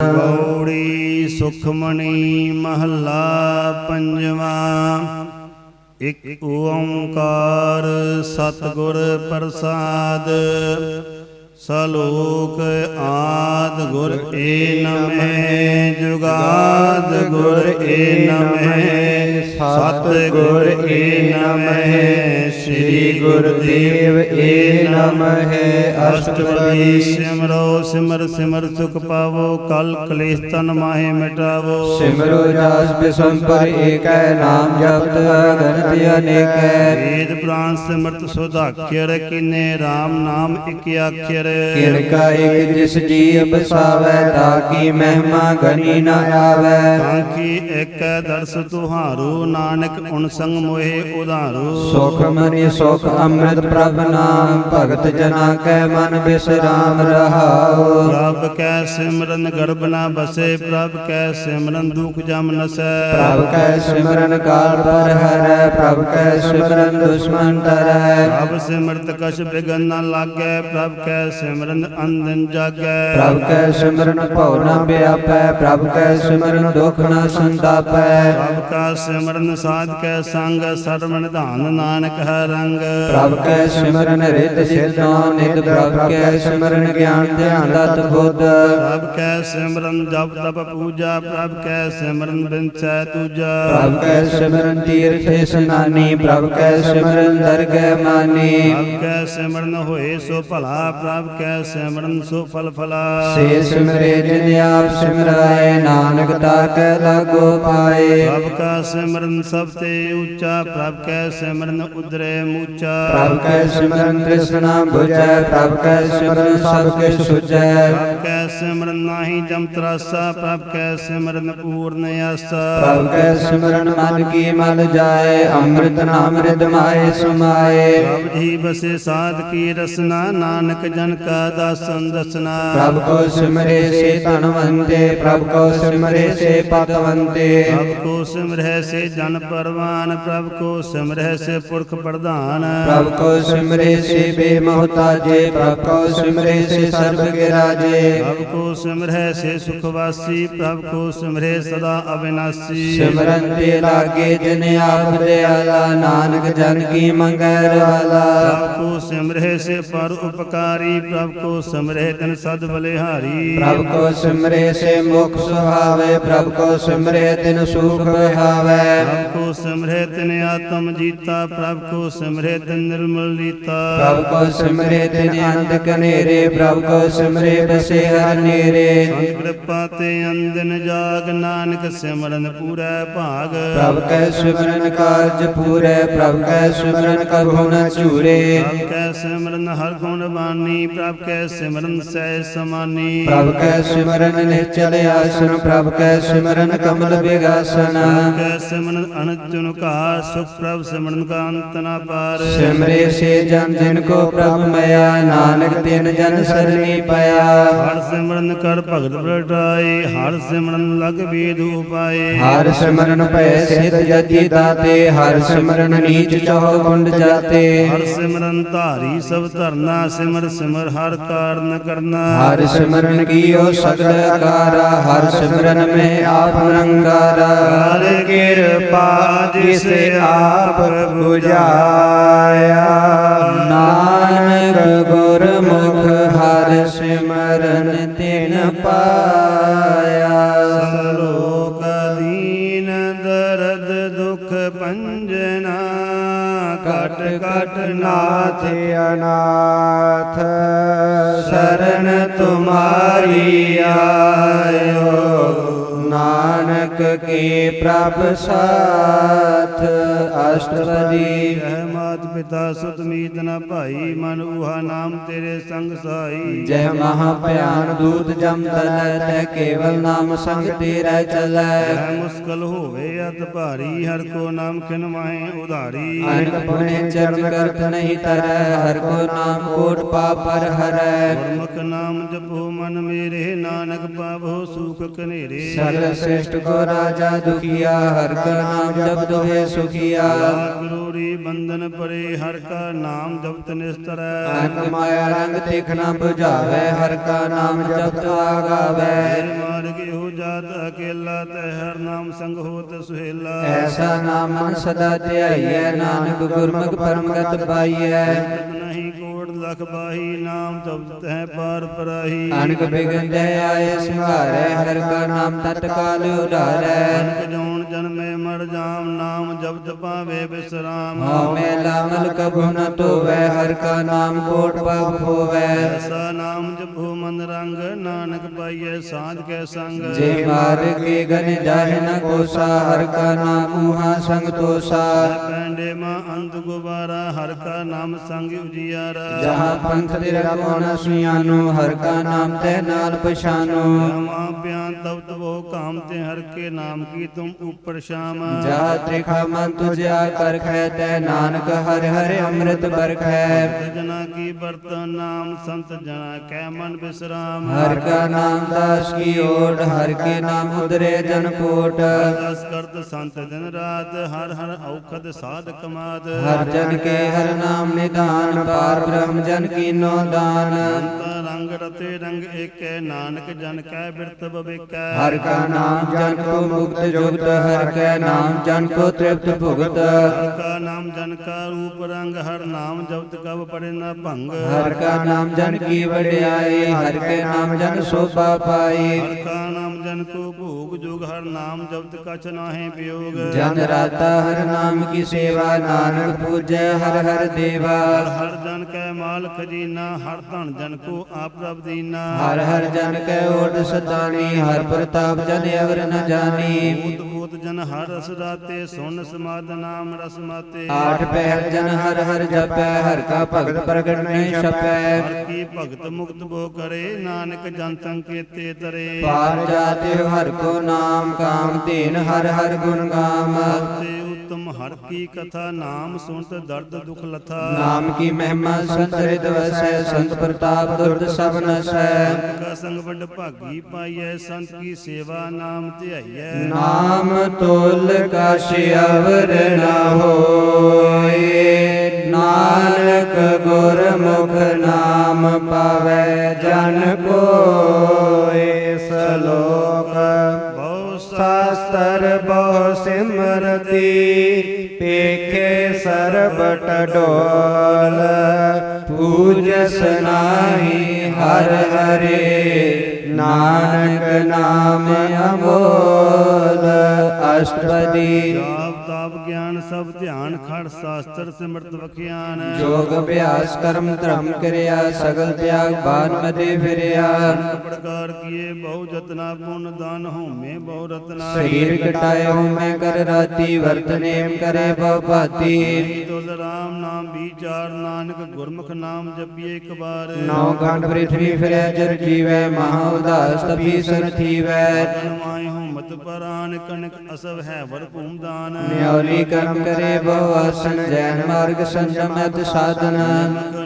ਗੌੜੀ ਸੁਖਮਣੀ ਮਹੱਲਾ ਪੰਜਵਾ। ਇਕ ਓੰਕਾਰ ਸਤਿਗੁਰ ਪ੍ਰਸਾਦ। ਸਲੋਕ ਆਦਿ ਗੁਰ ਏ ਨਮਹਿ, ਜੁਗਾਦ ਗੁਰ ਏ ਨਮਹਿ, ਸਤਿਗੁਰ ਏ ਨਮਹਿ, ਸ੍ਰੀ ਗੁਰਦੇਵ ਏ ਨਮਹਿ। ਅਸ਼ਟਪਦੀ ਸਿਮਰੋ ਸਿਮਰ ਸਿਮਰ ਸੁਖ ਪਾਵੋ, ਕਲ ਕਲੇਸ਼ ਤਨ ਮਾਹੇ ਮਿਟਾਵੋ। ਸਿਮਰੋ ਜਸ ਬਿਸੰਪਰ ਏਕੈ, ਨਾਮ ਜਪਤ ਅਗਨਿਤ ਅਨੇਕੈ। ਵੇਦ ਪੁਰਾਣ ਸਿਮਰਤ ਸੁਧਾਖਰ, ਕੀਨੇ RAM ਨਾਮ ਇਕ ਆਖਰ। ਕਿਰਕਾ ਇਕ ਜਿਸ ਜੀ ਬਸਾਵੈ, ਤਾਕੀ ਮਹਿਮਾ ਗਨੀ ਨ ਆਵੈ। ਤਾਂਕੀ ਏਕੈ ਦਰਸ ਤੁਹਾਰੂ, ਨਾਨਕ ਉਨ ਸੰਗ ਮੋਹਿ ਉਧਾਰੂ। ਸੁਖ ਮਨੀ ਸੁਖ ਅੰਮ੍ਰਿਤ ਪ੍ਰਭ ਨਾਮ, ਭਗਤ ਜਨਾ ਕੈ ਮਨ ਬਿਸਰਾਮ ਰਹਾਉ। ਪ੍ਰਭ ਕੈ ਸਿਮਰਨ ਗਰਭ ਨ ਬਸੈ, ਪ੍ਰਭ ਕੈ ਸਿਮਰਨ ਦੁਖ ਜਮ ਨਸੈ। ਪ੍ਰਭ ਕੈ ਸਿਮਰਨ ਕਾਲ ਪਰ ਹਰੈ, ਪ੍ਰਭ ਕੈ ਸਿਮਰਨ ਦੁਸ਼ਮਨ ਤਰੈ। ਪ੍ਰਭ ਸਿਮਰਤ ਕਛ ਬਿਗਨ ਨ ਲਾਗੈ, ਪ੍ਰਭ ਕੈ ਸਿਮਰਨ ਅੰਦਨ ਜਾਗੈ। ਪ੍ਰਭ ਕੈ ਸਿਮਰਨ ਭਉ ਨ ਵਿਆਪੈ, ਪ੍ਰਭ ਕੈ ਸਿਮਰਨ ਦੁਖ ਨ ਸੰਤਾਪੈ। ਪ੍ਰਭ ਕਾ ਸਿਮਰਨ ਸਾਧ ਕੈ ਸੰਗ, ਸਰਵ ਨਿਧਾਨ ਨਾਨਕ ਹੈ ਰੰਗ। ਪ੍ਰਭ ਕੈ ਸਿਮਰਨ ਰਿਤ ਸਿਧਾਂ ਨਿਤ, ਪ੍ਰਭ ਕੈ ਸਿਮਰਨ ਗਿਆਨ ਧਿਆਨ ਤਤ ਬੁੱਧ। ਪ੍ਰਭ ਕੈ ਸਿਮਰਨ ਜਪ ਤਪ ਪੂਜਾ, ਪ੍ਰਭ ਕੈ ਸਿਮਰਨ ਬਿਨਸੈ ਤੂਜਾ। ਪ੍ਰਭ ਕੈ ਸਿਮਰਨ ਤੀਰਥ ਇਸਨਾਨੀ, ਪ੍ਰਭ ਕੈ ਸਿਮਰਨ ਦਰਗਹਿ ਮਾਨੀ। ਪ੍ਰਭ ਕੈ ਸਿਮਰਨ ਹੋਏ ਸੋ ਭਲਾ, ਪ੍ਰਭ ਕੈ ਸਿਮਰਨ ਸੋ ਫਲ ਫਲਾ। ਸੇ ਸਿਮਰੇ ਜਿਨ ਆਪ ਸਿਮਰਾਏ, ਨਾਨਕ ਤਾਕੈ ਲਾਗੋ ਪਾਏ। ਪ੍ਰਭ ਕਾ ਸਿਮਰਨ ਸਭ ਤੇ ਉੱਚਾ, ਪ੍ਰਭ ਕੈ ਸਿਮਰਨ ਉਦਰੇ ਮੂਚਾ। ਪ੍ਰਭ ਕੈ ਸਿਮਰਨ ਤ੍ਰਿਸ਼ਨਾ ਬੁਝੈ, ਪ੍ਰਭ ਕੈ ਸਿਮਰਨ ਸਭ ਕਿਛ ਸੁਝੈ। ਪ੍ਰਭ ਕੈ ਸਿਮਰਨ ਨਾਹੀ ਜਮ ਤਰਾਸਾ, ਪ੍ਰਭ ਕੈ ਸਿਮਰਨ ਪੂਰਨ ਆਸਾ। ਪ੍ਰਭ ਕੈ ਸਿਮਰਨ ਮਨ ਕੀ ਮਲ ਜਾਏ, ਅੰਮ੍ਰਿਤ ਨਾਮ ਰਿਦ ਮਾਏ ਸਮਾਏ। ਪ੍ਰਭ ਜੀ ਬਸੇ ਸਾਧ ਕੀ ਰਸਨਾ, ਨਾਨਕ ਜਨ ਕਾ ਦਾਸਨ ਦਸਨਾ। ਪ੍ਰਭ ਕੋ ਸਿਮਰੇ ਸੇ ਧਨਵੰਤੇ, ਪ੍ਰਭ ਕੋ ਸਿਮਰੇ ਸੇ ਪਤਵੰਤੇ। ਪ੍ਰਭ ਕੋ ਸਿਮਰਹਿ ਸੇ ਜਨ ਪਰਵਾਨ, ਪ੍ਰਭ ਕੋ ਸਿਮਰਹਿ ਸੇ ਪੁਰਖ ਪ੍ਰਧਾਨ। ਪ੍ਰਭ ਕੋ ਸਿਮਰੇ ਸੇ ਬੇਮੋਹਤਾਜੇ, ਪ੍ਰਭ ਕੋ ਸਿਮਰੇ ਸੇ ਸਰਬ ਕੇ ਰਾਜੇ। ਪ੍ਰਭ ਕੋ ਸਿਮਰਹਿ ਸੇ ਸੁਖ ਵਾਸੀ, ਪ੍ਰਭ ਕੋ ਸਿਮਰਹਿ ਸਦਾ ਅਬਿਨਾਸੀ। ਸਿਮਰਨ ਤੇ ਲਾਗੇ ਜਿਨ ਆਪ ਦਿਆਲਾ, ਨਾਨਕ ਜਨ ਕੀ ਮੰਗੈ ਰਵਾਲਾ। ਪ੍ਰਭ ਕੋ ਸਿਮਰਹਿ ਸੇ ਪਰ ਉਪਕਾਰੀ, ਪ੍ਰਭ ਕੋ ਸਿਮਰਹਿ ਤਿਨ ਸਦ ਬਲਿਹਾਰੀ। ਪ੍ਰਭ ਕੋ ਸਿਮਰੇ ਸੇ ਮੁਖ ਸੁਹਾਵੇ, ਪ੍ਰਭ ਕੋ ਸਿਮਰੇ ਤਿਨ ਸੁਖ ਵਿਹਾਵੈ। ਪ੍ਰਭ ਕੋ ਸਿਮਰਹਿ ਤਿਨ ਆਤਮ ਜੀਤਾ, ਪ੍ਰਭ ਕੋ ਸਿਮਰਹਿ ਤਿਨ ਨਿਰਮਲ ਰੀਤਾ। ਪ੍ਰਭ ਕੋ ਸਿਮਰੇ ਤਿਨ ਅੰਧ ਕਨੇਰੇ, ਪ੍ਰਭ ਕੋ ਸਿਮਰੇ ਬਸੇ ਹਰ ਨੇਰੇ। ਸੰਤ ਕਿਰਪਾ ਤੇ ਅੰਦਨ ਜਾਗ, ਨਾਨਕ ਸਿਮਰਨ ਪੂਰੈ ਭਾਗ। ਪ੍ਰਭ ਕੈ ਸਿਮਰਨ ਕਾਰਜ ਪੂਰੈ, ਪ੍ਰਭ ਕੈ ਸਿਮਰਨ ਕਭੁ ਨ ਚੂਰੇ। ਪ੍ਰਭ ਕੈ ਸਿਮਰਨ ਹਰ ਗੁਣ ਬਾਣੀ, ਪ੍ਰਭ ਕੈ ਸਿਮਰਨ ਸਹਿ ਸਮਾਨੀ। ਪ੍ਰਭ ਕੈ ਸਿਮਰਨ ਨਿਚਲ ਆਸਨ, ਪ੍ਰਭ ਕੈ ਸਿਮਰਨ ਕਮਲ ਬਿਗਾਸਨ। ਪ੍ਰਭ ਕੈ ਸਿਮਰਨ ਅਨੰਤ ਕਾਰ, ਸੁਖ ਪ੍ਰਭ ਸਿਮਰਨ ਕਾ ਅੰਤ ਨ ਪਾਰ। ਸਿਮਰੇ ਸੇ ਜਨ ਜਿਨ ਕੋ ਪ੍ਰਭ ਮਇਆ, ਨਾਨਕ ਤਿਨ ਜਨ ਸਰਣੀ ਪਾਇਆ। ਹਰ ਸਿਮਰਨ ਕਰ ਭਗਤ ਪ੍ਰਗਟਾਏ, ਹਰ ਸਿਮਰਨ ਲਗ ਵੇਦ ਉਪਾਏ। ਹਰ ਸਿਮਰਨ ਭੈ ਸਿਧ ਜਤੀ ਦਾਤੇ, ਹਰ ਸਿਮਰਨ ਨੀਚ ਚਹੁ ਗੁੰਡ ਜਾਤੇ। ਹਰ ਸਿਮਰਨ ਧਾਰੀ ਸਭ ਧਰਨਾ, ਸਿਮਰ ਸਿਮਰ ਹਰ ਕਾਰਨ ਕਰਨਾ। ਹਰ ਸਿਮਰਨ ਕੀਓ ਸਗਲ ਅਕਾਰਾ, ਹਰ ਸਿਮਰਨ ਮੈਂ ਆਪ ਨਿਰੰਕਾਰਾ। ਹਰ ਕਿਰਪਾ ਜਿਸ ਆਪ ਬੁਝਾਇਆ, ਨਾਨਕ ਗੁਰਮੁਖ ਹਰ ਸਿਮਰਨ ਤਿਨ ਪਾਇਆ। ਸਲੋਕ ਦੀਨ ਦਰਦ ਦੁਖ ਭੰਜਨਾ, ਕਟ ਕਟ ਨਾਥ ਅਨਾਥ ਸ਼ਰਨ ਤੁਮਾਰੀ ਆਇਓ। ਨਾਨਕ ਕੀ ਪ੍ਰਭ ਸਾਥ। ਅਸ਼ਟਪਦੀ। ਜੈ ਮਾਤ ਪਿਤਾ ਸੁਤ ਮੀਤ ਨ ਭਾਈ, ਮਨ ਊਹਾ ਨਾਮ ਤੇਰੇ ਸੰਗ ਸਾਈ। ਜਹ ਮਹਾ ਭਿਆਨ ਦੂਤ ਜਮ ਤਲੈ, ਤੈ ਕੇਵਲ ਨਾਮ ਸੰਗ ਤੇਰੇ ਚਲੈ। ਜੈ ਮੁਸਕਲ ਹੋਵੇ ਅਤ ਭਾਰੀ, ਹਰ ਕੋ ਨਾਮ ਖਿਨ ਮਾਹੇ ਉਧਾਰੀ। ਅਨਕ ਪੁਨੇ ਚਰਨ ਕਰਤ ਨਹੀਂ ਤਰੈ, ਹਰ ਕੋ ਨਾਮ ਕੋਟ ਪਾਪ ਪਰ ਹਰੈ। ਗੁਰਮੁਖ ਨਾਮ ਜਪੋ ਮਨ ਮੇਰੇ, ਨਾਨਕ ਪਾਵੋ ਸੁਖ ਕਨੇਰੇ। ਸਗਲ ਸ੍ਰਿਸ਼ਟ ਕੋ ਰਾਜਾ ਦੁਖੀਆ, ਹਰ ਕਾ ਨਾਮ ਜਪ ਦੁਹੇ ਸੁਖੀਆ। ਗੁਰੂ ਰੀ ਬੰਧਨ ਪਰੇ ਹਰ ਕਾ ਨਾਮ ਜਪਤ ਨਿਸਤਰੈ ਅਨਕ ਮਾਇਆ ਰੰਗ ਤਿਖ ਨ 부ਝਾਵੇ ਹਰ ਕਾ ਨਾਮ ਜਪਤ ਆਗਾਵੇ ਮਾਰਗ ਇਹੋ ਜਾਤ ਅਕੇਲਾ ਤੈ ਹਰ ਨਾਮ ਸੰਗ ਹੋਤ ਸੁਹੇਲਾ ਐਸਾ ਨਾਮ ਮਨ ਸਦਾ ਧਿਆਈਐ ਨਾਨਕ ਗੁਰਮੁਖ ਪਰਮਗਤ ਪਾਈਐ ਨਹੀਂ ਕੋਟ ਲਖ ਬਾਹੀ ਨਾਮ ਜਪਤ ਹੈ ਪਾਰ ਪਰਾਹੀ ਅਨਕ ਬਿਗਨ ਦੇ ਆਏ ਸੰਘਾਰੈ ਹਰ ਕਾ ਨਾਮ ਤਤਕਾਲ ਉਧਾਰੈ ਅਨਕ ਜੋਨ ਜਨਮੇ ਮਰ ਜਾਮ ਨਾਮ ਜਪਤ ਪਾਵੇ ਬਿਸਰਾਮ ਹਉ ਮੈਲਾ ਮਲ ਕਬਹੁ ਨ ਧੋਵੈ ਹਰ ਕਾ ਨਾਮ ਕੋਟ ਪਾਪ ਹੋਵੈ ਐਸਾ ਨਾਮ ਜਪੋ ਮਨ ਰੰਗ ਨਾਨਕ ਪਾਈਐ ਸਾਧ ਕੈ ਸੰਗ ਜੇ ਮਾਰ ਕੇ ਗਨ ਜਾਹਿ ਨ ਕੋਸਾ ਹਰ ਕਾ ਨਾਮ ਉਹਾ ਸੰਗ ਤੋਸਾ ਪੈਂਡੇ ਮਾ ਅੰਤ ਗੁਬਾਰਾ ਹਰ ਕਾ ਨਾਮ ਸੰਗ ਉਜਿਆਰਾ ਜਹਾਂ ਪੰਥ ਤੇਰਾ ਕੋ ਨ ਸੁਆਨੋ ਹਰ ਕਾ ਨਾਮ ਤੈ ਨਾਲ ਪਛਾਨੋ ਰਾਮਾ ਬਿਆਨ ਤਬ ਤਬੋ ਕਾਮ ਤੇ ਹਰ ਕੇ ਨਾਮ ਕੀ ਤੁਮ ਉਪਰ ਸ਼ਾਮ ਜਹਾਂ ਤ੍ਰਿਖਾ ਮਨ ਤੁਝਿਆ ਕਰਖੈ ਤੈ ਨਾਨਕ ਹਰਿ ਹਰਿ ਅੰਮ੍ਰਿਤ ਬਰਖੈ ਜਨਾ ਕੀ ਬਰਤਨ ਨਾਮ ਸੰਤ ਜਨਾ ਕੈ ਮਨ ਬਿਸਰਾਮ ਹਰ ਕਾ ਨਾਮ ਦਾਸ ਕੀ ਓਟ ਹਰ ਕੇ ਨਾਮ ਉਦਰੇ ਜਨ ਕੋਟ ਦਸ ਕਰਤ ਸੰਤ ਦਿਨ ਰਾਤ ਹਰ ਹਰ ਔਖਦ ਸਾਧ ਕਮਾਦ ਹਰ ਜਨ ਕੇ ਹਰ ਨਾਮ ਨਿਧਾਨ ਪਾਰ ਬ੍ਰਹਮ ਜਨ ਕੀਨੋ ਦਾਨ ਅੰਤ ਰੰਗ ਰਤੇ ਰੰਗ ਏਕੈ ਨਾਨਕ ਜਨ ਕੈ ਬਿਰਤ ਬਵੇਕੈ ਹਰ ਕਾ ਨਾਮ ਜਨ ਕੋ ਮੁਕਤ ਜੁਗਤ ਹਰ ਕੈ ਨਾਮ ਜਨ ਕੋ ਤ੍ਰਿਪਤ ਭੁਗਤ ਹਰ ਕਾ ਨਾਮ ਜਨ ਕਾ ਰੂਪ ਰੰਗ ਹਰ ਨਾਮ ਜਪਤ ਕਬ ਪੜੇ ਨਾ ਭੰਗ ਹਰ ਕਾ ਨਾਮ ਜਨ ਕੀ ਵਡਿਆਈ ਹਰ ਕੇ ਨਾਮ ਜਨ ਸੋਭਾ ਪਾਈ ਹਰ ਕਾ ਨਾਮ ਜਨ ਕੋ ਭੋਗ ਜੁਗ ਹਰ ਨਾਮ ਜਪਤ ਕਛ ਨਾਹਿ ਵਿਯੋਗ ਜਨ ਰਾਤਾ ਹਰ ਨਾਮ ਕੀ ਸੇਵਾ ਨਾਨਕ ਪੂਜੈ ਹਰ ਹਰ ਦੇਵਾ ਹਰ ਜਨ ਕੈ ਮਾਲ ਖਜ਼ੀਨਾ ਹਰ ਧਨ ਜਨ ਕੋ ਆਪ ਪ੍ਰਭ ਦੀਨਾ ਹਰ ਹਰ ਜਨ ਕੈ ਓਟ ਸਤਾਣੀ ਹਰ ਪ੍ਰਤਾਪ ਜਨ ਅਵਰ ਨ ਜਾਣੀ ਊਤ ਊਤ ਜਨ ਹਰ ਰਸ ਰਾਤੇ ਸੁਨ ਸਮਾਦ ਨਾਮ ਰਸ ਮਾਤੇ ਆਠ ਪਹਿਰ ਜਨ ਹਰ ਹਰ ਜਪੈ ਹਰ ਕਾ ਭਗਤ ਪ੍ਰਗਟ ਨਹੀਂ ਛਪੈ ਹਰ ਕੀ ਭਗਤ ਮੁਕਤ ਬੋ ਕਰੇ ਨਾਨਕ ਜਨ ਸੰਕੇਤੇ ਤਰੇ ਪਾਰ ਜਾਤੇ ਹਰ ਕੋ ਨਾਮ ਕਾਮ ਧੀਨ ਹਰ ਹਰ ਗੁਣ ਗਾਮ ਤੇ ਉਤਮ ਹਰ ਕੀ ਕਥਾ ਨਾਮ ਸੁਣਤ ਦਰਦ ਦੁਖ ਲਥਾ ਨਾਮ ਕੀ ਮਹਿਮਾ ਸੰਤ ਹਿਰਦ ਵਸੈ ਸੰਤ ਪ੍ਰਤਾਪ ਦੁਰਦ ਸਭ ਨਸੈ ਕਾ ਸੰਗ ਵੱਡ ਭਾਗੀ ਪਾਈਐ ਸੰਤ ਕੀ ਸੇਵਾ ਨਾਮ ਧਿਆਈਐ ਨਾਮ ਤੋਲ ਕਛ ਅਵਰ ਨ ਹੋਏ ਨਾਨਕ ਗੁਰਮੁਖ ਨਾਮ ਪਾਵੈ ਜਨ ਕੋਇ ਸਲੋਕ ਬਹੁ ਸ਼ਾਸਤਰ ਬਹੁ ਸਿਮਰਤੀ ਪੇਖੇ ਸਰਬ ਟਡੋਲ ਪੂਜਸ ਨਾਹੀ ਹਰ ਹਰੇ ਨਾਨਕ ਨਾਮ ਅਮੋਲ ਅਸ਼ਟਪਦੀ ਜਾਪ ਤਾਪ ਗਿਆਨ ਸਭ ਧਿਆਨ ਖੜ ਸ਼ਾਸਤਰ ਸਿਮਰਤ ਵਖਿਆਨ ਜੋਗ ਅਭਿਆਸ ਕਰਮ ਧਰਮ ਕਰਿਆ ਸਗਲ ਤਿਆਗ ਬਾਨ ਮਦੇ ਫਿਰਿਆ ਅਨੇਕ ਪ੍ਰਕਾਰ ਕੀਏ ਬਹੁ ਜਤਨਾ ਪੁਨ ਦਾਨ ਹੋਮੇ ਬਹੁ ਰਤਨਾ ਸਰੀਰ ਕਟਾਇਓ ਮੈਂ ਕਰ ਰਾਤੀ ਵਰਤਨੇਮ ਕਰੇ ਬਹੁ ਭਾਤੀ ਤੁਲ ਰਾਮ ਨਾਮ ਵਿਚਾਰ ਨਾਨਕ ਗੁਰਮੁਖ ਨਾਮ ਜਪੀਏ ਇੱਕ ਬਾਰ ਨੌ ਖੰਡ ਪ੍ਰਿਥਵੀ ਫਿਰੈ ਜਰ ਜੀਵੈ ਮਹਾ ਉਦਾਸ ਤਪੀ ਸਰ ਥੀਵੈ ਜਨਮਾਇ ਹੁਮਤ ਪਰਾਨ ਕਨਕ ਅਸਵ ਹੈ ਵਰ ਭੂਮਦਾਨ ਨਿਉਲੀ ਕਰਮ ਕਰੇ ਬਹੁ ਆਸਨ ਜੈਨ ਮਾਰਗ ਸੰਜਮ ਅਤ ਸਾਧਨ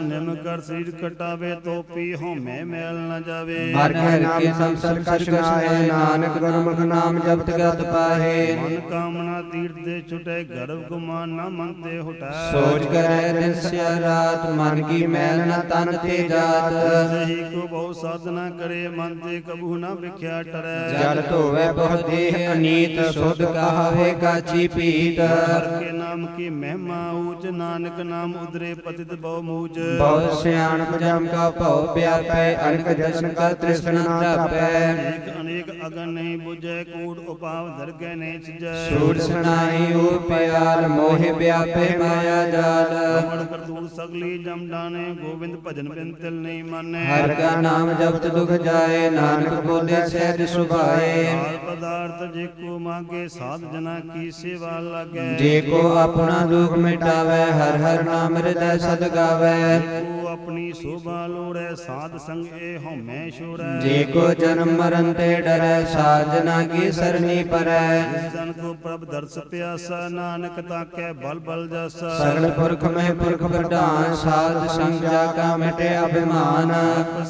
ਨਿਮ ਕਰ ਸਰੀਰ ਕਟਾਵੇ ਤੋਪੀ ਹੋਮੇ ਮੈਲ ਨ ਜਾਵੇ ਹਰ ਹਰ ਕੇ ਸੰਸਰ ਕਛ ਕਛ ਨਾਨਕ ਗੁਰਮੁਖ ਨਾਮ ਜਪਤ ਗਤ ਪਾਹੇ ਮਨ ਕਾਮਨਾ ਤੀਰਥ ਦੇ ਛੁਟੇ ਗਰਭ ਗੁਮਾਨ ਨ ਮਨ ਤੇ ਹੁਟੈ ਸੋਚ ਕਰੈ ਦਿਨ ਸਿਆ ਰਾਤ ਮਨ ਕੀ ਮੈਲ ਨ ਤਨ ਤੇ ਜਾਤ ਸਹੀ ਕੋ ਬਹੁ ਸਾਧਨਾ ਕਰੇ ਮਨ ਤੇ ਕਬੂ ਨ ਵਿਖਿਆ ਟਰੈ ਜਲ ਧੋਵੈ ਬਹੁ ਦੇਹ ਅਨੀਤ ਸੁਧ ਕਹਾਵੇ ਕਾਚੀ ਪੀਤ ਹਰ ਕੇ ਨਾਮ ਕੀ ਮਹਿਮਾ ਊਚ ਨਾਨਕ ਨਾਮ ਉਦਰੇ ਪਤਿਤ ਬਹੁ ਮੂਚ ਬਹੁ ਸਿਆਣਪ ਜਮ ਕਾ ਭਉ ਵਿਆਪੈ ਅਨਕ ਜਸ਼ਨ ਕਾ ਤ੍ਰਿਸ਼ਨਾ ਧਾਪੈ ਏਕ ਅਨੇਕ ਅਗਨ ਨਹੀਂ ਬੁਝੈ ਕੂੜ ਉਪਾਵ ਦਰਗਹਿ ਨਹੀਂ ਚੀਜੈ ਸੂੜ ਸੁਣਾਈ ਓ ਪਿਆਲ ਮੋਹਿ ਵਿਆਪੇ ਮਾਇਆ ਜਾਲ ਵੜ ਕਰਤੂਰ ਸਗਲੀ ਜਮ ਡਾਨੇ ਗੋਬਿੰਦ ਭਜਨ ਬਿਨ ਤਿਲ ਨਹੀਂ ਮਾਨੈ ਹਰ ਕਾ ਨਾਮ ਜਪਤ ਦੁਖ ਜਾਏ ਨਾਨਕ ਬੋਲੇ ਸਹਿਜ ਸੁਭਾਏ ਹਾਲ ਪਦਾਰਥ ਜੇ ਕੋ ਮਾਗੇ ਸਾਧ ਜਨਾ ਕੀ ਸੇਵਾ ਲਾਗੈ ਜੇ ਕੋ ਆਪਣਾ ਦੁਖ ਮਿਟਾਵੇ ਹਰ ਹਰ ਨਾਮ ਹਿਰਦੈ ਸਦ ਗਾਵੇ ਕੋ ਆਪਣੀ ਸੋਭਾ ਲੋੜੈ ਸਾਧ ਸੰਗ ਏ ਹਉਮੈ ਛੋੜੈ ਜੇ ਕੋ ਜਨਮ ਮਰਨ ਤੇ ਡਰੈ ਸਾਜਨਾ ਕੀ ਸਰਨੀ ਪਰੈ ਜਨ ਕੋ ਪ੍ਰਭ ਦਰਸ ਪਿਆਸਾ ਨਾਨਕ ਤਾਕੈ ਬਲ ਬਲ ਜਾਸਾ ਸਗਲ ਪੁਰਖ ਮਹਿ ਪੁਰਖ ਪ੍ਰਧਾਨ ਸਾਧ ਸੰਗ ਜਾ ਕਾ ਮਿਟੇ ਅਭਿਮਾਨ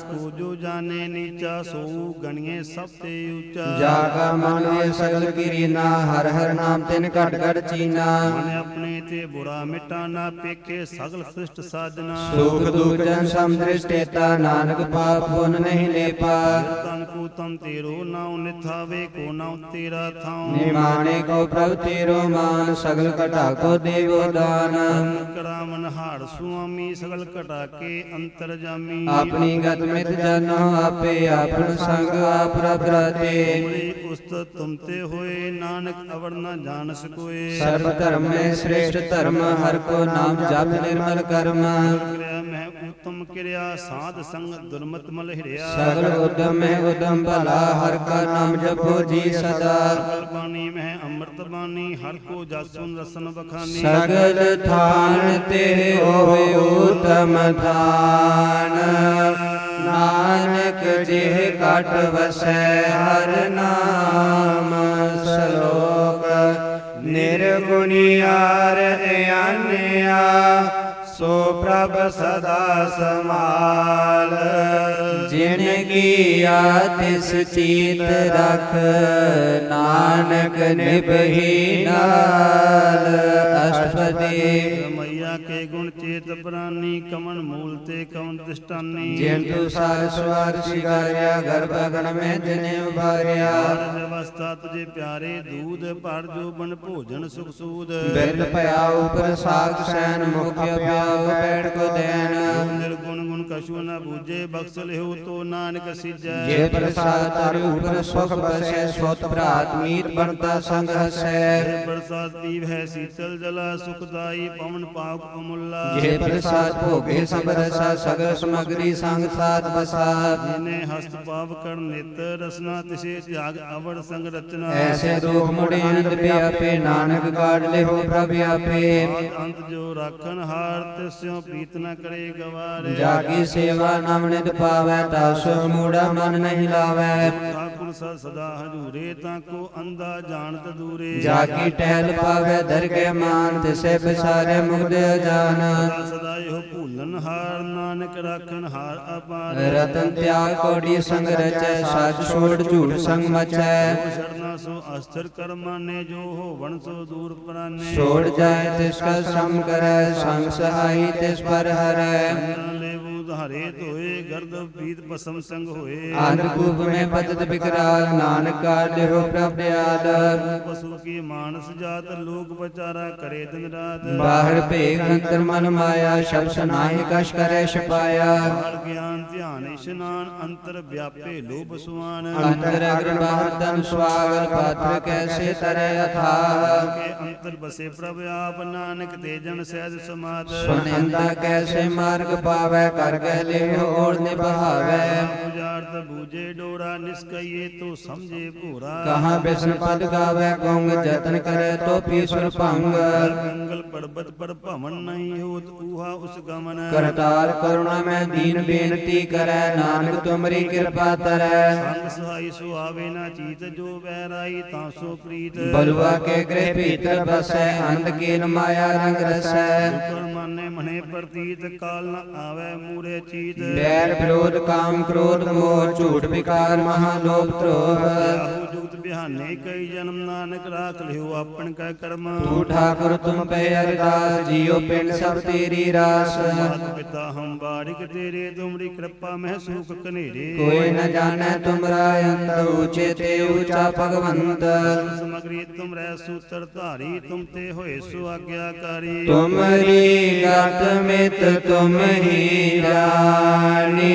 ਕੋ ਜੋ ਜਾਣੇ ਨੀਚਾ ਸੋ ਗਣੀਏ ਸਭ ਤੇ ਉੱਚਾ ਜਾ ਕਾ ਮਾਨਵੇ ਸਗਲ ਕੀਰੀਨਾ ਹਰ ਹਰ ਨਾਮ ਤਿਨ ਘਟ ਘਟ ਚੀਨਾ ਮਨ ਆਪਣੇ ਤੇ ਬੁਰਾ ਮਿਟਾਨਾ ਪੇਕੇ ਸਗਲ ਸ੍ਰਿਸ਼ਟ ਸਾਜਨਾ ਸੁਖ ਦੂਜਨ ਸਮਦ੍ਰਿਸ਼ਟੇਤਾ ਨਾਨਕ ਪਾਪ ਪੁਨ ਨਹੀਂ ਲੇਪਾ ਤਨ ਕੋ ਤਮ ਤੇਰੋ ਨਾਉ ਨਿਥਾਵੇ ਕੋ ਨਾਉ ਤੇਰਾ ਥਾਉ ਨਿਮਾਣੇ ਕੋ ਪ੍ਰਭ ਤੇਰੋ ਮਾਨ ਸਗਲ ਘਟਾ ਕੋ ਦੇਵੋ ਦਾਨ ਕਰਾਮਨ ਹਾਰ ਸੁਆਮੀ ਸਗਲ ਘਟਾ ਕੇ ਅੰਤਰ ਜਾਮੀ ਆਪਣੀ ਗਤ ਮਿਤ ਜਾਨੋ ਆਪੇ ਆਪਨ ਸੰਗ ਆਪ ਰਬ ਰਾਤੇ ਤੁਮਰੀ ਉਸਤਤ ਤੁਮ ਤੇ ਹੋਏ ਨਾਨਕ ਅਵਰ ਨਾ ਜਾਣ ਸਕੋਏ ਸਰਬ ਧਰਮ ਮੈਂ ਸ੍ਰੇਸ਼ਟ ਧਰਮ ਹਰ ਕੋ ਨਾਮ ਜਪ ਨਿਰਮਲ ਕਰਮ ਕਿਰਿਆ ਮੈਂ ਉਤਮ ਕਿਰਿਆ ਸਾਧ ਸੰਗ ਦੁਰਮਤ ਮਲ ਹਿਰਿਆ ਸਗਲ ਉਦਮ ਹੈ ਉਦਮ ਭਲਾ ਹਰ ਕਾ ਨਾਮ ਜਪੋ ਜੀ ਸਦਾ ਸਗਲ ਬਾਣੀ ਮਹਿ ਅੰਮ੍ਰਿਤ ਬਾਣੀ ਹਰ ਕੋ ਜਸੁਨ ਰਸਨ ਬਖਾਨੀ ਸਗਲ ਥਾਨ ਤੇ ਹੋਵੇ ਉਤਮ ਥਾਨ ਨਾਨਕ ਜਿਹ ਕਟ ਵਸੈ ਹਰ ਨਾਮ ਸਲੋਕ ਨਿਰਗੁਣਿਆਰ ਅਨਿਆ ਸੋ ਪ੍ਰਭ ਸਦਾ ਸਮਾਲ ਜਿਨ ਕੀਆ ਤਿਸ ਚੀਤ ਰਖ ਨਾਨਕ ਨਿਭੀ ਨਾਲ ਅਸ਼ਟਪਦੀ ਮਈਆ ਕੇ ਗੁਣ ਚੇਤ ਪ੍ਰਾਨੀ ਕਮਨ ਮੂਲ ਤੇ ਕਵਨ ਦਿਸ਼ਟਾਨੀ ਜਿਨ ਤੂ ਸਾਰ ਸਵਾਰ ਸਿਗਾਰਿਆ ਗਰਭ ਗਣ ਮੈਂ ਜਨੇ ਉਬਾਰਿਆ ਵਿਵਸਥਾ ਤੁਝੇ ਪਿਆਰੇ ਦੂਧ ਭਰ ਜੋ ਬਨ ਭੋਜਨ ਸੁਖ ਸੂਦ ਬਿਰਦ ਭਇਆ ਉਪਰ ਸਾਖ ਸੈਨ ਮੁਖ ਪਿਆਉ ਪੈੜ ਕੋ ਦੇਨ ਨਿਰਗੁਣ ਗੁਣ ਕਛੂ ਨ ਬੂਝੇ ਬਖਸ਼ ਲਿਓ ਤੋ ਨਾਨਕ ਸਿਜੈ ਜੇ ਪ੍ਰਸਾਦ ਤਰ ਉਪਰ ਸੁਖ ਬਸੈ ਸੋਤ ਭਰਾਤ ਮੀਤ ਬਣਤਾ ਸੰਗ ਹਸੈ ਬਰਸਾਤ ਪੀਵ ਹੈ ਸੀਤਲ ਜਲਾ ਸੁਖਦਾਈ ਪਵਨ ਪਾਕ ਅਮੁੱਲਾ ਜੇ ਪ੍ਰਸਾਦ ਭੋਗੇ ਸਭ ਰਸਾ ਸਗਲ ਸਮਗਰੀ ਸੰਗ ਸਾਧ ਬਸਾ ਜਿਨੇ ਹਸਤ ਪਾਪ ਕਰ ਨਿਤ ਰਸਨਾ ਤਿਸੇ ਤਿਆਗ ਅਵੜ ਸੰਗ ਰਚਨਾ ਐਸੇ ਰੂਪ ਮੁੜੇ ਅਨੰਦ ਪਿਆਪੇ ਨਾਨਕ ਕਾਢ ਲਿਓ ਪ੍ਰਭ ਆਪੇ ਆਦ ਅੰਤ ਜੋ ਰਾਖਨ ਹਾਰ ਤਿਸਿਓ ਪ੍ਰੀਤ ਨ ਕਰੇ ਗਵਾਰੇ ਜਾਗੀ ਸੇਵਾ ਨਾਮ ਨਿਤ ਪਾਵੈ ਤਾਸ ਮੂੜਾ ਮਨ ਨਹੀਂ ਲਾਵੈ ਠਾਕੁਰ ਸਦਾ ਹਜੂਰੇ ਤਾਂ ਕੋ ਅੰਧਾ ਜਾਣਤ ਦੂਰੇ ਜਾਗੀ ਟਹਿਲ ਪਾਵੈ ਦਰਗਹਿ ਮਾਨ ਤਿਸੈ ਵਿਸਾਰੇ ਮੁਗਧ ਜਾਨ ਸਦਾ ਇਹੋ ਭੂਲਨ ਹਾਰ ਨਾਨਕ ਰਾਖਨ ਹਾਰ ਅਪਾਰ ਰਤਨ ਤਿਆਗ ਕੋੜੀ ਸੰਗ ਰਚੈ ਸੱਚ ਛੋੜ ਝੂਠ ਸੰਗ ਮਚੈ ਸ਼ਰਨਾ ਸੋ ਅਸਥਿਰ ਕਰਮਾਨੇ ਜੋ ਹੋਵਣ ਸੋ ਦੂਰ ਪਰਾਨੇ ਛੋੜ ਜਾਏ ਤਿਸ ਕਾ ਸਮ ਕਰੈ ਸੰਗ ਸਹਾਈ ਤਿਸ ਪਰ ਹਰੈ ਲੇਵੂ ਧਾਰੇ ਧੋਏ ਗਰਦ ਪੀਤ ਪਸਮ ਸੰਗ ਹੋਏ ਅੰਧਕੂਪ ਮੈਂ ਪਤਤ ਬਿਕਰਾਲ ਨਾਨਕ ਕਾਢ ਲਿਓ ਪ੍ਰਭ ਦਿਆਲ ਪਸ਼ੂ ਕੀ ਮਾਨਸ ਜਾਤ ਲੋਕ ਵਿਚਾਰਾ ਕਰੇ ਦਿਨ ਰਾਤ ਬਾਹਰ ਭੇਖ ਅੰਤਰ ਮਨ ਮਾਇਆ ਸ਼ਬਦ ਨਾਹਿ ਕਛ ਕਰੈ ਛਪਾਇਆ ਬਾਲ ਗਿਆਨ ਧਿਆਨ ਇਸ਼ਨਾਨ ਅੰਤਰ ਵਿਆਪੇ ਲੋਭ ਸੁਆਨ ਅੰਤਰ ਅਗਰ ਬਾਹਰ ਤਨ ਸਵਾਗਲ ਪਾਤਰ ਕੈਸੇ ਤਰੈ ਅਥਾਹ ਕੇ ਅੰਤਰ ਬਸੇ ਪ੍ਰਭ ਆਪ ਨਾਨਕ ਤੇ ਜਨ ਸਹਿਜ ਸਮਾਤ ਸੁਨੰਦਾ ਕੈਸੇ ਮਾਰਗ ਪਾਵੈ ਕਰ ਗਹਿ ਲਿਓ ਓੜ ਨਿਭਾਵੈ ਉਜਾਰਤ ਬੂਝੇ ਡੋਰਾ ਨਿਸਕਈਏ ਤੋ ਸਮਝੇ ਭੂਰਾ ਕਹਾਂ ਬਿਸ਼ਨ ਪਦ ਗਾਵੈ ਗੁੰਗ ਜਤਨ ਕਰੈ ਤੋ ਪੀਸੁਰ ਭੰਗ ਮੰਗਲ ਪਰਬਤ ਪਰ ਭਵਨ ਨਹੀਂ ਹੋਤ ਊਹਾ ਉਸ ਗਮਨ ਕਰਤਾਰ ਕਰੁਣਾ ਮੈਂ ਦੀਨ ਬੇਨਤੀ ਕਰੈ ਨਾਨਕ ਤੁਮਰੀ ਕਿਰਪਾ ਤਰੈ ਸੰਗ ਸਹਾਈ ਸੁਆਵੇ ਨਾ ਚੀਤ ਜੋ ਬਹਿਰਾਈ ਤਾਂ ਸੋ ਪ੍ਰੀਤ ਬਲਵਾ ਕੇ ਗ੍ਰਹਿ ਭੀਤਰ ਬਸੈ ਅੰਧ ਕੀਨ ਮਾਇਆ ਰੰਗ ਰਸੈ ਕਰ ਮਾਨੇ ਮਨੇ ਪ੍ਰਤੀਤ ਕਾਲ ਨ ਆਵੇ ਮੂਰੇ ਚੀਤ ਬੈਰ ਵਿਰੋਧ ਕਾਮ ਕ੍ਰੋਧ ਮੋਹ ਝੂਠ ਵਿਕਾਰ ਮਹਾ ਲੋਭ ਧ੍ਰੋਹ ਆਹੂ ਜੁਗਤ ਬਿਹਾਨੇ ਕਈ ਜਨਮ ਨਾਨਕ ਰਾਖ ਲਿਓ ਆਪਨ ਕੈ ਕਰਮ ਤੂ ਠਾਕੁਰ ਤੁਮ ਪੈ ਅਰਦਾਸ ਜੀਉ ਪਿੰਡ ਸਭ ਤੇਰੀ ਰਾਸ ਮਾਤ ਪਿਤਾ ਹਮ ਬਾਰਿਕ ਤੇਰੇ ਤੁਮਰੀ ਕਿਰਪਾ ਮਹਿ ਸੂਖ ਕਨੇਰੇ ਕੋਈ ਨ ਜਾਣੈ ਤੁਮਰਾ ਅੰਤ ਊਚੇ ਤੇ ਊਚਾ ਭਗਵੰਤ ਸਮਗਰੀ ਤੁਮ ਰਹਿ ਸੂਤਰ ਧਾਰੀ ਤੁਮ ਤੇ ਹੋਏ ਸੋ ਆਗਿਆਕਾਰੀ ਤੁਮਰੀ ਗਤ ਮਿਤ ਤੁਮ ਹੀ ਜਾਣੀ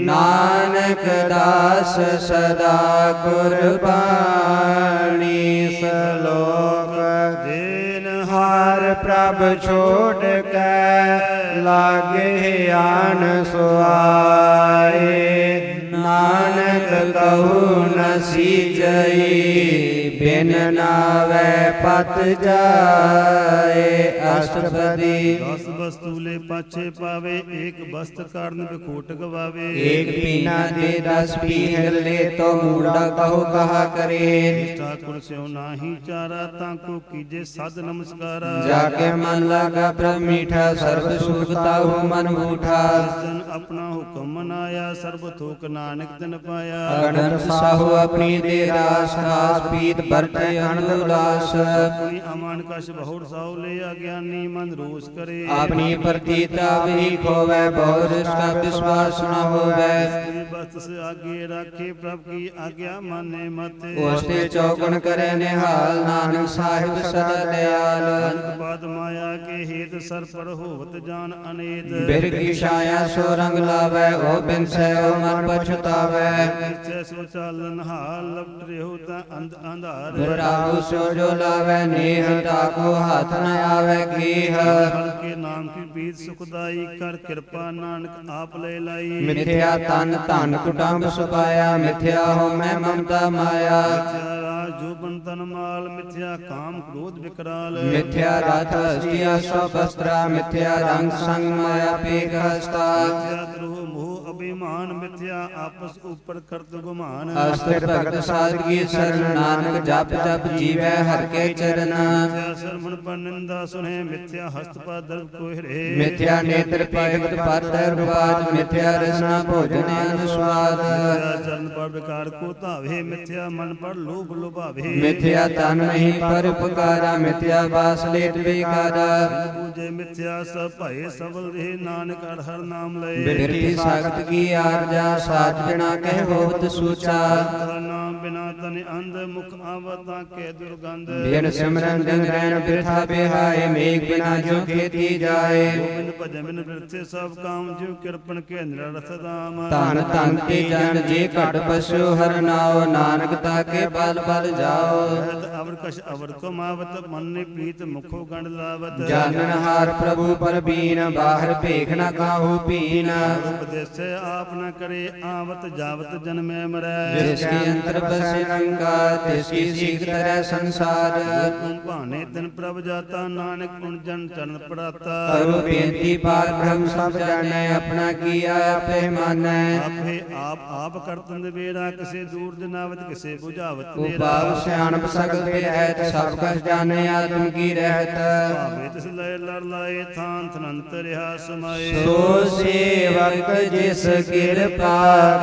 ਨਾਨਕ ਦਾਸ ਸਦਾ ਕੁਰਬਾਨੀ ਸਲੋਕ ਦੇਨ ਹਾਰ ਪ੍ਰਭ ਛੋੜ ਕੇ ਲਾਗੇ ਆਨ ਸੁਆਏ ਨਾਨਕ ਕਹੂ ਨ ਸੀਜਈ ਬਿਨ ਨਾਵੈ ਪਤ ਜਾਏ ਅਸ਼ਟਪਦੀ ਦਸ ਵਸਤੂਲੇ ਪਾਛੇ ਪਾਵੇ ਏਕ ਬਸਤ ਕਾਰਨ ਬਿਖੋਟ ਗਵਾਵੇ ਏਕ ਪੀਨਾ ਦੇ 10 ਪੀ ਹਿਰਲੇ ਤੋ ਮੂੜਾ ਕਹੋ ਕਹਾ ਕਰੇ ਠਾਕੁਰ ਸਿਓ ਨਾਹੀ ਚਾਰਾ ਤਾਂ ਕੋ ਕੀਜੇ ਸਦ ਨਮਸਕਾਰਾ ਜਾ ਕੇ ਮਨ ਲਾਗਾ ਪ੍ਰਭ ਮੀਠਾ ਸਰਬ ਸੁਖ ਤਾਹੂ ਮਨ ਬੂਠਾ ਜਨ ਆਪਣਾ ਹੁਕਮ ਮਨਾਇਆ ਸਰਬ ਥੋਕ ਨਾਨਕ ਤਨ ਪਾਇਆ ਮਾਇਆ ਅਗਣਤ ਸਾਹੂ ਆਪਣੀ ਦੇ ਰਾਸ ਖਾਸ ਪੀਤ ਵਰਤੇ ਅਨੁਲਾਸ ਆਪਣੀ ਅਮਾਨ ਕਸ਼ ਬਹੁੜ ਸਾਉ ਲੈ ਅਗਿਆਨੀ ਮਨ ਰੋਸ ਕਰੇ ਆਪਣੀ ਪ੍ਰਤੀਤਾ ਵੀ ਖੋਵੈ ਬਹੁ ਰਿਸ ਕਾ ਵਿਸ਼ਵਾਸ ਨ ਹੋਵੈ ਬਸ ਆਗੇ ਰਾਖੇ ਪ੍ਰਭ ਕੀ ਆਗਿਆ ਮਾਨੇ ਮਤ ਉਸ ਤੇ ਚੌਗੁਣ ਕਰੇ ਨਿਹਾਲ ਨਾਨਕ ਸਾਹਿਬ ਸਦਾ ਦਿਆਲ ਅਨਕ ਬਾਦ ਮਾਇਆ ਕੇ ਹੇਤ ਸਰ ਪਰ ਹੋਵਤ ਜਾਨ ਅਨੇਤ ਬਿਰ ਕੀ ਛਾਇਆ ਸੋ ਰੰਗ ਲਾਵੈ ਉਹ ਬਿਨਸੈ ਉਹ ਮਨ ਪਛਤਾਵੈ ਨਿਰਚੈ ਸੋ ਚਾਲਨ ਹਾਲ ਲਪਟ ਰਿਹੁ ਤਾਂ ਅੰਧਾਰ ਰਾਹੂ ਸੋ ਜੋ ਲਾਵੈ ਨੀਹ ਤਾਕੋ ਹੱਥ ਨ ਆਵੈ ਕੀਹ ਹਰ ਕੇ ਨਾਮ ਕੀ ਬੀਤ ਸੁਖਦਾਈ ਕਰ ਕਿਰਪਾ ਨਾਨਕ ਆਪ ਲੈ ਲਾਈ ਮਿਥਿਆ ਤਨ ਧਨ ਕੁਟੰਬ ਸੁਪਾਇਆ ਮਿਥਿਆ ਹੋਮੈ ਮਮਤਾ ਮਾਇਆ ਮਿਥਿਆ ਰਾਜ ਜੋਬਨ ਤਨ ਮਾਲ ਮਿਥਿਆ ਕਾਮ ਕ੍ਰੋਧ ਵਿਕਰਾਲ ਮਿਥਿਆ ਰਥ ਹਸਤੀਆ ਸੋ ਬਸਤਰਾ ਮਿਥਿਆ ਰੰਗ ਸੰਗ ਮਾਇਆ ਪੇਖ ਹਸਤਾ ਮਿਥਿਆ ਤਰੁ ਮੋਹ ਅਭਿਮਾਨ ਮਿਥਿਆ ਆਪਸ ਉਪਰ ਕਰਤ ਗੁਮਾਨ ਅਸਥਿਰ ਭਗਤ ਸਾਧਕੀ ਸਰਨ ਨਾਨਕ ਜਪ ਜਪ ਜੀਵੈ ਹਰ ਕੇ ਚਰਨ ਮਿਥਿਆ ਸਰਮਨ ਪਰ ਨਿੰਦਾ ਸੁਨੇ ਮਿਥਿਆ ਹਸਤ ਪਾ ਦਰਬ ਕੋਹਰੇ ਮਿਥਿਆ ਨੇਤਰ ਭਗਤ ਪਰਤਰ ਰੁਪਾਦ ਮਿਥਿਆ ਰਸਨਾ ਭੋਜਨ ਅਨੁਸਵਾਦ ਮਿਥਿਆ ਚਰਨ ਪਰ ਵਿਕਾਰ ਕੋ ਧਾਵੇ ਮਿਥਿਆ ਮਨ ਪਰ ਲੋਭ ਲੋਭਾਵੇ ਮਿਥਿਆ ਤਨ ਨਹੀਂ ਪਰ ਉਪਕਾਰਾ ਮਿਥਿਆ ਬਾਸ ਲੇਟ ਵਿਕਾਰਾ ਪੂਜੇ ਮਿਥਿਆ ਸਭ ਭਏ ਸਬਲ ਰਹੇ ਨਾਨਕ ਹਰ ਹਰ ਨਾਮ ਲਏ ਬਿਰਤੀ ਸਾਖਤ ਕੀ ਆਰਜਾ ਸਾਚ ਬਿਨਾ ਕਹਿ ਹੋਵਤ ਸੂਚਾ ਤਾ ਨਾਮ ਬਿਨਾ ਤਨ ਅੰਧ ਮੁਖ ਆਵਤਾਂ ਕੇ ਦੁਰਗੰਧ ਬਿਨ ਸਿਮਰਨ ਦਿਨ ਰੈਣ ਬਿਰਥਾ ਬਿਹਾਏ ਮੇਘ ਬਿਨਾ ਜੋ ਖੇਤੀ ਜਾਏ ਗੋਬਿੰਦ ਭਜਨ ਬਿਨ ਬਿਰਥੇ ਸਭ ਕਾਮ ਜਿਉ ਕਿਰਪਨ ਕੇ ਨਿਰਰਥ ਦਾਮ ਧਨ ਧਨ ਤੇ ਜਨ ਜੇ ਘਟ ਪਸ਼ੂ ਹਰ ਨਾਉ ਨਾਨਕ ਤਾਕੇ ਬਲ ਬਲ ਜਾਓ ਰਹਿਤ ਅਵਰ ਕਸ਼ ਅਵਰ ਕੋ ਮਾਵਤ ਮਨ ਨੇ ਪ੍ਰੀਤ ਮੁਖੋ ਗੰਡ ਲਾਵਤ ਜਾਨਨ ਹਾਰ ਪ੍ਰਭੂ ਪਰਬੀਨ ਬਾਹਰ ਭੇਖ ਨ ਕਾਹੂ ਪੀਨ ਉਪਦੇਸੈ ਆਪ ਨ ਕਰੇ ਆਵਤ ਜਾਵਤ ਜਨਮੈ ਮਰੈ ਜਿਸ ਕੇ ਅੰਤਰ ਬਸੇ ਨਿਰੰਕਾਰ ਤਿਸ ਕੀ ਸੀਖ ਤਰੈ ਸੰਸਾਰ ਤੁਮ ਭਾਣੇ ਤਿਨ ਪ੍ਰਭ ਜਾਤਾ ਨਾਨਕ ਪੁਨ ਜਨ ਚਰਨ ਪੜਾਤਾ ਕਰੋ ਬੇਨਤੀ ਪਾਰ ਬ੍ਰਹਮ ਸਭ ਜਾਣੈ ਆਪਣਾ ਕੀਆ ਆਪੇ ਮਾਨੈ ਆਪੇ ਆਪ ਕਰਤਨ ਵੇਰਾ ਕਿਸੇ ਦੂਰ ਜਨਾਵਤ ਕਿਸੇ 부ਝਾਵਤ ਉਪਾਵ ਸਿਆਣਪ ਸਗਲ ਤੇ ਰਹਿਤ ਸਭ ਕਸ ਜਾਣੈ ਆਤਮ ਕੀ ਰਹਿਤ ਭਾਵੇ ਤਿਸ ਲੈ ਲੜ ਲਾਏ ਥਾਨ ਥਨੰਤ ਰਿਹਾ ਸਮਾਏ ਸੋ ਸੇਵਕ ਜਿਸ ਕਿਰਪਾ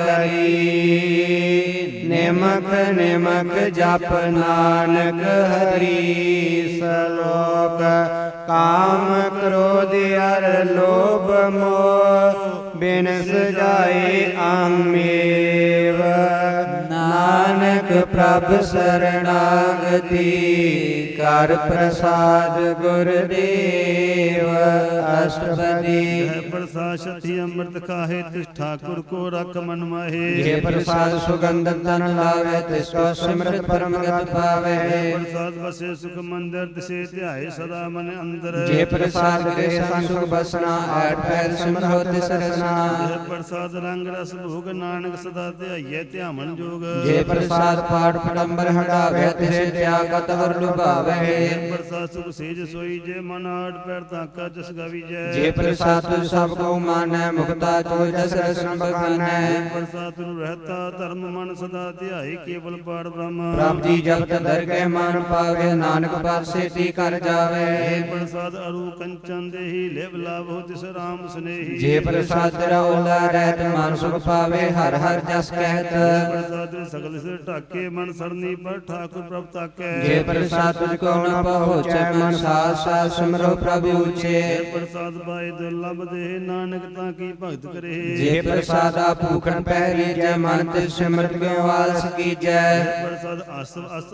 ਕਰੀ ਨਿਮਕ ਨਿਮਕ ਜਪ ਨਾਨਕ ਹਰੀ ਸਲੋਕ ਕਾਮ ਕ੍ਰੋਧ ਅਰ ਲੋਭ ਮੋਹ ਬਿਨ ਸਜਾਏ ਆਮੇਵ ਨਾਨਕ ਪ੍ਰਭ ਸਰਣਾਗਤੀ ਕਰ ਪ੍ਰਸਾਦ ਗੁਰਦੇਵ ਅਸ਼ਟਪਦੀ ਹੈ ਪ੍ਰਸਾਦ ਸ਼ਤੀ ਅੰਮ੍ਰਿਤ ਖਾਹੇ ਤਿਸ ਠਾਕੁਰ ਕੋ ਰਖ ਮਨ ਮਾਹੇ ਜੇ ਪ੍ਰਸਾਦ ਸੁਗੰਧ ਤਨ ਲਾਵੇ ਤਿਸ ਕੋ ਸਿਮਰਤ ਪਰਮ ਗਤ ਪਾਵੇ ਪ੍ਰਸਾਦ ਵਸੇ ਸੁਖ ਮੰਦਰ ਤਿਸੇ ਧਿਆਏ ਸਦਾ ਮਨ ਅੰਦਰ ਜੇ ਪ੍ਰਸਾਦ ਗ੍ਰਹਿ ਸੰਸੁਖ ਬਸਨਾ ਆਠ ਪੈਰ ਸਿਮਰੋ ਤਿਸ ਰਸਨਾ ਹੈ ਪ੍ਰਸਾਦ ਰੰਗ ਰਸ ਭੋਗ ਨਾਨਕ ਸਦਾ ਧਿਆਈਏ ਧਿਆਵਨ ਜੋਗ ਜੇ ਪ੍ਰਸਾਦ ਪਾਠ ਪਟੰਬਰ ਹਟਾਵੇ ਤਿਸੇ ਤਿਆਗਤ ਵਰ ਲੁਭਾਵੇ ਪ੍ਰਸਾਦ ਸੁਖ ਸੇਜ ਸੋਈ ਜੇ ਮਨ ਆੜ ਪੈਰ ਤਾਕਾ ਜਸ ਗਵੀਜੈ ਜੇ ਪ੍ਰਸਾਦ ਤੁਝ ਸਭ ਕੋ ਮਾਨੈ ਮੁਕਤਾ ਤੁਝ ਦਸ ਰਸਨ ਬਖਾਨੈ ਪ੍ਰਸਾਦ ਨੂੰ ਰਹਤਾ ਧਰਮ ਮਨ ਸਦਾ ਧਿਆਈ ਕੇਵਲ ਪਾੜ ਬ੍ਰਹਮ ਪ੍ਰਭ ਜੀ ਜਬ ਦਰ ਕੇ ਮਨ ਪਾਵੇ ਨਾਨਕ ਪਾਸੇ ਤੀ ਕਰ ਜਾਵੇ ਪ੍ਰਸਾਦ ਅਰੂ ਕੰਚਨ ਦੇਹੀ ਲਿਵ ਲਾਭੋ ਤਿਸ ਰਾਮ ਸਨੇਹੀ ਜੇ ਪ੍ਰਸਾਦ ਤੇਰਾ ਓਲਾ ਰਹਿਤ ਮਨ ਸੁਖ ਪਾਵੇ ਹਰ ਹਰ ਜਸ ਕਹਿਤ ਪ੍ਰਸਾਦ ਸਗਲ ਸਿਰ ਢਾਕੇ ਮਨ ਸਰਨੀ ਪਰ ਠਾਕੁਰ ਪ੍ਰਭ ਤਾਕੈ ਜੇ ਪ੍ਰਸਾਦ ਤੁਝ ਕੋ ਨ ਪਹੁੰਚੈ ਮਨ ਸਾਥ ਸਾਥ ਸਿਮਰੋ ਪ੍ਰਭ ਉਚੇ ਪ੍ਰਸਾਦ ਪਾਏ ਦੁਰਲਭ ਦੇ ਨਾਨਕ ਤਾਂ ਕੀ ਭਗਤ ਕਰੇ ਜੇ ਪ੍ਰਸਾਦਾ ਭੂਖਣ ਪਹਿਰੀ ਜੈ ਮਨ ਤੇ ਸਿਮਰਤ ਗਵਾਲ ਸਕੀਜੈ ਪ੍ਰਸਾਦ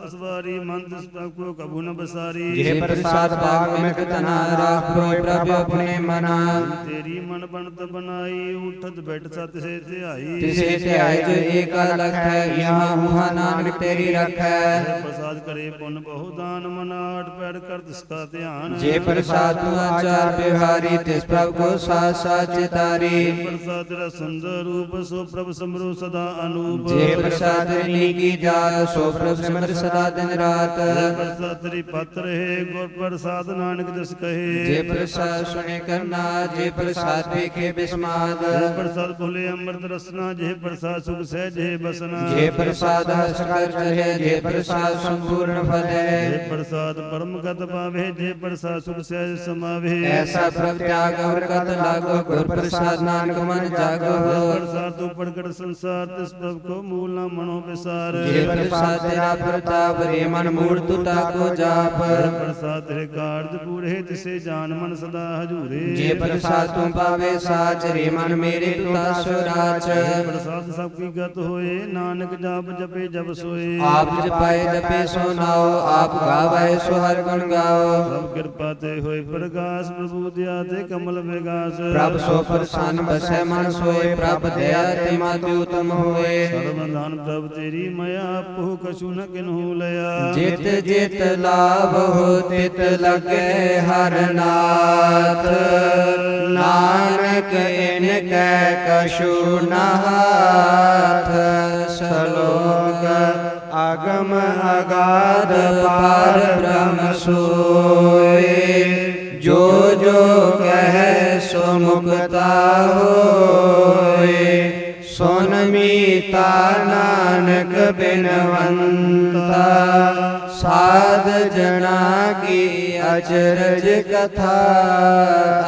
ਅਸਵਾਰੀ ਮਨ ਤਿਸ ਪ੍ਰਭ ਕੋ ਕਬੂ ਨ ਬਸਾਰੀ ਜੇ ਪ੍ਰਸਾਦ ਬਾਗ ਮਿਕ ਤਨਾ ਰਾਖੋ ਪ੍ਰਭ ਆਪਣੇ ਮਨਾ ਤੇਰੀ ਮਨ ਬਣਤ ਬਨਾਈ ਉਠਤ ਬੈਠ ਸਤ ਸੇ ਧਿਆਈ ਤਿਸੇ ਧਿਆਇ ਜੋ ਏਕ ਲਖ ਹੈ ਯਹਾਂ ਹੁਆ ਨਾਨਕ ਤੇਰੀ ਰਖੈ ਪ੍ਰਸਾਦ ਕਰੇ ਪੁੰਨ ਬਹੁ ਦਾਨ ਮਨ ਆਟ ਪੈੜ ਕਰ ਤਿਸ ਕਾ ਧਿਆਨ ਜੇ ਪ੍ਰਸਾਦ ਤੂ ਆਚਾਰ ਬਿਹਾਰੀ ਤਿਸ ਪ੍ਰਭ ਕੋ ਸਾਥ ਸਾਥ ਚਿਤਾਰੀ ਪ੍ਰਸਾਦ ਤੇਰਾ ਸੁੰਦਰ ਰੂਪ ਸੋ ਪ੍ਰਭ ਸਮਰੋ ਸਦਾ ਅਨੂਪ ਜੇ ਪ੍ਰਸਾਦ ਨੀ ਕੀ ਜਾ ਸੋ ਪ੍ਰਭ ਸਿਮਰ ਸਦਾ ਦਿਨ ਰਾਤ ਪ੍ਰਸਾਦ ਤੇਰੀ ਪਤ ਰਹੇ ਗੁਰ ਪ੍ਰਸਾਦ ਨਾਨਕ ਜਸ ਕਹੇ ਜੇ ਪ੍ਰਸਾਦ ਸੁਣੇ ਕਰਨਾ ਜੇ ਪ੍ਰਸਾਦ ਵੇਖੇ ਬਿਸਮਾਦ ਪ੍ਰਸਾਦ ਭੁਲੇ ਅੰਮ੍ਰਿਤ ਰਸਨਾ ਜੇ ਪ੍ਰਸਾਦ ਸੁਖ ਸਹਿਜ ਹੈ ਬਸਨਾ ਜੇ ਪ੍ਰਸਾਦ ਹਸ ਕਰ ਚਲੇ ਜੇ ਪ੍ਰਸਾਦ ਸੰਪੂਰਨ ਜੇ ਫਲੇ ਪ੍ਰਸਾਦ ਪਰਮ ਗਤ ਪਾਵੇ ਜੇ ਪ੍ਰਸਾਦ ਸੁਖ ਸਹਿਜ ਸਮਾਵੇ ਐਸਾ ਪ੍ਰਭ ਤਿਆਗ ਅਵਰ ਕਤ ਲਾਗੋ ਗੁਰ ਪ੍ਰਸਾਦ ਨਾਨਕ ਮਨ ਜਾਗੋ ਪ੍ਰਸਾਦ ਤੂੰ ਪ੍ਰਗਟ ਸੰਸਾਰ ਤਿਸ ਪ੍ਰਭ ਕੋ ਮੂਲ ਨਾ ਮਨੋ ਵਿਸਾਰ ਜੇ ਪ੍ਰਸਾਦ ਤੇਰਾ ਪ੍ਰਤਾਪ ਰੇ ਮਨ ਮੂੜ ਤੂ ਤਾਕੋ ਜਾਪ ਪ੍ਰਸਾਦ ਤੇਰੇ ਕਾਰਜ ਪੂਰੇ ਤਿਸੇ ਜਾਨ ਮਨ ਸਦਾ ਹਜੂਰੇ ਜੇ ਪ੍ਰਸਾਦ ਤੂੰ ਪਾਵੇ ਸਾਚ ਰੇ ਮਨ ਮੇਰੇ ਤੂ ਤਾਸੋ ਰਾਚ ਪ੍ਰਸਾਦ ਸਭ ਕੀ ਗਤ ਹੋਏ ਨਾਨਕ ਜਾਪ ਜਪੇ ਜਬ ਸੋਏ ਆਪ ਜਪਾਏ ਜਪੇ ਸੋ ਨਾਉ ਆਪ ਗਾਵੇ ਸੋ ਹਰਿ ਗੁਣ ਗਾਓ ਪ੍ਰਭ ਕਿਰਪਾ ਤੇ ਹੋਏ ਪ੍ਰਗਾਸ ਪ੍ਰਭੂ ਦਿਆ ਤੇ ਕਮਲ ਵਿਗਾਸ ਪ੍ਰਭ ਸੋ ਪ੍ਰਸੰਨ ਬਸੈ ਮਨ ਸੋਏ ਪ੍ਰਭ ਦਇਆ ਤੇ ਮਾਤਿ ਉਤਮ ਹੋਏ ਸਰਵਦਾਨ ਪ੍ਰਭ ਤੇਰੀ ਮਇਆ ਆਪੋ ਕਛੂ ਨ ਕਿਨਹੂ ਲਿਆ ਜਿਤ ਜਿਤ ਲਾਭ ਹੋ ਤਿਤ ਲਗੇ ਹਰ ਨਾਥ ਨਾਨਕ ਇਨ ਕੈ ਕਛੂ ਨਹਾਥ ਸਲੋਕ ਅਗਮ ਅਗਾਧ ਪਾਰ ਬ੍ਰਹਮ ਸੋਏ ਜੋ ਜੋ ਕਹੈ ਸੋ ਮੁਕਤਾ ਹੋਏ ਸੁਨ ਮੀਤਾ ਨਾਨਕ ਬਿਨਵੰਤਾ ਸਾਧ ਜਣਾ ਕੀ ਅਚਰਜ ਕਥਾ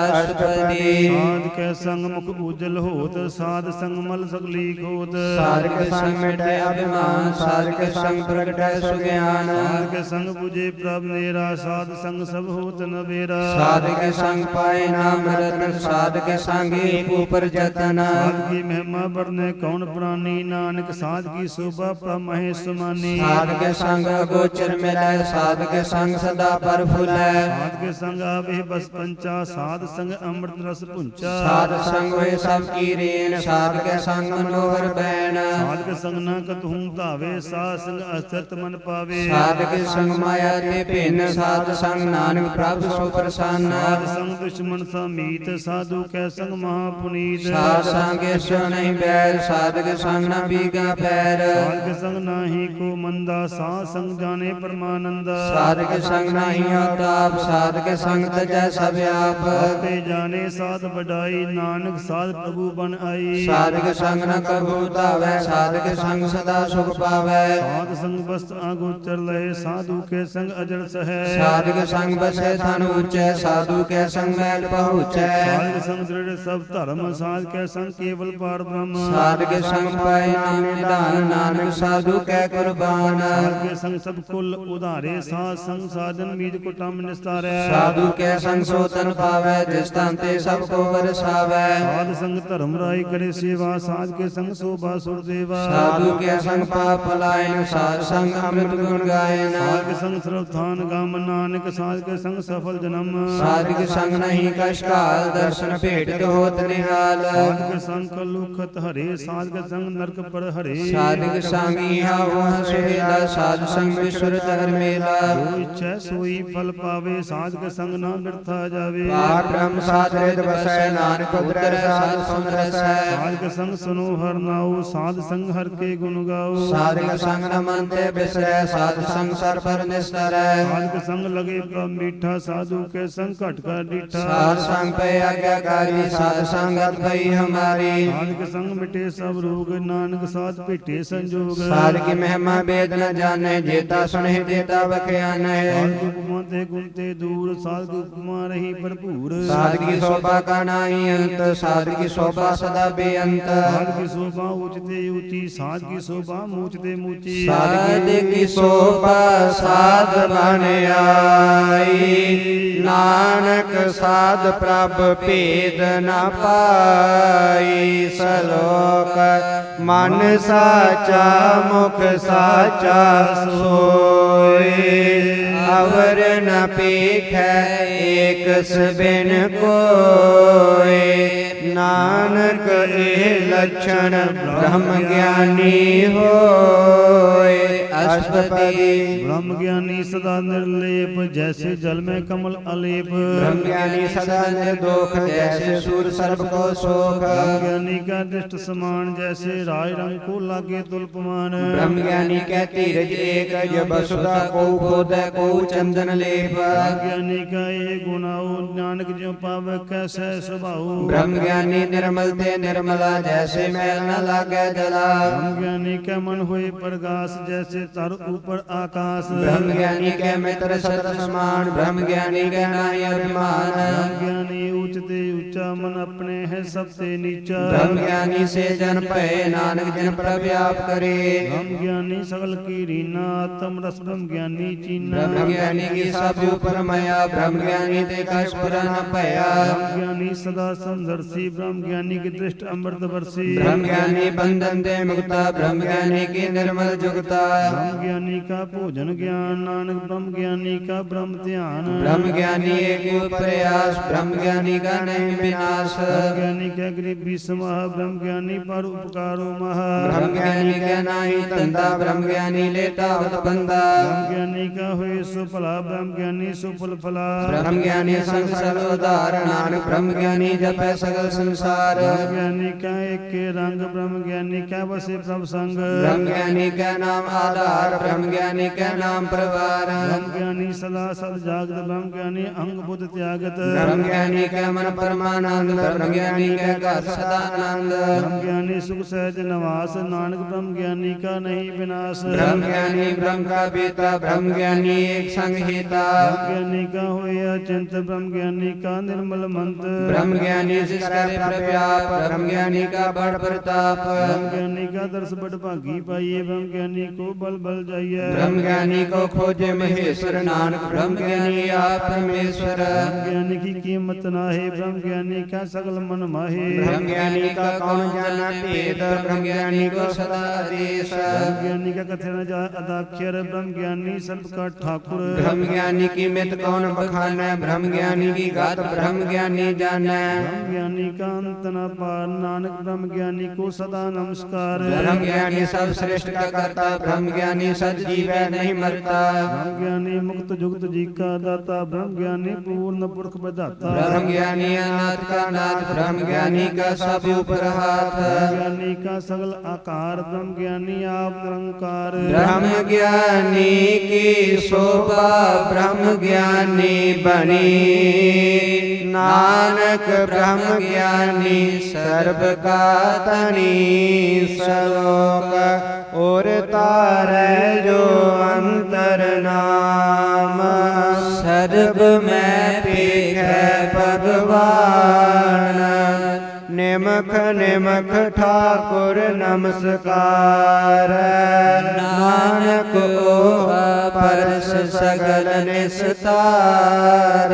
ਅਸ਼ਟਪਦੀ ਸਾਧ ਕੈ ਸੰਗ ਮੁਖ ਉਜਲ ਹੋਤ ਸਾਧ ਸੰਗ ਮਲ ਸਗਲੀ ਖੋਤ ਸਾਧਕ ਸੰਗ ਮਿਟੈ ਅਭਿਮਾਨ ਸਾਧਕ ਸੰਗ ਪ੍ਰਗਟੈ ਸੁਗਿਆਨ ਸਾਧ ਕੇ ਸੰਗ 부ਜੇ ਪ੍ਰਭ ਨੇਰਾ ਸਾਧ ਸੰਗ ਸਭ ਹੋਤ ਨਵੇਰਾ ਸਾਧਕ ਸੰਗ ਪਾਏ ਨਾਮ ਰਤਨ ਸਾਧਕ ਸੰਗ ਏਕ ਉਪਰ ਜਤਨ ਸਾਧ ਕੀ ਮਹਿਮਾ ਵਰਨੇ ਕੌਣ ਪ੍ਰਾਨੀ ਨਾਨਕ ਸਾਧ ਕੀ ਸੋਭਾ ਪ੍ਰਭ ਮਹੇ ਸੁਮਾਨੀ ਸਾਧਕ ਸੰਗ ਅਗੋਚਰ ਮਿਲੈ ਸਾਧਕ ਸੰਗ ਸਦਾ ਪਰ ਫੁਲੈ ਸਾਧ ਕੇ ਸੰਗ ਆਵੇ ਬਸ ਪੰਚਾ ਸਾਧ ਸੰਗ ਅੰਮ੍ਰਿਤ ਰਸ ਪੁੰਚਾ ਸਾਧ ਸੰਗ ਹੋਏ ਸਭ ਕੀ ਰੇਨ ਸਾਧਕ ਸੰਗ ਮਨੋਹਰ ਬੈਨ ਸਾਧ ਕੇ ਸੰਗ ਨਾ ਕਤਹੂ ਧਾਵੇ ਸਾਧ ਸੰਗ ਅਸਰਤ ਮਨ ਪਾਵੇ ਸਾਧਕ ਸੰਗ ਮਾਇਆ ਤੇ ਭਿੰਨ ਸਾਧ ਸੰਗ ਨਾਨਕ ਪ੍ਰਭ ਸੋ ਪ੍ਰਸੰਨ ਸਾਧ ਸੰਗ ਦੁਸ਼ਮਨ ਸਮੀਤ ਸਾਧੂ ਕੈ ਸੰਗ ਮਹਾ ਪੁਨੀਤ ਸਾਧ ਸੰਗ ਸੋ ਨਹੀਂ ਬੈਰ ਸਾਧਕ ਸੰਗ ਨਾ ਬੀਗਾ ਪੈਰ ਸਾਧ ਕੇ ਸੰਗ ਨਾਹੀ ਕੋ ਮੰਦਾ ਸਾਧ ਸੰਗ ਜਾਣੇ ਪਰਮਾਨੰਦਾ ਸਾਧਕ ਸੰਗ ਨਹੀਂ ਆਤਾਪ ਸਾਧਕ ਸੰਗ ਤਜੈ ਸਭ ਆਪ ਤੇ ਜਾਣੇ ਸਾਧ ਵਡਾਈ ਨਾਨਕ ਸਾਧ ਪ੍ਰਭੂ ਬਨ ਆਈ ਸਾਧਕ ਸੰਗ ਨ ਕਬੂ ਧਾਵੈ ਸਾਧਕ ਸੰਗ ਸਦਾ ਸੁਖ ਪਾਵੈ ਸਾਧ ਸੰਗ ਬਸਤ ਆਗੋਚਰ ਲਏ ਸਾਧੂ ਕੇ ਸੰਗ ਅਜਰ ਸਹੈ ਸਾਧਕ ਸੰਗ ਬਸੈ ਥਨ ਉਚੈ ਸਾਧੂ ਕੈ ਸੰਗ ਮੈਲ ਪਹੁੰਚੈ ਸਾਧ ਸੰਗ ਦ੍ਰਿੜ ਸਭ ਧਰਮ ਸਾਧ ਕੈ ਸੰਗ ਕੇਵਲ ਪਾਰ ਬ੍ਰਹਮ ਸਾਧਕ ਸੰਗ ਪਾਏ ਨਾਮ ਨਿਧਾਨ ਨਾਨਕ ਸਾਧੂ ਕੈ ਕੁਰਬਾਨ ਸਾਧ ਕੇ ਸੰਗ ਸਭ ਕੁਲ ਉਧਾਰੇ ਸਾਧ ਸੰਗ ਸਾਧਨ ਮੀਤ ਕੁਟਮ ਨਿਸਤਾਰੈ ਸਾਧੂ ਕੈ ਸੰਗ ਸੋ ਤਨ ਪਾਵੈ ਜਿਸ ਤਨ ਤੇ ਸਭ ਕੋ ਵਰਸਾਵੈ ਸਾਧ ਸੰਗ ਧਰਮ ਰਾਈ ਕਰੇ ਸੇਵਾ ਸਾਧ ਕੇ ਸੰਗ ਸੋਭਾ ਸੁਰ ਦੇਵਾ ਸਾਧੂ ਕੈ ਸੰਗ ਪਾਪ ਲਾਇਨ ਸਾਧ ਸੰਗ ਅੰਮ੍ਰਿਤ ਗੁਣ ਗਾਇਨ ਸਾਧ ਕੇ ਸੰਗ ਸਰਵਥਾਨ ਗਮ ਨਾਨਕ ਸਾਧ ਕੇ ਸੰਗ ਸਫਲ ਜਨਮ ਸਾਧਕ ਸੰਗ ਨਹੀਂ ਕਛ ਕਾਲ ਦਰਸ਼ਨ ਭੇਟਿਤ ਹੋਤ ਨਿਹਾਲ ਸਾਧ ਕੇ ਸੰਗ ਕਲੁਖਤ ਹਰੇ ਸਾਧ ਕੇ ਸੰਗ ਨਰਕ ਪਰ ਹਰੇ ਸਾਧਕ ਸੰਗ ਇਹਾ ਉਹ ਸੁਹੇਲਾ ਸਾਧ ਸੰਗ ਵਿਸੁਰ ਧਰ ਮੇਲਾ ਜੋ ਇੱਛੈ ਸੋਈ ਫਲ ਪਾਵੇ ਸਾਧ ਕੇ ਸੰਗ ਨਾ ਬਿਰਥਾ ਜਾਵੇ ਪਾਰ ਬ੍ਰਹਮ ਸਾਧ ਰਿਦ ਵਸੈ ਨਾਨਕ ਉਤਰੈ ਸਾਧ ਸੁਨ ਰਸੈ ਸਾਧ ਕੇ ਸੰਗ ਸੁਨੋ ਹਰ ਨਾਉ ਸਾਧ ਸੰਗ ਹਰ ਕੇ ਗੁਣ ਗਾਓ ਸਾਧਕ ਸੰਗ ਨ ਮਨ ਤੇ ਬਿਸਰੈ ਸਾਧ ਸੰਗ ਸਰ ਪਰ ਨਿਸਤਰੈ ਸਾਧ ਕੇ ਸੰਗ ਲਗੇ ਪ੍ਰਭ ਮੀਠਾ ਸਾਧੂ ਕੇ ਸੰਗ ਘਟ ਕਰ ਡੀਠਾ ਸਾਧ ਸੰਗ ਪੈ ਆਗਿਆਕਾਰੀ ਸਾਧ ਸੰਗਤ ਭਈ ਹਮਾਰੀ ਸਾਧ ਕੇ ਸੰਗ ਮਿਟੇ ਸਭ ਰੋਗ ਨਾਨਕ ਸਾਧ ਭੇਟੇ ਸੰਜੋਗ ਸਾਧ ਕੀ ਮਹਿਮਾ ਬੇਦ ਨ ਜਾਣੈ ਜੇਤਾ ਸੁਣੇ ਦੇਤਾ ਵਖਿਆਨੈ ਸਾਧ ਕੀ ਉਪਮਾ ਤੇ ਗੁਣ ਤੇ ਦੂਰ ਸਾਧ ਕੀ ਉਪਮਾ ਰਹੀ ਭਰਪੂਰ ਸਾਧ ਕੀ ਸੋਭਾ ਕਾ ਨਾਹੀ ਅੰਤ ਸਾਧ ਕੀ ਸੋਭਾ ਸਦਾ ਬੇਅੰਤ ਸਾਧ ਕੀ ਸੋਭਾ ਉੱਚ ਤੇ ਉੱਚੀ ਸਾਧ ਕੀ ਸੋਭਾ ਮੂਚ ਤੇ ਮੂਚੀ ਸਾਧ ਕੀ ਸੋਭਾ ਸਾਧ ਬਣ ਆਈ ਨਾਨਕ ਸਾਧ ਪ੍ਰਭ ਭੇਦ ਨ ਪਾਈ ਸਲੋਕ ਮਨ ਸਾਚਾ ਮੁਖ ਸਾਚਾ ਸੋਏ ਅਵਰ ਨ ਪੇਖੈ ਏਕ ਸਬਿਨ ਕੋਏ ਨਾਨਕ ਇਹ ਲਛਣ ਬ੍ਰਹਮ ਗਿਆਨੀ ਹੋਏ अष्टपदी ब्रह्म ज्ञानी सदा निर्लेप जैसे जल में कमल अलेप ब्रह्म ज्ञानी सदा निर्दोष जैसे सूर सर्प को शोक ब्रह्म ज्ञानी का दृष्ट समान जैसे राय रंग को लागे तुल्पमान ब्रह्म ज्ञानी के धीरज एक जब वसुधा को खोद को चंदन लेप ज्ञानी का ये गुनाओ नानक जो पावे कैसे स्वभाव ब्रह्म ज्ञानी निर्मल ते निर्मला जैसे मैल न लागे जला ब्रह्म ज्ञानी का मन हुए प्रकाश जैसे तर ऊपर आकाश ब्रह्म ज्ञानी के मित्र सत समान ब्रह्म ज्ञानी के नाहि अभिमान ब्रह्म ज्ञानी ऊंचते ऊंचा मन अपने है सबसे नीचा ब्रह्म ज्ञानी से जन भय नानक जन प्रव्याप करे ब्रह्म ज्ञानी सकल की रीना आत्म रस ब्रह्म ज्ञानी चीना ब्रह्म ज्ञानी की सब ऊपर माया ब्रह्म ज्ञानी ते कछ पुरा न भया ब्रह्म ज्ञानी सदा समदर्शी ब्रह्म ज्ञानी की दृष्ट अमृत वर्षी ब्रह्म ज्ञानी बंधन दे मुक्ता ब्रह्म ज्ञानी की निर्मल जुगता ब्रह्म ज्ञानी का भोजन ज्ञान नानक ब्रह्म ज्ञानी का ब्रह्म ध्यान ब्रह्म ज्ञानी एक प्रयास ब्रह्म ज्ञानी का नहीं विनाश ब्रह्म ज्ञानी का गरीबी समाह ब्रह्म ज्ञानी पर उपकारो महा ब्रह्म ज्ञानी का नाही धंधा ब्रह्म ज्ञानी लेता होत बंदा ब्रह्म ज्ञानी का हुए सुफला ब्रह्म ज्ञानी सुफल फला ब्रह्म ज्ञानी संग सगल उदार नानक ब्रह्म ज्ञानी जपै सगल संसार ब्रह्म ज्ञानी का एक के रंग ब्रह्म ज्ञानी का बसे प्रभ संग ब्रह्म ज्ञानी का नाम आधार ब्रह्म ज्ञानी का नाम प्रवार ब्रह्म ज्ञानी सदा सद जागत ब्रह्म ज्ञानी अंग बुद्ध त्यागत ब्रह्म ज्ञानी का मन परमानंद ब्रह्म ज्ञानी का घर सदानंद ब्रह्म ज्ञानी सुख सहज निवास नानक ब्रह्म ज्ञानी का नहीं विनाश ब्रह्म ज्ञानी ब्रह्म का बेटा ब्रह्म ज्ञानी एक संग हिता ब्रह्म ज्ञानी का होए अचिंत ब्रह्म ज्ञानी का निर्मल मंत्र ब्रह्म ज्ञानी जिस करे प्रव्याप ब्रह्म ज्ञानी का बड़ प्रताप ब्रह्म ज्ञानी का दर्श बड़ भागी पाइए ब्रह्म ज्ञानी को बल बल जाइए ब्रह्म ज्ञानी को खोजे महेश्वर नानक ब्रह्म ज्ञानी आप परमेश्वर ब्रह्म ज्ञानी की कीमत नाहे ब्रह्म ज्ञानी का सकल मन माहे ब्रह्म ज्ञानी का कौन जाना भेद ब्रह्म ज्ञानी को सदा आदेश ब्रह्म ज्ञानी का कथे न जाए अदाक्षर ब्रह्म ज्ञानी सब का ठाकुर ब्रह्म ज्ञानी की मित कौन बखाना ब्रह्म ज्ञानी की गात ब्रह्म ज्ञानी जाना ब्रह्म ज्ञानी का अंत न पार नानक ब्रह्म ज्ञानी को सदा नमस्कार ब्रह्म ज्ञानी सब श्रेष्ठ का करता ब्रह्म ज्ञानी सद जीवै नहीं मरता ब्रह्म ज्ञानी मुक्त जुगत जी का दाता ब्रह्म ज्ञानी पूर्ण पुरख बधाता ब्रह्म ज्ञानी अनाथ का नाथ ब्रह्म ज्ञानी का सब ऊपर हाथ ब्रह्म ज्ञानी का सगल आकार ब्रह्म ज्ञानी आप निरंकार ब्रह्म ज्ञानी की शोभा ब्रह्म ज्ञानी बनी नानक ब्रह्म ज्ञानी सर्व का तनी सलोक और तारे जो अंतर नाम सर्व में पेख भगवान निमख निमख ठाकुर नमस्कार नानक परस सगल निस्तार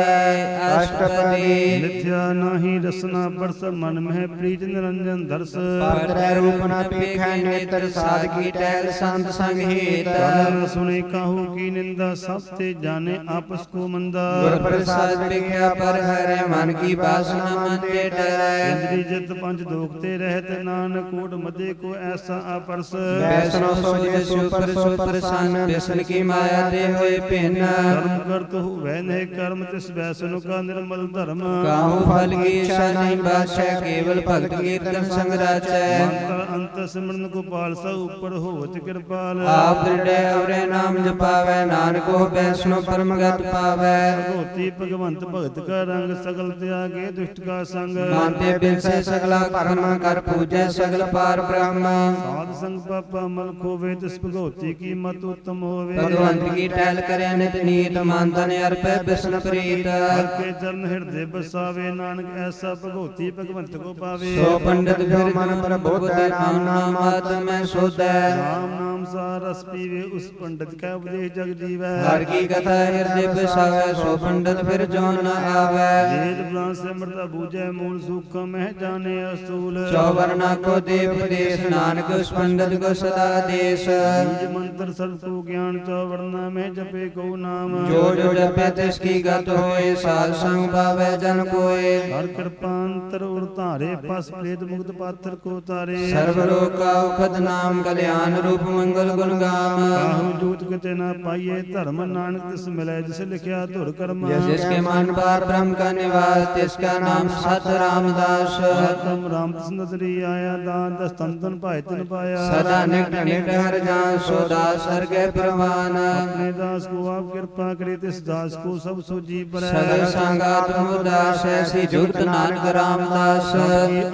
अष्टपदी मिथ्या नाही रसना परस मन में प्रीत निरंजन दर्श पात्र रूप न पेख नेत्र साध की टहल संत संग हित न सुने काहू की निंदा सब ते जाने आपस को मंदा गुर प्रसाद लिखा पर हरे मन की वासना मन ते डरे इंद्री जित पंच दोखते रहते नानक कोट मदे को ऐसा अपरस वैष्णव सोजे सुपर सुपर सन व्यसन की माया दे होए पिन कर्म करत हो वह नहीं कर्म तिस वैष्णव का निर्मल धर्म काहू फल की इच्छा नहीं बादशाह केवल भक्त कीर्तन संग राचै मंत्र अंत सिमरन को पाल सा ऊपर होवत कृपाल आप दृढ़ अवरे नाम जपावै नानक को वैष्णव परम गत पावै भगवती भगवंत भगत का रंग सगल त्यागे दुष्ट का संग मानते बिन से सगला कर्म कर पूजै सगल पार ब्रह्म साध संग पापा मल खोवे तिस भगवती की मत उत्तम होवे भगवंत की टहल करे नित नीत मानतन अर्पै विष्णु प्रीत हर के चरण हृदय बसावे नानक ऐसा भगवती भगवंत को पावे सो पंडित फिर मन पर बोध राम नाम आत्म शोधै राम नाम सा रस पीवे उस पंडित का उपदेश जग जीवै हर की कथा हृदय बसावै सो पंडित फिर जोन न आवै वेद पुराण से मृता बूझे मूल सुख में जाने असूल चौवर्णा को देव देश नानक उस पंडित को सदा देश बीज मंत्र सर्व को ज्ञान चौवर्ण नामे जपे को नाम जो जो जपे तिसकी गत होए साध संग पावे जन कोय हर कृपांतर उर धारे पस प्रेत मुक्त पात्र को तारे सर्व लोक का उखद नाम कल्याण रूप मंगल गुण गाम काहू जूत किते ना पाइए धर्म नानक तिस मिले जिस लिखिया धुर कर्म जिसके मन पार ब्रह्म का निवास तिसका नाम सत रामदास आत्म राम तिस नजरी आया दान दस तन तन भाई तन पाया सदा निकट निकट हर जान सो दास सर्गे प्रवान अपने दास को आप कृपा करे तिस दास को सब सोजी पर सदा संगात मुदास ऐसी जुगत नानक रामदास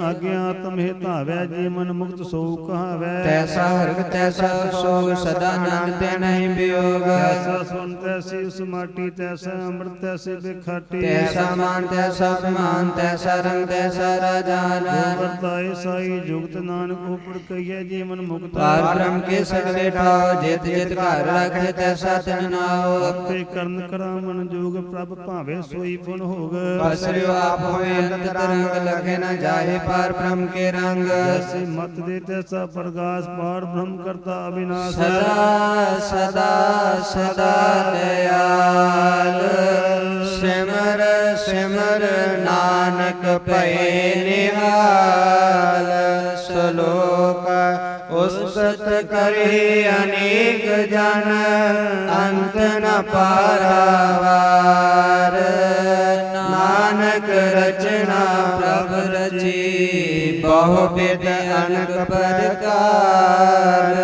आज्ञा तम हे धावै जी मन मुक्त सो कहावै तैसा हर्ग तैसा सोग सदा नंद ते नहीं वियोग तैसा सुन तैसी उस माटी तैसा अमृत तैसे बेखाटी तैसा मान तैसा अभिमान तैसा रंग तैसा राजान वर्ताए साई जुगत नानक ऊपर कहिए जीवन मुक्त पार ब्रह्म के सगले ठाव जित जित घर रखे तैसा तिन नाव अपे करण करामन जोग प्रभ भावे सोई फुन होग पसरियो आप होए अंत तरंग लगे न जाहे पार ब्रह्म के रंग जैसे मत दे तैसा प्रकाश पार ब्रह्म करता अविनाश सदा सदा सदा दयाल सिमर सिमर नानक पए निहाल श्लोक उस्तत करे अनेक जन अंत न पारावार नानक रचना प्रभ रची बहुविध अनक प्रकार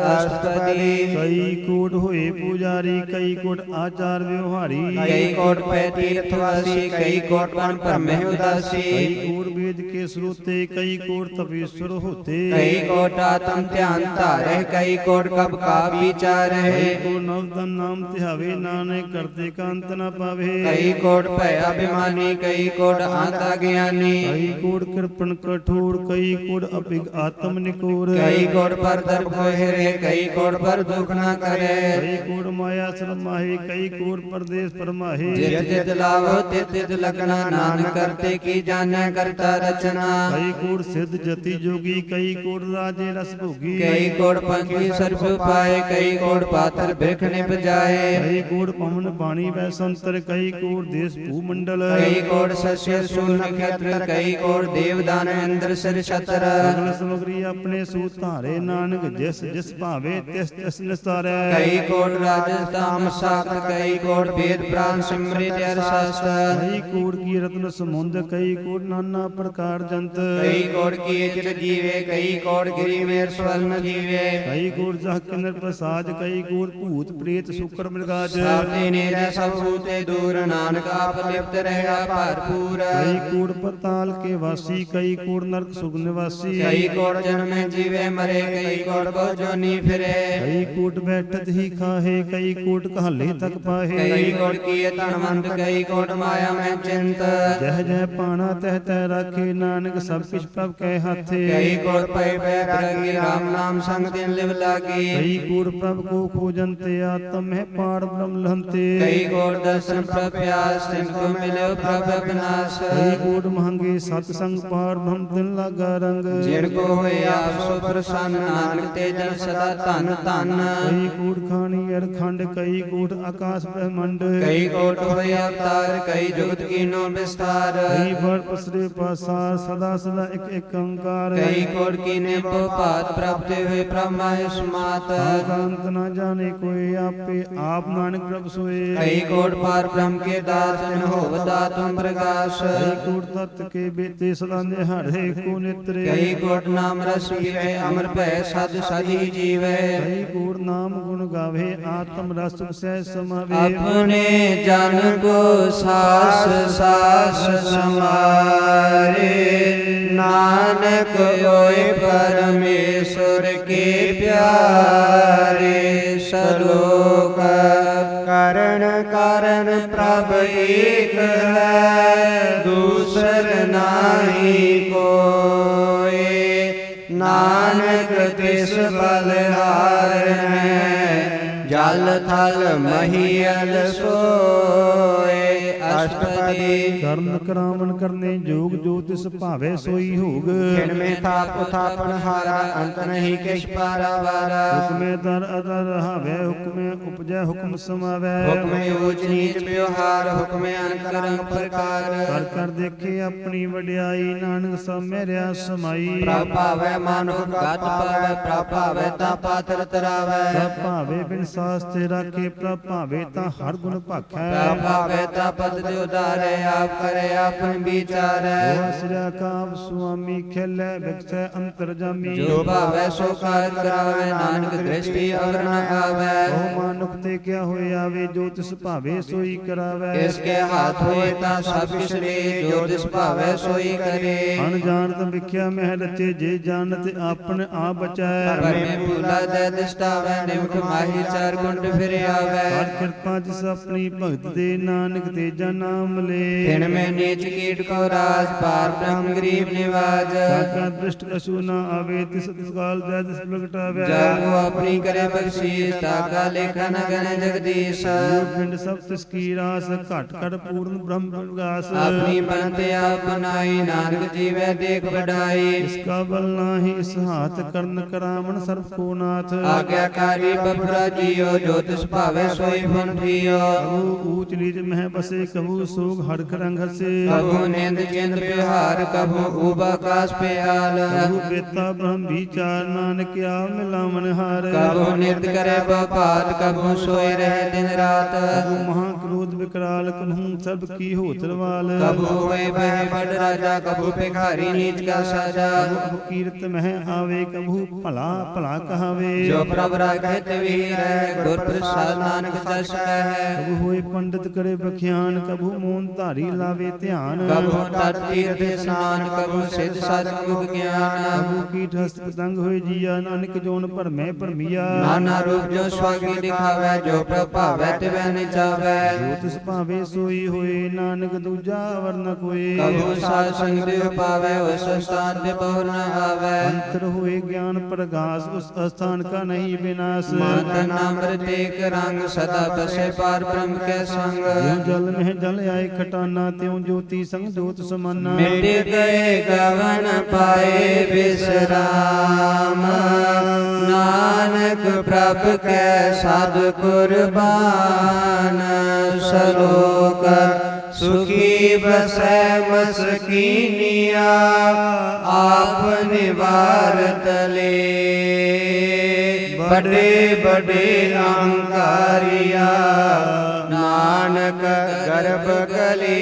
अष्टपदी कई कोट होए पुजारी कई कोट आचार व्यवहारी कई कोट पे तीर्थवासी कई कोट पर ब्रह्म उदासी कई कोट वेद के श्रोते कई कोट तपेश्वर होते कई कोट आत्म ध्यान तारे कई कोट कब का विचार है कई कोट नवदन नाम तिहावे नानक करते का अंत न पावे कई कोट पे अभिमानी कई कोट आता ज्ञानी कई कोट कृपण कठोर कई कोट अपिग आत्म निकोर कई कोट पर दर्प हेरे कई कोट पर दुख न करे कई कोट माया शर्माहे कई कोट परदेश परमाहे जित जित लाभो तित तित लगना नानक करते की जाने करता रचना कई कोट सिद्ध जति जोगी कई कोट राजे रस भोगी कई कोट पंखी सर्प पाए कई कोट पाथर बिरख निप जाए कई कोट पवन बाणी वै संतर कई कोट देश भूमंडल कई कोट सस्य सूल नक्षत्र कई कोट देव दानव इंद्र सिर छत्र सगल समग्री अपने सूत धारे नानक जिस जिस भावे तिस तिस निस्तारै कई कोट राजस्थान शास्त्र कई कोट वेद पुराण सिमृत शास्त्र कई कोट की रत्न समुद्र कई कोट नाना प्रकार जंत कई कोट किए चिर जीवे कई कोट गिरी में स्वर्ण जीवे कई कोट जह किन्नर प्रसाद कई कोट भूत प्रेत शुक्र मृगाज सावते ने सब भूते दूर नानक आप लिप्त रहा भरपूर कई कोट पताल के वासी कई कोट नरक सुख निवासी कई कोट जन्म जीवे मरे कई कोट बहुजोनी फिरे कई कोट बैठत ही खाहे कई कोट कहले तक पाहे कई कोट किए तनवंत कई कोट माया में चिंत जह जह पाना तह तह राखे नानक सब कुछ प्रभ के हाथे कई कोट पै पै प्रगी राम नाम संग दिन लिव लागी कई कोट प्रभ को खोजनते आत्म है पार ब्रह्म लहंते कई कोट दर्शन प्रप्यास तिनको मिले प्रभ विनाश कई कोट महंगे सत्संग पार ब्रह्म दिन लगा रंग जिनको होए आप सो प्रसन्न नानक ते जन सदा धन धन कई कोट खानी अरखंड कई कोट आकाश ब्रह्मंड कई कोट होए अवतार कई जुगत कीनो विस्तार कई बार पसरे पासार सदा सदा एक एक अंकार कई कोट कीने पात प्राप्त हुए ब्रह्मा समात अंत न जाने कोई आपे आप नानक प्रभ सोए कई कोट पार ब्रह्म के दास न हो बता तुम प्रकाश कई कोट तत्व के बेते सदा निहारे को नेत्रे कई कोट नाम रस पीवे अमर भय सद सदी जीवे कई कोट नाम गुण गावे आत्म रस सह समावे अपने जन को सास सास समारे नानक होए परमेश्वर के प्यारे सलोक करण कारण प्रभ एक है दूसर नाही कोई नानक तिस बलहार है जा ਜਲ ਥਲ ਮਹੀਲ ਸੋਏ ਅਸ਼ਟਪਦੀ ਕਰਨ ਕਰਾਵਨ ਕਰਨੇ ਜੋਗ ਜੋ ਤਿਸ ਭਾਵੇ ਸੋਈ ਹੋਗ ਖਿਣ ਮੇ ਥਾਪ ਥਾਪਨ ਹਾਰਾ ਅੰਤ ਨਹੀਂ ਕਿਛ ਪਾਰਾਵਾਰਾ ਹੁਕਮੇ ਦਰ ਅਦਰ ਰਹਾਵੇ ਹੁਕਮੇ ਉਪਜੈ ਹੁਕਮ ਸਮਾਵੈ ਹੁਕਮੇ ਊਚ ਨੀਚ ਵਿਵਹਾਰ ਹੁਕਮੇ ਅਨਕ ਰੰਗ ਪ੍ਰਕਾਰ ਕਰ ਕਰ ਦੇਖੇ ਆਪਣੀ ਵਡਿਆਈ ਨਾਨਕ ਸਭ ਮੇਰਿਆ ਸਮਾਈ ਪ੍ਰਭ ਭਾਵੈ ਮਾਨੁਖ ਗਤ ਪਾਵੈ ਪ੍ਰਭ ਭਾਵੈ ਤਾ ਪਾਤਰ ਤਰਾਵੈ ਪ੍ਰਭ ਭਾਵੇ ਬਿਨ ਸਾਸ ਤੇ ਰਾਖੇ ਪ੍ਰਭ ਭਾਵੇ ਤਾਂ ਹਰ ਗੁਣ ਭਾਖੈ ਪ੍ਰਭ ਭਾਵੈ ਤਾ ਪਦ ਤੇ ਉਦਾਰੇ ਆਪ ਕਰੇ ਆਪਨ ਵਿਚਾਰੈ ਉਹ ਸਿਰਾ ਕਾਬ ਸੁਆਮੀ ਖੇਲੇ ਬਿਕਸੈ ਅੰਤਰ ਜਾਮੀ ਜੋ ਭਾਵੈ ਸੋ ਕਾਰ ਕਰਾਵੈ ਨਾਨਕ ਦ੍ਰਿਸ਼ਟੀ ਅਵਰ ਨ ਆਵੈ ਉਹ ਮਾਨੁਖ ਤੇ ਕਿਆ ਹੋਏ ਆਵੇ ਜੋ ਤਿਸ ਭਾਵੇ ਸੋਈ ਕਰਾਵੇ ਇਸ ਕੇ ਹਾਥ ਹੋਏ ਤਾਂ ਸਭ ਕਿਸਰੇ ਜੋ ਤਿਸ ਭਾਵੈ ਸੋਈ ਕਰੇ ਅਣਜਾਣਤ ਵਿਖਿਆ ਮਹਿ ਰਚੇ ਜੇ ਜਾਣਤ ਆਪਨ ਆ ਬਚੈ ਪਰਮੇ ਭੂਲਾ ਦੇ ਦਿਸਟਾਵੈ ਨਿਮਖ ਮਾਹੀ ਚਾਰ ਗੁੰਡ ਫਿਰ ਆਵੈ ਹਰ ਕਿਰਪਾ ਜਿਸ ਆਪਣੀ ਭਗਤ ਦੇ ਨਾਨਕ ਤੇਜਾ ਨਾਮ ਲੈ ਖਿਣ ਮੇ ਨੀਚ ਕੀਟ ਕੋ ਰਾਜ ਪਾਰ ਬ੍ਰਹਮ ਗਰੀਬ ਨਿਵਾਜ ਸਾਕਾ ਦ੍ਰਿਸ਼ਟ ਕਛੂ ਨਾ ਆਵੇ ਤਿਸ ਕਾਲ ਜੈ ਤਿਸ ਪ੍ਰਗਟਾਵੇ ਜਾਗੋ ਆਪਣੀ ਕਰੇ ਬਖਸ਼ੀਸ਼ ਤਾਕਾ ਲੇਖਾ ਨ ਗਣੇ ਜਗਦੀਸ਼ ਪਿੰਡ ਸਭ ਤਿਸ ਕੀ ਰਾਸ ਘਟ ਘਟ ਪੂਰਨ ਬ੍ਰਹਮ ਪ੍ਰਗਾਸ ਆਪਣੀ ਬੰਤੇ ਆਪ ਬਨਾਈ ਨਾਨਕ ਜੀਵੇ ਦੇਖ ਵਡਾਈ ਇਸ ਕਾ ਬਲ ਨਾਹੀ ਇਸ ਹਾਥ ਕਰਨ ਕਰਾਵਣ ਸਰਬ ਕੋ ਨਾਥ ਆਗਿਆਕਾਰੀ ਬਪਰਾ ਜੀਓ ਜੋ ਤਿਸ ਭਾਵੇ ਸੋਈ ਫੁੰਠੀਓ ਕਬੂ ਊਚ ਨੀਚ ਮਹਿ ਬਸੇ ਕਬੂ ਸੋਗ ਹਰਖ ਰੰਗ ਹਸੇ ਕਬੂ ਨਿੰਦ ਚਿੰਦ ਵਿਹਾਰ ਕਬੂ ਉਬਾ ਕਾਸ ਪਿਆਲ ਕਬੂ ਬੇਤਾ ਬ੍ਰਹਮ ਵਿਚਾਰ ਨਾਨਕ ਆ ਮਿਲਾਵਨ ਹਾਰ ਕਬੂ ਨਿਰਦ ਕਰੇ ਵਪਾਰ ਕਬੂ ਸੋਏ ਰਹੇ ਦਿਨ ਰਾਤ ਕਬੂ ਮਹਾ ਕ੍ਰੋਧ ਵਿਕਰਾਲ ਕਬੂ ਸਭ ਕੀ ਹੋਤਰਵਾਲ ਕਬੂ ਹੋਏ ਬਹਿ ਬੜ ਰਾਜਾ ਕਬੂ ਭਿਖਾਰੀ ਨੀਚ ਕਾ ਸਾਜਾ ਕਬੂ ਕੀਰਤ ਮਹਿ ਆਵੇ ਕਬੂ ਭਲਾ ਭਲਾ ਕਹਾਵੇ ਜੋ ਪ੍ਰਭ ਰਾਖੇ ਤੇ ਵੀਰੈ ਗੁਰ ਪ੍ਰਸਾਦ ਨਾਨਕ ਜਸ ਕਹੈ ਕਬੂ ਹੋਏ ਪੰਡਿਤ ਕਰੇ ਬਖਿਆਨ ਕਬੂ ਮੋਨ ਧਾਰੀ ਲਾਵੇ ਧਿਆਨ ਕਬੂ ਤਟ ਤੀਰਥ ਇਸਨਾਨ ਕਬੂ ਸਿਧ ਸਾਧ ਮੁਖ ਗਿਆਨ ਕਬੂ ਕੀਟ ਹਸਤ ਪਤੰਗ ਹੋਏ ਜੀਆ ਨਾਨਕ ਜੋਨ ਭਰਮੈ ਭਰਮੀਆ ਨਾਨਾ ਰੂਪ ਜੋ ਸਵਾਗੀ ਦਿਖਾਵੈ ਜੋ ਪ੍ਰਭ ਭਾਵੈ ਤਿਵੈ ਨਿਚਾਵੈ ਜੋ ਤਿਸ ਭਾਵੇ ਸੋਈ ਹੋਏ ਨਾਨਕ ਦੂਜਾ ਵਰਨ ਕੋਏ ਕਬੂ ਸਾਧ ਸੰਗ ਦੇਵ ਪਾਵੈ ਉਸ ਸਥਾਨ ਤੇ ਬਹੁ ਨ ਆਵੈ ਅੰਤਰ ਹੋਏ ਗਿਆਨ ਪ੍ਰਗਾਸ ਉਸ ਅਸਥਾਨ ਕਾ ਨਹੀਂ ਵਿਨਾਸ਼ ਮਨ ਤਨ ਅੰਮ੍ਰਿਤ ਏਕ ਰੰਗ ਸਦਾ ਬਸੈ ਪਾਰ ਬ੍ਰਹਮ ਕੈ ਸੰਗ ਜਿਉ ਜਲ ਮਹਿ ਜਲ ਆਏ ਖਟਾਨਾ ਤਿਉ ਜੋਤੀ ਸੰਗ ਜੋਤ ਸਮਾਨਾ ਮਿਟ ਗਏ ਗਵਨ ਪਾਏ ਬਿਸਰਾਮ ਨਾਨਕ ਪ੍ਰਭ ਕੈ ਸਾਧ ਕੁਰਬਾਨ ਸਲੋਕ ਸੁਖੀ ਬਸੈ ਮਸਕੀਨੀਆ ਆਪ ਨਿਵਾਰਤ ਲੇ ਬੜੇ ਬੜੇ ਅਹੰਕਾਰੀਆ ਨਾਨਕ ਗਰਭ ਗਲੇ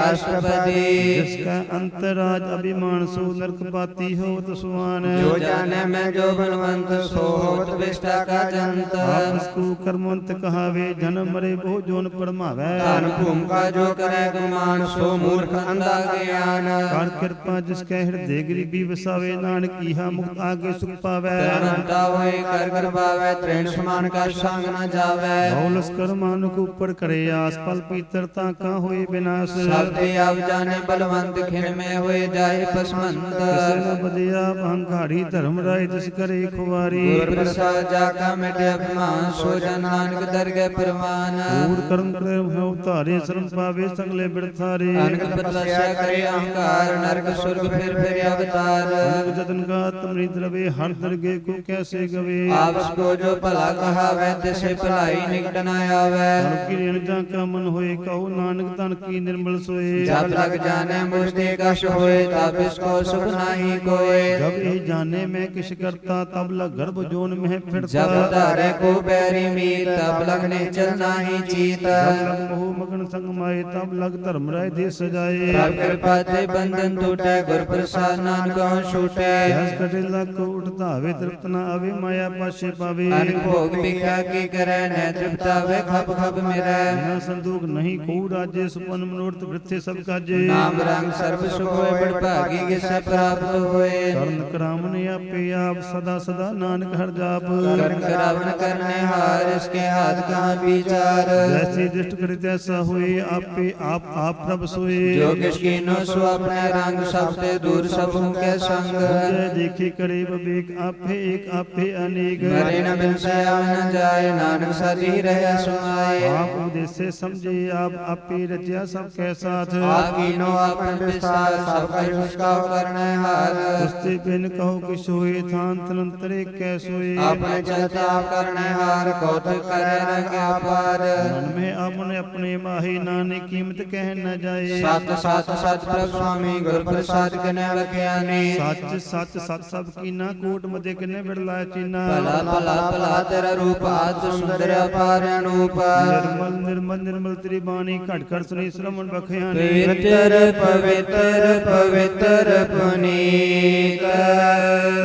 ਅਸ਼ਟਪਦੀ ਜਿਸ ਕਾ ਅੰਤਰਾਜ ਅਭਿਮਾਨ ਸੋ ਨਰਕ ਪਾਤੀ ਹੋਤ ਸੁਆਨ ਜੋ ਜਾਣੈ ਮੈਂ ਜੋ ਬਲਵੰਤ ਸੋ ਹੋਤ ਵਿਸ਼ਟਾ ਕਾ ਜੰਤ ਆਪਸ ਕੋ ਕਰਮੰਤ ਕਹਾਵੇ ਜਨਮ ਮਰੇ ਬਹੁ ਜੋਨ ਪਰਮਾਵੈ ਧਨ ਭੂਮਿਕਾ ਜੋ ਕਰੈ ਗੁਮਾਨ ਸੋ ਮੂਰਖ ਅੰਧਾ ਗਿਆਨ ਕਰ ਕਿਰਪਾ ਜਿਸ ਕੈ ਹਿਰਦੇ ਗਰੀਬੀ ਵਸਾਵੇ ਨਾਨਕ ਇਹਾ ਮੁਕਤ ਆਗੇ ਸੁਖ ਪਾਵੈ ਅਨੰਤਾ ਹੋਏ ਕਰ ਕਰ ਪਾਵੈ ਤ੍ਰਿਣ ਸਮਾਨ ਕਾ ਸੰਗ ਨ ਜਾਵੈ ਬੌਲਸ ਕਰ ਮਾਨੁਕ ਉਪਰ ਕਰੇ ਆਸ ਪਲ ਪੀਤਰ ਤਾਂ ਕਾ ਹੋਏ ਬਿਨਾਸ਼ ਸਭ ਤੇ ਆਪ ਜਾਣੇ ਬਲਵੰਤ ਖਿਨ ਮੈਂ ਹੋਏ ਜਾਏ ਪਸਮੰਤ ਕਿਸੇ ਨ ਬਦਿਆ ਅਹੰਕਾਰੀ ਧਰਮ ਰਾਏ ਜਿਸ ਕਰੇ ਖੁਵਾਰੀ ਗੁਰ ਪ੍ਰਸਾਦ ਜਾ ਕਾ ਮਿਟੇ ਅਭਿਮਾਨ ਸੋ ਜਨ ਨਾਨਕ ਦਰਗਹਿ ਪ੍ਰਵਾਨ ਕੂੜ ਕਰਮ ਕਰੇ ਹੋ ਧਾਰੇ ਸ਼ਰਮ ਪਾਵੇ ਸਗਲੇ ਬਿਰਥਾਰੇ ਅਨਕ ਤਪੱਸਿਆ ਕਰੇ ਅਹੰਕਾਰ ਨਰਕ ਸੁਰਗ ਫਿਰ ਅਵਤਾਰ ਅਨਕ ਜਤਨ ਕਾ ਤਮਰੀ ਦਰਵੇ ਹਰ ਦਰਗੇ ਕੋ ਕੈਸੇ ਗਵੇ ਆਪਸ ਕੋ ਜੋ ਭਲਾ ਕਹਾਵੈ ਤਿਸੇ ਭਲਾਈ ਨਿਕਟ ਨ ਆਵੈ ਧਨ ਕੀ ਰੇਣ ਜਾਂ ਕਾ ਮਨ ਹੋਏ ਕਹੋ ਨਾਨਕ ਧਨ ਕੀ ਨਿਰਮਲ ਸੋਏ ਜਬ ਲਗ ਜਾਣੈ ਮੁਝਤੇ ਕਛ ਹੋਏ ਤਬ ਇਸ ਕੋ ਸੁਖ ਨਾਹੀ ਕੋਏ जब ये जाने मैं किस करता तब लग गर्भ जोन में फिरता जब धारे को बैरी मीत तब लगने चल नाही चीत जब लग मोह मगन संग माए तब लग धर्म राय दे सजाए प्रभ कृपा ते बंधन टूटे गुर प्रसाद नानक छूटे सहस कटे लग को उठता वे तृप्त न आवे माया पाशे पावे अनेक भोग भिक्षा की करे न तृप्ता वे खप खप मिरै बिना संदूक नहीं को राजे सुपन मनोरथ वृत्ति सब काजे नाम रंग सर्व सुख होए बड़ भागी किसे प्राप्त होए ਕਰਨ ਕਰਾਵਨ ਆਪੇ ਆਪ ਸਦਾ ਸਦਾ ਨਾਨਕ ਹਰ ਜਾਪ ਕਰਨ ਕਰਾਵਨ ਕਰਨੇ ਹਾਰ इसके हाथ कहाँ विचार। जैसी दृष्ट करे तैसा हुए, आपे आप प्रभ सोए। जो किस कीनो सो अपने रंग, सबसे दूर सबों के संग। जय देखी करे विवेक, आपे एक आपे अनेक। मरे न बिन से आव न जाए, नानक सदी रहे सुनाए। आप उद्देश्य समझे, आप आपे रचिया सबके साथ। आप कीनो अपन विस्तार, सबका उसका करने हाथ। उससे बिन कहो कि सोए, थान तनंतरे कै सोए। अपने चलते आप करने हार, कौतुक करे न क्या पार। मन में अपने अपने माही, नानी कीमत कह न जाए। सत सत सत प्रभु स्वामी, गुर प्रसाद कने रखियानी। सच सच सत सब कीना, कोट मध्य कने बिरला चीना। भला भला भला तेरा रूप, आद सुंदर अपार अनूप। निर्मल निर्मल निर्मल तेरी बानी, घट घट सुनी श्रवण बखियानी। पवित्र पवित्र पवित्र पुनीत,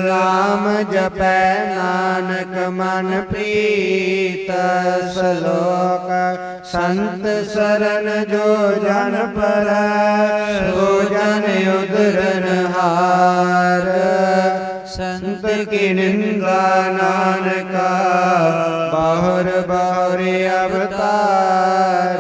नाम जपै नानक मन प्रीत। श्लोक संत शरण जो जन परै, सो जन उद्धरण हार। संत की निंदा नानका, बाहुर बाहुर अवतार।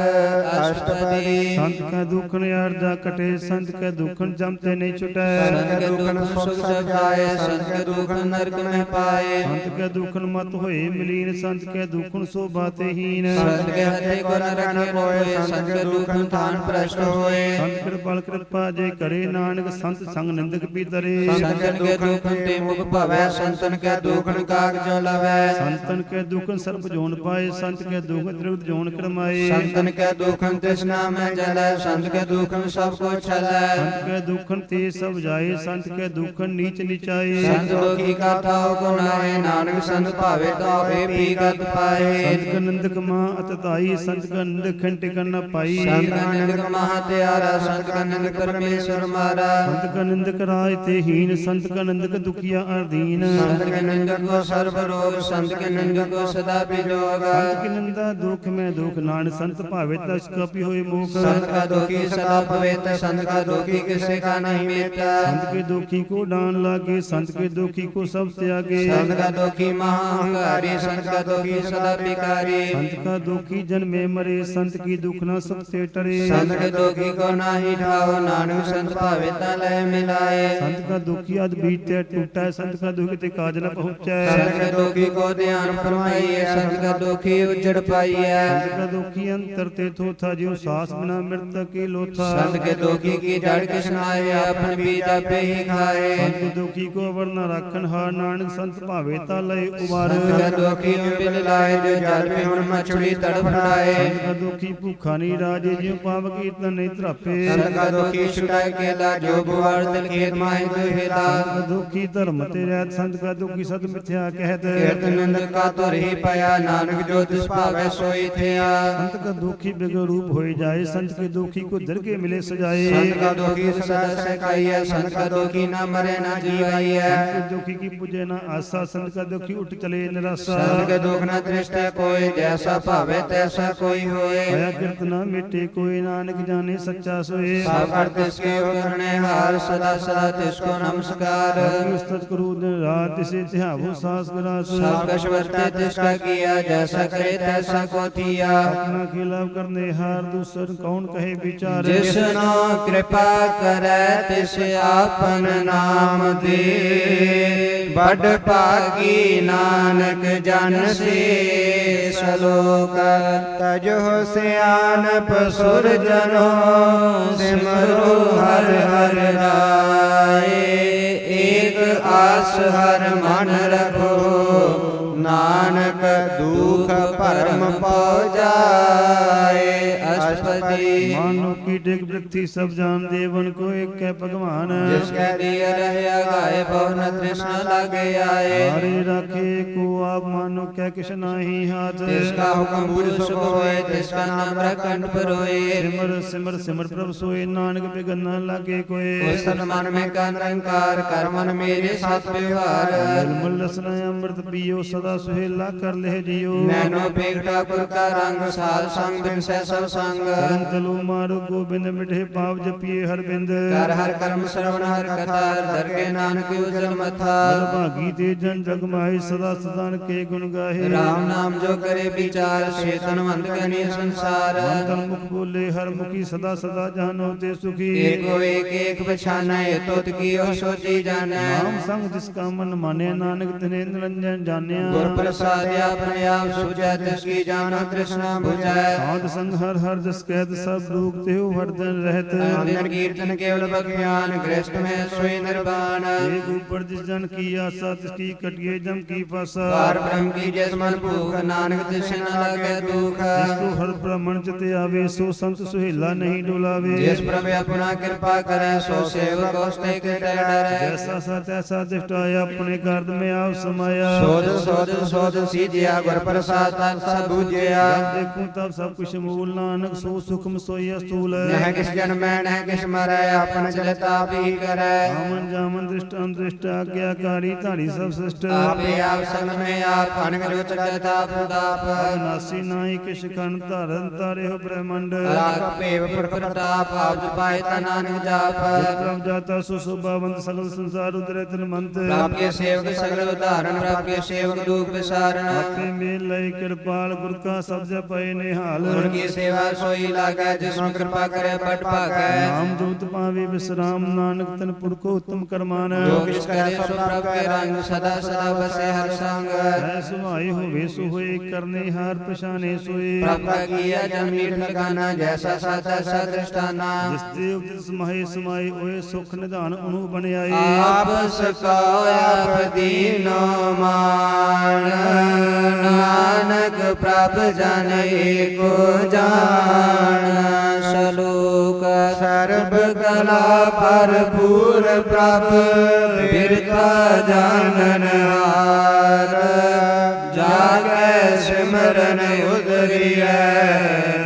अष्टपदी संत का दुखन अर्जा कटे, संत का दुखन जमते नहीं छुटे। संत के दुख सुख सब जाए, संत के दुख नरक में पाए। संत के दुखन मत होए मिलीन, संत के दुखन शोभाते हीन। संत के हते को न रखे न कोय, संत के दुखन थान भ्रष्ट होए। संत कृपाल कृपा जे करे, नानक संत संग निंदक भी तरे। संतन के दुखन ते मुख भवै, संतन के दुखन काग जो लवै। संतन के दुखन सर्प जोन पाए, संत के दुखन त्रिवत जोन करमाए। संतन के दुखन तृष्णा में जलै, संत के दुखन सब को छलै। संत के दुखन ते सब जाए, संत के दुखन नीच निचाए। संत दुखी का ठाव को नाए, नानक संत भावे ताव ए भी गत पाए। संत का निंदक मां अतताई, संत का निंदक खंड कर न पाई। संत का निंदक महात्यारा, संत का निंदक परमेश्वर मारा। संत का निंदक राज ते हीन, संत का निंदक दुखिया अधीन। संत के निंदक को सर्व रोग, संत के निंदक को सदा बिजोग। संत की निंदा दुख में दुख, नानक संत भावे तस कपि होए मुख। संत का दुखी सदा पवित्र, संत का दुखी किसे का नहीं मिलता। संत के दुखी को डान लागे, संत के दुखी को सब त्यागे। संत का दुखी महाअहंकारी, संत का दुखी सदा भिखारी। संत का दुखी जन में मरे, संत की दुख न सबसे टरे। संत के दुखी को नाही ठाओ, नानक संत भावे लय मिलाए। संत का दुखी अद बीते टूटा, संत का दुखी ते काज न पहुँचे। संत के दुखी को ध्यान फरमाइए, संत का दुखी उजड़ पाइए। संत का दुखी अंतर ते थोथा, ज्यों सास बिना मृतक की लोथा। संत के दुखी की जड़ किसनाए, अपन बीजा पे ही खाए। संत के दुखी को वरना राखन हार, नानक संत भावे लय उबार। संत का दुखी बिल लाए, जो जल में हुण मछली तड़फड़ाए। संत का दुखी भूखा नहीं राजे, ज्यों पाप कीर्तन नहीं त्रापे। संत का दुखी छुटाए केला, जो बुआर तिल खेत माहि दुहिला। संत का दुखी धर्म ते रहत, संत का दुखी सत मिथ्या कहत। कीर्तन निंदक का तो रही पाया, नानक जो तिस पावे सोई थिया। संत का दुखी बिगड़ रूप हो जाए, संत के दुखी को दरगे मिले सजाए। संत का दुखी सदा सकाइए, संत का दुखी न मरे न जीवाइए। संत के दुखी की पूजे न आशा, संत का दुखी उठ चले निराशा। संत के दुख न दृष्टि कोई, जैसा भावे तैसा कोई होए। भया कीर्तना मिटे कोई, नानक जाने सच्चा सोए। सब कर तिसके करने हार, सदा सदा तिसको नमस्कार। स्तुत करूं दिन रात, तिसे ध्यावो सास ग्रास। सब कछ वर्ते तिसका किया, जैसा करे तैसा को थिया। अपना खिलाफ करने हार, दूसर कौन कहे विचार। जिसनो कृपा करे तिस आपन नाम दे, बड़ पागी नानक जन से। श्लोक तजो सियानप सुर जनो, सिमरो हर हर राय। एक आस हर मन रखो, नानक दुख परम पौ जाए। अष्टपदी मानो कीटक वृत्ति सब जान, देवन को एक है भगवान। जिसके दिए रहे गाए, बहु न तृष्णा लागे आए। हरे राखे को आप मानो क्या किश नाही हाथ। तिसका हुक्म बुझ सुख होए, तिसका नाम रखंड पर होए। सिमर सिमर सिमर प्रभु सोए, नानक बिगन न लागे कोई। उस तन मन में का निरंकार, कर मन मेरे साथ व्यवहार। निर्मल रसना अमृत पियो, सदा सुहेला कर ले जियो। नैनो पेट ठाकुर का रंग, साल संग बिन से सब संग। ਸੰਗ ਸਰਨ ਚਲੋ ਮਾਰੋ ਗੋਬਿੰਦ ਮਿਟੇ ਪਾਪ ਜਪੀਏ ਹਰ ਬਿੰਦ ਕਰ ਹਰ ਕਰਮ ਸਰਵਣ ਹਰ ਕਥਾ ਦਰਗੇ ਨਾਨਕ ਉਜਲ ਮਥਾ ਭਾਗੀ ਤੇ ਜਨ ਜਗ ਮਾਹੀ ਸਦਾ ਸਦਾਨ ਕੇ ਗੁਣ ਗਾਹੇ ਰਾਮ ਨਾਮ ਜੋ ਕਰੇ ਵਿਚਾਰ ਚੇਤਨ ਵੰਦ ਗਨੀ ਸੰਸਾਰ ਤਨ ਮੁਖ ਬੋਲੇ ਹਰ ਮੁਖੀ ਸਦਾ ਸਦਾ ਜਾਨੋ ਤੇ ਸੁਖੀ ਏਕੋ ਏਕ ਪਛਾਨੈ ਤੁਤ ਕੀਓ ਸੋਚੀ ਜਾਣੈ ਨਾਮ ਸੰਗ ਜਿਸ ਕਾ ਮਨ ਮਾਨਿਆ ਨਾਨਕ ਤਿਨੇ ਨਿਰੰਜਨ ਜਾਣਿਆ ਗੁਰ ਪ੍ਰਸਾਦ ਆਪਣੇ ਆਪ ਸੁਝੈ ਤਿਸ ਕੀ ਜਾਣੋ ਤ੍ਰਿਸ਼ਨਾ 부ਝੈ ਸਾਧ ਸੰਗ ਹਰ ਹਰ ਜਸ ਕਹਿਤ ਸਭ ਲੋਕ ਤਿਹੁ ਹਰ ਦਿਨ ਰਹਿਤ ਅੰਦਰ ਕੀਰਤਨ ਕੇਵਲ ਬਖਿਆਨ ਗ੍ਰਸਤ ਮੈਂ ਸੋਈ ਨਿਰਵਾਣ ਏਕ ਉਪਰ ਜਿਸ ਜਨ ਕੀ ਆਸਾ ਤਿਸ ਕੀ ਕਟਿਏ ਜਮ ਕੀ ਪਾਸਾ ਪਾਰ ਬ੍ਰਹਮ ਕੀ ਜਿਸ ਮਨ ਭੂਖ ਨਾਨਕ ਤਿਸ ਨ ਲਾਗੈ ਦੁਖ ਜਿਸ ਕੋ ਹਰ ਬ੍ਰਹਮਣ ਚਿਤ ਆਵੇ ਸੋ ਸੰਤ ਸੁਹੇਲਾ ਨਹੀਂ ਡੁਲਾਵੇ ਜਿਸ ਪ੍ਰਭ ਆਪਣਾ ਕਿਰਪਾ ਕਰੈ ਸੋ ਸੇਵਕ ਉਸਤੇ ਕਿਟੈ ਡਰੈ ਜੈਸਾ ਸਾ ਤੈਸਾ ਦਿਸ਼ਟਾਇਆ ਆਪਣੇ ਕਰਦ ਮੈਂ ਆਪ ਸਮਾਇਆ ਸੋਧ ਸੀਧਿਆ ਗੁਰ ਪ੍ਰਸਾਦ ਤਤ ਸਭ ਬੁਝਿਆ ਦੇਖੂੰ ਤਬ ਸਭ ਕੁਛ ਮੂਲ ਨਾਨਕ ਸੋ ਸੁਖਮ ਸੋਈ ਅਸਤੂਲ ਨਹਿ ਕਿਸ ਜਨਮੈ ਨਹਿ ਕਿਸ ਮਰੈ ਆਪਨ ਚਲਤ ਆਪ ਹੀ ਕਰੈ ਆਮਨ ਜਾਮਨ ਦ੍ਰਿਸ਼ਟ ਅੰਦ੍ਰਿਸ਼ਟ ਆਗਿਆਕਾਰੀ ਧਾਰੀ ਸਭ ਸ੍ਰਿਸ਼ਟ ਆਪੇ ਆਪ ਸਗਲ ਮੈਂ ਆਪ ਅਨਕ ਰੁਚ ਜਤਾਪ ਦਾਪ ਨਾਸੀ ਨਾਹੀ ਕਿਛ ਕਣ ਧਰਨ ਤਾਰਿਓ ਬ੍ਰਹਮੰਡ ਰਾਖ ਭੇਵ ਪ੍ਰਤਾਪ ਆਪ ਜਪਾਏ ਤਾ ਨਾਨਕ ਜਾਪ ਪ੍ਰਭ ਜਾਤਾ ਸੋ ਸੁਭਾਵੰਤ ਸਗਲ ਸੰਸਾਰ ਉਦਰੇ ਤਨ ਮੰਤ ਪ੍ਰਭ ਕੇ ਸੇਵਕ ਸਗਲ ਉਧਾਰਨ ਪ੍ਰਭ ਕੇ ਸੇਵਕ ਦੁਖ ਵਿਸਾਰਨ ਆਪੇ ਮੇਲ ਲਈ ਕਿਰਪਾਲ ਗੁਰ ਕਾ ਸਭ ਜਪੈ ਨਿਹਾਲ ਗੁਰ ਕੀ ਸੇਵਾ ਸੋਈ ਲਾਗੈ ਜਿਸ ਨੂੰ ਕਿਰਪਾ ਕਰੇ ਬਟ ਭਾਗੈ ਨਾਮ ਜੋਤ ਪਾਵੇ ਵਿਸਰਾਮ ਨਾਨਕ ਤਨ ਪੁਰਖੋ ਉਤਮ ਕਰਮਾਨ ਜੋ ਕਿਛ ਕਰੇ ਸੋ ਪ੍ਰਭ ਕੇ ਰੰਗ ਸਦਾ ਸਦਾ ਬਸੇ ਹਰ ਸੰਗ ਐ ਸੁਭਾਈ ਹੋਵੇ ਸੋ ਹੋਏ ਕਰਨੇ ਹਾਰ ਪਛਾਨੇ ਸੋਏ ਪ੍ਰਭ ਕਾ ਕੀਆ ਜਨ ਮੀਠ ਲਗਾਨਾ ਜੈਸਾ ਸਾਚਾ ਸਾ ਦ੍ਰਿਸ਼ਟਾਨਾ ਜਿਸ ਤੇ ਉਪਦਿਤ ਸਮਾਏ ਸਮਾਏ ਓਏ ਸੁਖ ਨਿਧਾਨ ਉਹਨੂੰ ਬਣਾਏ ਆਪ ਸਕਾਉ ਆਪ ਦੀਨੋ ਮਾਨ ਨਾਨਕ ਪ੍ਰਭ ਜਨ ਏਕੋ ਜਾਣ ਸਲੋਕ ਸਰਬ ਕਲਾ ਭਰਪੂਰ ਪ੍ਰਭ ਬਿਰਥਾ ਜਾਣਨ ਹਾਰ ਜਾਗੈ ਸਿਮਰਨ ਉਦਰਿਐ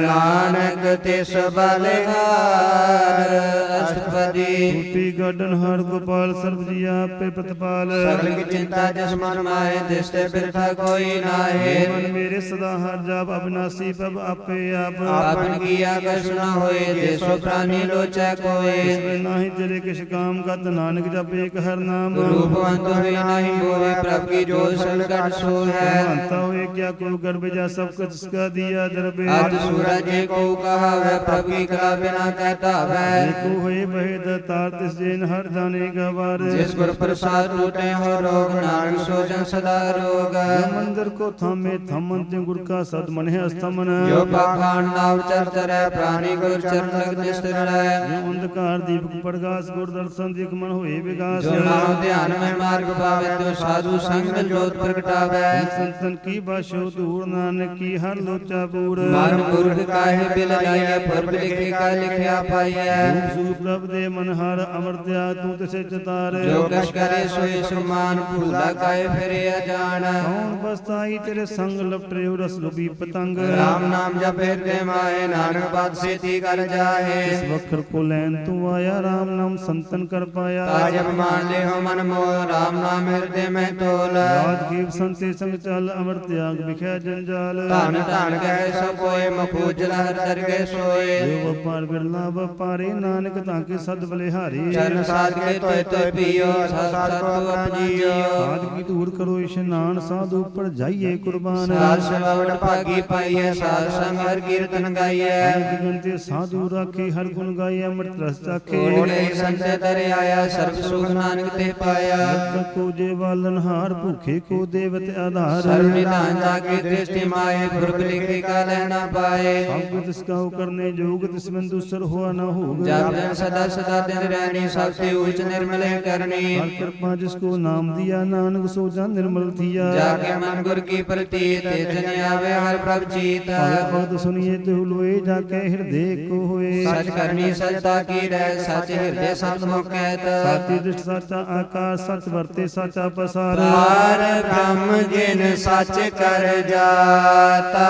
ਨਾਨਕ ਤਿਸ ਬਲਿਹਾਰ ਅਸ਼ਟਪਦੀ ਟੂਟੀ ਗਾਡਨ ਹਰ ਗੋਪਾਲ ਸਰਬ ਜੀ ਆਪੇ ਪ੍ਰਤਪਾਲ ਸਗਲ ਕੀ ਚਿੰਤਾ ਜਸ ਮਨ ਮਾਏ ਤਿਸ ਤੇ ਬਿਰਥਾ ਕੋਈ ਨਾਹੀ ਮਨ ਮੇਰੇ ਸਦਾ ਹਰ ਜਾਪ ਅਬਿਨਾਸੀ ਪ੍ਰਭ ਆਪੇ ਆਪ ਆਪਨ ਕੀ ਆਕਰਸ਼ ਨ ਹੋਏ ਦੇਸੋ ਪ੍ਰਾਨੀ ਲੋਚੈ ਕੋਏ ਇਸ ਨਾਹੀ ਜਰੇ ਕਿਛ ਕਾਮ ਕਤ ਨਾਨਕ ਜਪ ਏਕ ਹਰ ਨਾਮ ਰੂਪਵੰਤ ਹੋਏ ਨਾਹੀ ਹੋਏ ਪ੍ਰਭ ਕੀ ਜੋਤ ਸੰਕਟ ਸੋ ਹੈ ਮਹੰਤਾ ਹੋਏ ਕਿਆ ਕੋ ਗਰਭ ਜਾ ਸਭ ਕੁਛ ਇਸਕਾ ਦਿਆ ਦਰਬੇ ਅਦ ਸੂਰਜ ਜੇ ਕੋ ਕਹਾਵੈ ਪ੍ਰਭ ਕੀ ਕਲਾ ਬਿਨਾ ਕਹਿਤਾ ਵੈ ਕੋ ਹੋਏ ਬਹਿ ਦਤਾਰ ਤਿਸ ਜੇਨ ਹਰ ਜਾਣੇ ਗਵਾਰ ਜਿਸ ਗੁਰ ਪ੍ਰਸਾਦ ਟੂਟੇ ਹੋ ਰੋਗ ਨਾਨਕ ਸੋ ਜਨ ਸਦਾ ਰੋਗ ਮੰਦਰ ਕੋ ਥਾਮੇ ਥਮਨ ਤੇ ਗੁਰ ਕਾ ਸਦ ਮਨਿ ਅਸਤਮਨ ਜੋ ਪਾਖਾਨ ਨਾਮ ਚਰ ਚਰੈ ਪ੍ਰਾਨੀ ਗੁਰ ਚਰਨ ਲਗ ਨਿਸਤਰ ਰਹਿ ਜੋ ਅੰਧਕਾਰ ਦੀਪਕ ਪ੍ਰਗਾਸ ਗੁਰ ਦਰਸ਼ਨ ਦੇਖ ਮਨ ਹੋਏ ਵਿਗਾਸ ਜੋ ਨਾਮ ਧਿਆਨ ਮੈਂ ਮਾਰਗ ਪਾਵੇ ਤਿਉ ਸਾਧੂ ਸੰਗ ਜੋਤ ਪ੍ਰਗਟਾਵੇ ਸੰਤਨ ਕੀ ਬਾਸ਼ੋ ਦੂਰ ਨਾਨਕ ਕੀ ਹਰ ਲੋਚਾ ਪੂਰ ਮਨ ਮੂਰਖ ਕਾਹੇ ਬਿਲ ਲਾਈਐ ਪੁਰਬ ਲਿਖੇ ਕਾ ਲਿਖਿਆ ਪਾਈਐ ਸੂਪ ਪ੍ਰਭ ਦੇ ਮਨ ਹਰ ਅਮਰਤਿਆ ਤੂੰ ਤਿਸੇ ਚਤਾਰ ਜੋ ਕਛ ਕਰੇ ਸੋਈ ਸੁਮਾਨ ਭੂਲਾ ਕਾਏ ਫਿਰੇ ਅਜਾਣ ਕੌਣ ਬਸਤਾਈ ਤੇਰੇ ਸੰਗ ਲਪਟਿਓ ਰਸ ਲੁਬੀ ਪਤੰਗ ਰਾਮ ਨਾਮ ਜਪ ਹਿਰਦੇ ਮਾਏ ਨਾਨਕ ਬਾਤ ਸੇਤੀ ਕਰ ਜਾਹੇ ਇਸ ਵਖਰ ਕੋ ਲੈਨ ਤੂੰ ਆਇਆ ਰਾਮ ਨਾਮ ਸੰਤਨ ਕਰ ਪਾਇਆ ਤਾਜ ਅਭਿਮਾਨ ਲਿਹੋ ਮਨ ਮੋਹ ਰਾਮ ਨਾਮ ਹਿਰਦੇ ਮੈਂ ਤੋਲ ਰਾਤ ਕੀਪ ਸੰਤੇ ਸੰਗ ਚੱਲ ਅਮਰ ਤਿਆਗ ਵਿਖਿਆ ਜੰਜਾਲ ਧਨ ਧਨ ਕਹਿ ਸੋ ਕੋਏ ਮੁਖ ਉਜਲ ਹਰ ਦਰਗੇ ਸੋਏ ਜੋ ਵਪਾਰ ਬਿਰਲਾ ਵਪਾਰੇ ਨਾਨਕ ਤਾਂ ਕੇ ਸਦ ਬਲਿਹਾਰੀ ਚਰਨ ਸਾਧ ਕੇ ਤੋਏ ਤੋਏ ਪੀਓ ਸਤ ਸਤ ਕੋ ਆਪਣੀਓ ਸਾਧ ਕੀ ਦੂਰ ਕਰੋ ਇਸ਼ਨਾਨ ਸਾਧੂ ਉੱਪਰ ਜਾਈਏ ਕੁਰਬਾਨ ਸਾਧ ਸੇਵਾ ਵਡ ਭਾਗੀ ਪਾਈਐ ਸਾਧ ਸੰਗ ਹਰ ਕੀਰਤਨ ਗਾਈਐ ਬਿਗਨ ਤੇ ਸਾਧੂ ਰਾਖੀ ਹਰ ਗੁਣ ਗਾਏ ਅੰਮ੍ਰਿਤ ਰਸ ਚਾਖੇ ਕੋੜੇ ਸੰਤੇ ਤਰੇ ਆਇਆ ਸਰਬ ਸੁਖ ਨਾਨਕ ਤੇ ਪਾਇਆ ਜਬ ਕੋ ਜੇ ਵਾਲਨ ਹਾਰ ਭੁਖੇ ਕੋ ਦੇਵਤ ਆਧਾਰ ਸਰਬ ਨਿਧਾਨ ਜਾਗੇ ਦ੍ਰਿਸ਼ਟਿ ਮਾਏ ਪੁਰਬ ਲਿਖੇ ਕਾ ਲੈਣਾ ਪਾਏ ਸਭ ਤਿਸ ਕਾ ਕਰਨੇ ਜੋਗ ਤਿਸ ਬਿਨ ਦੂਸਰ ਹੋਆ ਨਾ ਹੋਗ ਜਪ ਜਨ ਸਦਾ ਸਦਾ ਦਿਨ ਰਹਿਣੀ ਸਭ ਤੇ ਊਚ ਨਿਰਮਲੇ ਕਰਨੀ ਹਰ ਕਿਰਪਾ ਜਿਸ ਕੋ ਨਾਮ ਦਿਆ ਨਾਨਕ ਸੋ ਜਨ ਨਿਰਮਲ ਥੀਆ ਜਾਕੇ ਮਨ ਗੁਰ ਕੀ ਪ੍ਰਤੀਤ ਤੇ ਜਨ ਆਵੇ ਹਰ ਪ੍ਰਭ ਜੀਤ ਭਗਤ ਸੁਨੀਏ ਤੇ ਹੁਲੋਏ ਜਾ ਕੇ ਹਿਰਦੇ ਕੋ ਹੋਏ ਸਚ ਕਰਨੀ ਸਚਤਾ ਕੀ ਰਹਿ ਸਚ ਹਿਰਦੇ ਸਤ ਮੁਖ ਕਹਿਤ ਸਾਚੀ ਦ੍ਰਿਸ਼ਟ ਸਾਚਾ ਆਕਾਰ ਸਚ ਵਰਤੇ ਸਾਚਾ ਪਸਾਰ ਪਾਰ ਬ੍ਰਹਮ ਜਿਨ ਸਚ ਕਰ ਜਾਤਾ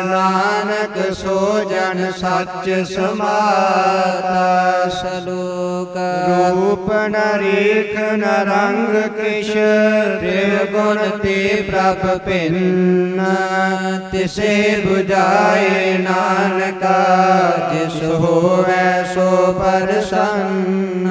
ਨਾਨਕ ਨਾਨਕ ਸੋ ਜਨ ਸੱਚ ਸਮਾਤਾ। ਸ਼ਲੋਕ ਰੂਪ ਨ ਰੇਖ ਨ ਰੰਗ ਕਿਛ ਤ੍ਰਿਵਗੁਣ ਤੇ ਪ੍ਰਭ ਭਿੰਨ ਤਿਸੇ 부ਝਾਏ ਨਾਨਕਾ ਜਿਸ ਹੋਵੈ ਸੋ ਪ੍ਰਸੰਨ।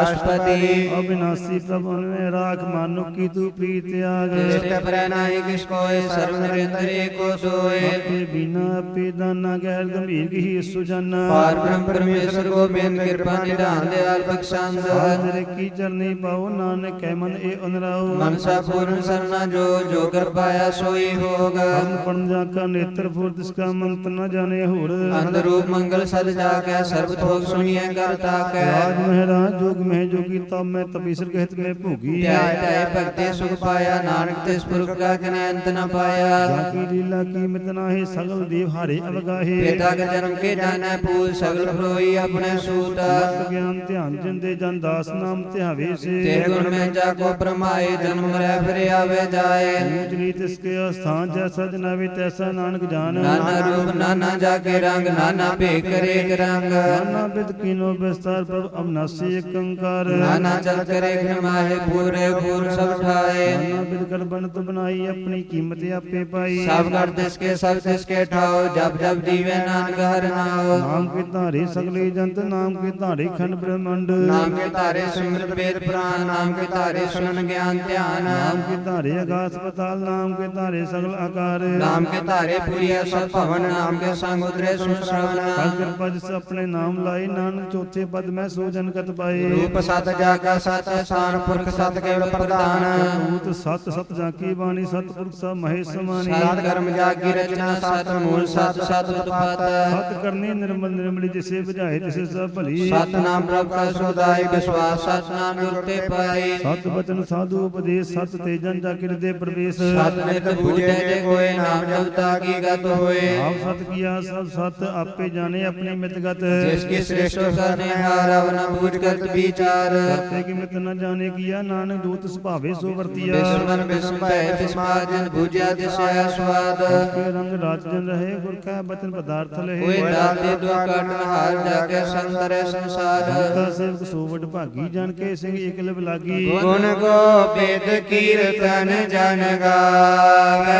ਅਸ਼ਟਪਦੀ ਅਬਿਨਾਸੀ ਪ੍ਰਭੂ ਨੇ ਰਾਖ ਮਾਨੁ ਕੀ ਤੂ ਪ੍ਰੀਤ ਤਿਆਗ ਜਿਸਤੇ ਪਰੈ ਨਾਹੀ ਕਿਛ ਕੋਇ ਸਰਵ ਨਿਰੰਤਰੇ ਕੋ ਸੋਏ। ਆਪੇ ਬਿਨਾ ਆਪੇ ਦਾਨਾ ਗੈਰ ਗੰਭੀਰ ਕੀ ਸੁਜਨ ਪਾਰ ਬ੍ਰਹਮ ਪਰਮੇਸ਼ਰ ਗੋਬਿੰਦ ਕਿਰਪਾ ਨਿਧਾਨ ਦਿਆਲ ਬਖਸ਼ੰਦ। ਤੇਰੇ ਕੀ ਚਰਨੀ ਪਾਉ ਨਾਨਕ ਕੈ ਮਨ ਇਹ ਅਨਰਾਉ। ਮਨਸਾ ਪੂਰਨ ਸਰਨਾ ਜੋ ਜੋ ਕਰ ਪਾਇਆ ਸੋਈ ਹੋਗ। ਹਮ ਪੜਨ ਜਾ ਕਾ ਨੇਤਰ ਫੁਰ ਤਿਸ ਕਾ ਮੰਤ ਨ ਜਾਣੇ ਹੋਰ। ਅੰਧ ਰੂਪ ਮੰਗਲ ਸਦ ਜਾਗੈ ਸਰਬ ਥੋਕ ਸੁਣੀਐ ਕਰ ਤਾਕੈ। ਰਾਜ ਮਹਿਰਾਜ ਜੋਗ ਮਹਿ ਜੋਗੀ ਤਬ ਮੈਂ ਤਪੀਸਰ ਕਹਿਤ ਮੈਂ ਭੋਗੀ। ਧਿਆਇ ਧਿਆਇ ਭਗਤੇ ਸੁਖ ਪਾਇਆ ਨਾਨਕ ਤਿਸ ਪੁਰਖ ਕਾ ਕਿਨੈ ਅੰਤ ਨ ਪਾਇਆ। ਜਾ ਕੀ ਲੀਲਾ ਕੀਮਤ ਨਾਹੀ ਸਗਲ ਦੇਵ ਹਾਰੇ ਅਵਗਾਹੇ। ਪਿਤਾ ਕੇ ਜਨਮ ਕੇ ਜਾਣੈ ਪੂਜ ਸਗਲ ਫਰੋਈ ਆਪਣੇ ਸੂਤ। ਮਤ ਗਿਆਨ ਧਿਆਨ ਜਿੰਦੇ ਜਨ ਦਾਸ ਨਾਮ ਧਿਆਵੇ ਸੇ। ਤੇ ਗੁਣ ਮੈਂ ਜਾ ਕੋ ਪ੍ਰਮਾਏ ਜਨਮ ਰਹਿ ਫਿਰ ਆਵੇ ਜਾਏ। ਊਚ ਨੀਚ ਇਸਕੇ ਅਸਥਾਨ ਜੈਸਾ ਜਨਾਵੇ ਤੈਸਾ ਨਾਨਕ ਜਾਨ। ਨਾਨਾ ਰੂਪ ਨਾਨਾ ਜਾਕੇ ਰੰਗ ਨਾਨਾ ਭੇਖ ਕਰੇਕ ਰੰਗ। ਨਾਨਾ ਬਿਦ ਕੀਨੋ ਬਿਸਤਾਰ ਪ੍ਰਭ ਅਵਨਾਸੀ ਏਕ ਓੰਕਾਰ। ਨਾਨਾ ਚਲ ਕਰੇ ਮਾਹੇ ਪੂਰੇ ਪੂਰ ਸਭ ਠਾਏ। ਨਾਨਾ ਬਿਦ ਕਰ ਬਣਤ ਬਣਾਈ ਆਪਣੀ ਕੀਮਤ ਆਪੇ ਪਾਈ। ਸਭ ਕਰ ਤਿਸਕੇ ਸਭ ਤਿਸਕੇ ਠਾਓ ਜਪ ਜਪ ਜੀਵੇ ਨਾਨਕ ਹਰਿ ਨਾਉ। ਨਾਮ ਕੇ ਧਾਰੇ ਸਗਲੇ ਜੰਤ ਨਾਮ ਕੇ ਧਾਰੇ ਖੰਡ ਬ੍ਰਹਮੰਡ। ਨਾਮ ਕੇ ਧਾਰੇ ਸਿਮਰਤ ਵੇਦ ਪੁਰਾਨ ਨਾਮ ਕੇ ਧਾਰੇ ਸੁਨਨ ਗਿਆਨ ਧਿਆਨ। ਨਾਮ ਕੇ ਧਾਰੇ ਆਗਾਸ ਪਤਾਲ ਨਾਮ ਕੇ ਧਾਰੇ ਸਗਲ ਆਕਾਰ। ਨਾਮ ਕੇ ਧਾਰੇ ਪੁਰੀਆ ਸਭ ਭਵਨ ਨਾਮ ਕੇ ਸੰਗ ਉਤਰੇ ਸੁਨ ਪਦ ਸ਼ਰਵਨ। ਕਿਰਪਾ ਜਿਸ ਆਪਣੇ ਨਾਮ ਲਾਏ ਨਾਨਕ ਚੌਥੇ ਪਦ ਮੈਂ ਸੋ ਜਨ ਕਤ ਪਾਏ। ਰੂਪ ਸਤ ਜਾਗਾ ਸਤ ਸਥਾਨ ਪੁਰਖ ਸਤ ਕੇਵਲ ਪ੍ਰਧਾਨ। ਭੂਤ ਸਤ ਸਤ ਜਾ ਕੀ ਬਾਣੀ ਸਤ ਪੁਰਖ ਸਭ ਮਹੇ ਸਮਾਨੀ। ਸਤ ਕਰਮ ਜਾਗੀ ਰਚਨਾ ਸਤ ਮੂਲ ਸਤ ਸਤ ਉਤਪਤ। ਸਤ ਕਰਨੀ ਨਿਰਮਲ ਨਿਰਮਲੀ ਜਿਸੇ ਬੁਝਾਏ ਤਿਸੇ ਸਭ ਭਲੀ। ਸਤ ਨਾਮ ਪ੍ਰਭ ਕਾ ਸੁਦਾਈ ਵਿਸ਼ਵਾਸ ਸਤ ਨਾਮ ਗੁਰ ਤੇ ਪਾਈ। ਸਤ ਬਚਨ ਸਾਧੂ ਉਪਦੇਸ਼ ਸਤ ਤੇਜਨ ਜਾ ਕਿਰਦੇ ਪ੍ਰਵੇਸ਼। ਸਤ ਨਿਤ ਬੂਝੇ ਜੇ ਕੋਏ ਨਾਮ ਜਪਤਾ ਕੀ ਗਤ ਹੋਏ। ਆਪ ਸਤ ਕੀਆ ਸਭ ਸਤ ਆਪੇ ਜਾਣੇ ਆਪਣੀ ਮਿਤ ਗਤ। ਜਿਸ ਕੀ ਸ੍ਰੇਸ਼ਟ ਕਰਨੇ ਹਾਰ ਅਵ ਨ ਬੂਝ ਕਰਤ ਵਿਚਾਰ। ਕਰਤੇ ਕੀ ਮਿਤ ਨ ਜਾਣੇ ਕੀਆ ਨਾਨਕ ਦੂਤ ਸੁਭਾਵੇ ਸੋ ਵਰਤੀਆ। ਬਿਸਮਨ ਬਿਸਮ ਭੈ ਤਿਸਮਾਜਨ ਬੂਝਿਆ ਦਿਸਿਆ ਸਵਾਦ। ਕੇ ਰੰਗ ਰਾਜਨ ਰਹੇ ਗੁਰ ਕਾ ਬਚਨ ਪਦਾਰਥ ਲਹੇ। ਹੋਏ ਦਾਤੇ ਦੁਖ ਕਾਟਨ ਹਾਰ ਜਾ ਕੇ ਸੰਤਰੇ ਸੰਸਾਰ। ਸੰਤਾ ਸੇਵਕ ਸੋ ਵਡ ਭਾਗੀ ਜਨ ਕੇ ਸਿੰਘ ਇਕ ਲਿਵ ਲਾਗੀ। ਗੁਣ ਗੋਬਿੰਦ ਕੀਰਤਨ ਜਨ ਗਾਵੇ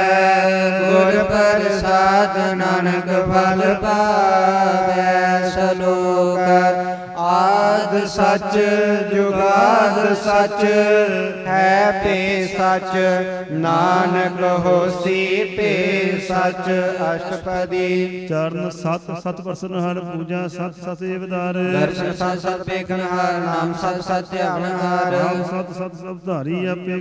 ਗੁਰ ਪ੍ਰਸਾਦ ਨਾਨਕ ਫਲ ਪਾਵੇ। ਸ਼ਲੋਕ ਆਦ ਸੱਚ ਜੁਗਾਦ ਸੱਚ ਹੈ ਭੇ ਸੱਚ ਨਾਨਕ ਹੋਸੀ ਭੇ ਸੱਚ। ਅਸ਼ਟਪਦੀ ਚਰਨ ਸਤ ਸਤ ਪਰਸਨ ਹਰ ਪੂਜਾ ਸਤ ਸਤ ਏਵਦਾਰ। ਦਰਸ਼ਨ ਸਤ ਸਤ ਵੇਖਣ ਹਾਰ ਨਾਮ ਸਤ ਸਤ ਧਿਆਨ ਹਾਰ। ਸਤ ਸਤ ਸਭ ਧਾਰੀ ਆਪੇ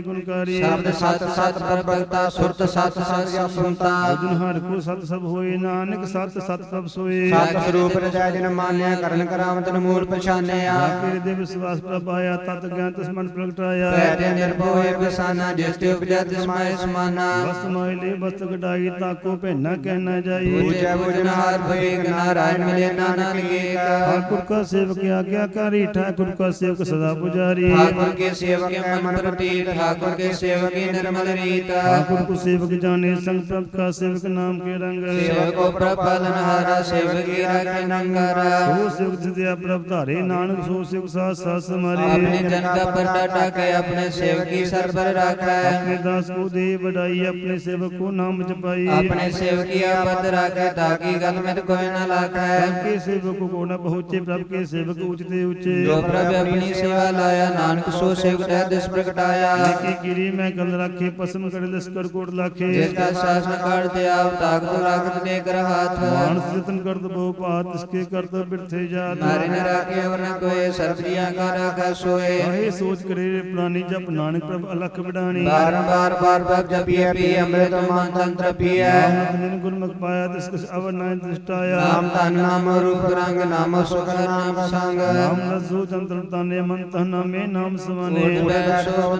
ਗੁਣਕਾਰੀ। ਸ਼ਬਦ ਸਤ ਸਤ ਪ੍ਰਭਗਤਾ ਸੁਰਤ ਸਤ ਸਤ ਸੁਨਤਾ। ਅਜਨ ਹਰ ਕੋ ਸਤ ਸਭ ਹੋਏ ਨਾਨਕ ਸਤ ਸਤ ਸਭ ਸੋਏ। ਸਤ ਸਰੂਪ ਰਜਾ ਜਨ ਮਾਨਿਆ ਕਰਨ ਕਰਾਮਤ ਮੂਲ ਪਛਾਨਿਆ। ਆਪੇ ਦੇ ਵਿਸ਼ਵਾਸ ਪ੍ਰਭ ਆਇਆ ਤਤ ਗਿਆਨ ਤਿਸ ਮਨ ਪ੍ਰਗਟਾਇਆ। ਪੈਤੇ ਨਿਰਭਉ ਬਿਸਾਨਾ ਜਿਸ ਤੇ ਉਪਜਾ ਤਿਸ ਮਾਇ ਸਮਾਨਾ। ਵਸਤ ਮਾਇ ਲੈ ਵਸਤ ਕਢਾਈ ਤਾਕੋ ਭੈਨਾ ਕਹਿਣਾ ਜਾਈ। ਪੂਜੈ ਬੁਝਨ ਹਾਰ ਭਵੇਕ ਨਾਰਾਇਣ ਮਿਲੇ ਨਾਨਕ ਏਕ। ਠਾਕੁਰ ਕਾ ਸੇਵਕ ਆਗਿਆਕਾਰੀ ਠਾਕੁਰ ਕਾ ਸੇਵਕ ਸਦਾ ਪੁਜਾਰੀ। ਠਾकुर के सेवक मन प्रतीत ठाकुर के सेवक निर्मल रीत। ठाकुर को सेवक जाने संग प्रभ का सेवक नाम के रंग। सेवक को प्रभ पालनहारा सेवक की राखे नंगारा। सो सेवक जितिया प्रभ धारे नानक सो सेवक साथ साथ समारे। अपने जन का परदा टाके अपने सेवक की सर पर राखा। अपने दास को दे बढ़ाई अपने सेवक को नाम जपाई। अपने सेवक की आपत राखे ताकि गल में कोई न लाखा। प्रभ के सेवक को न पहुँचे प्रभ के सेवक ऊंचते ऊंचे। जो प्रभ अपनी सेवा लाया नानक सो सेवक दिस प्रगटाया। लेके गिरी में गल राखे पसम कर लश्कर कोट लाखे। जिसका शासन करते आप ताकत राखत देकर हाथ। मानस जतन कर दो पात इसके कर दो बिरथे जात। नारी न राखे और न कोई सर्वजिया का राखा सोए। कहे सोच करे प्राणी जप नानक प्रभ अलख बिडानी। बारंबार बार बार जपिए पी अमृत मान तंत्र पिए। नाम गुरमुख पाया तिसकस अवर नाय दृष्टाया। नाम तन नाम रूप रंग नाम सुख नाम संग। नाम रसो तंत्र ताने मन तन नामे नाम समाने।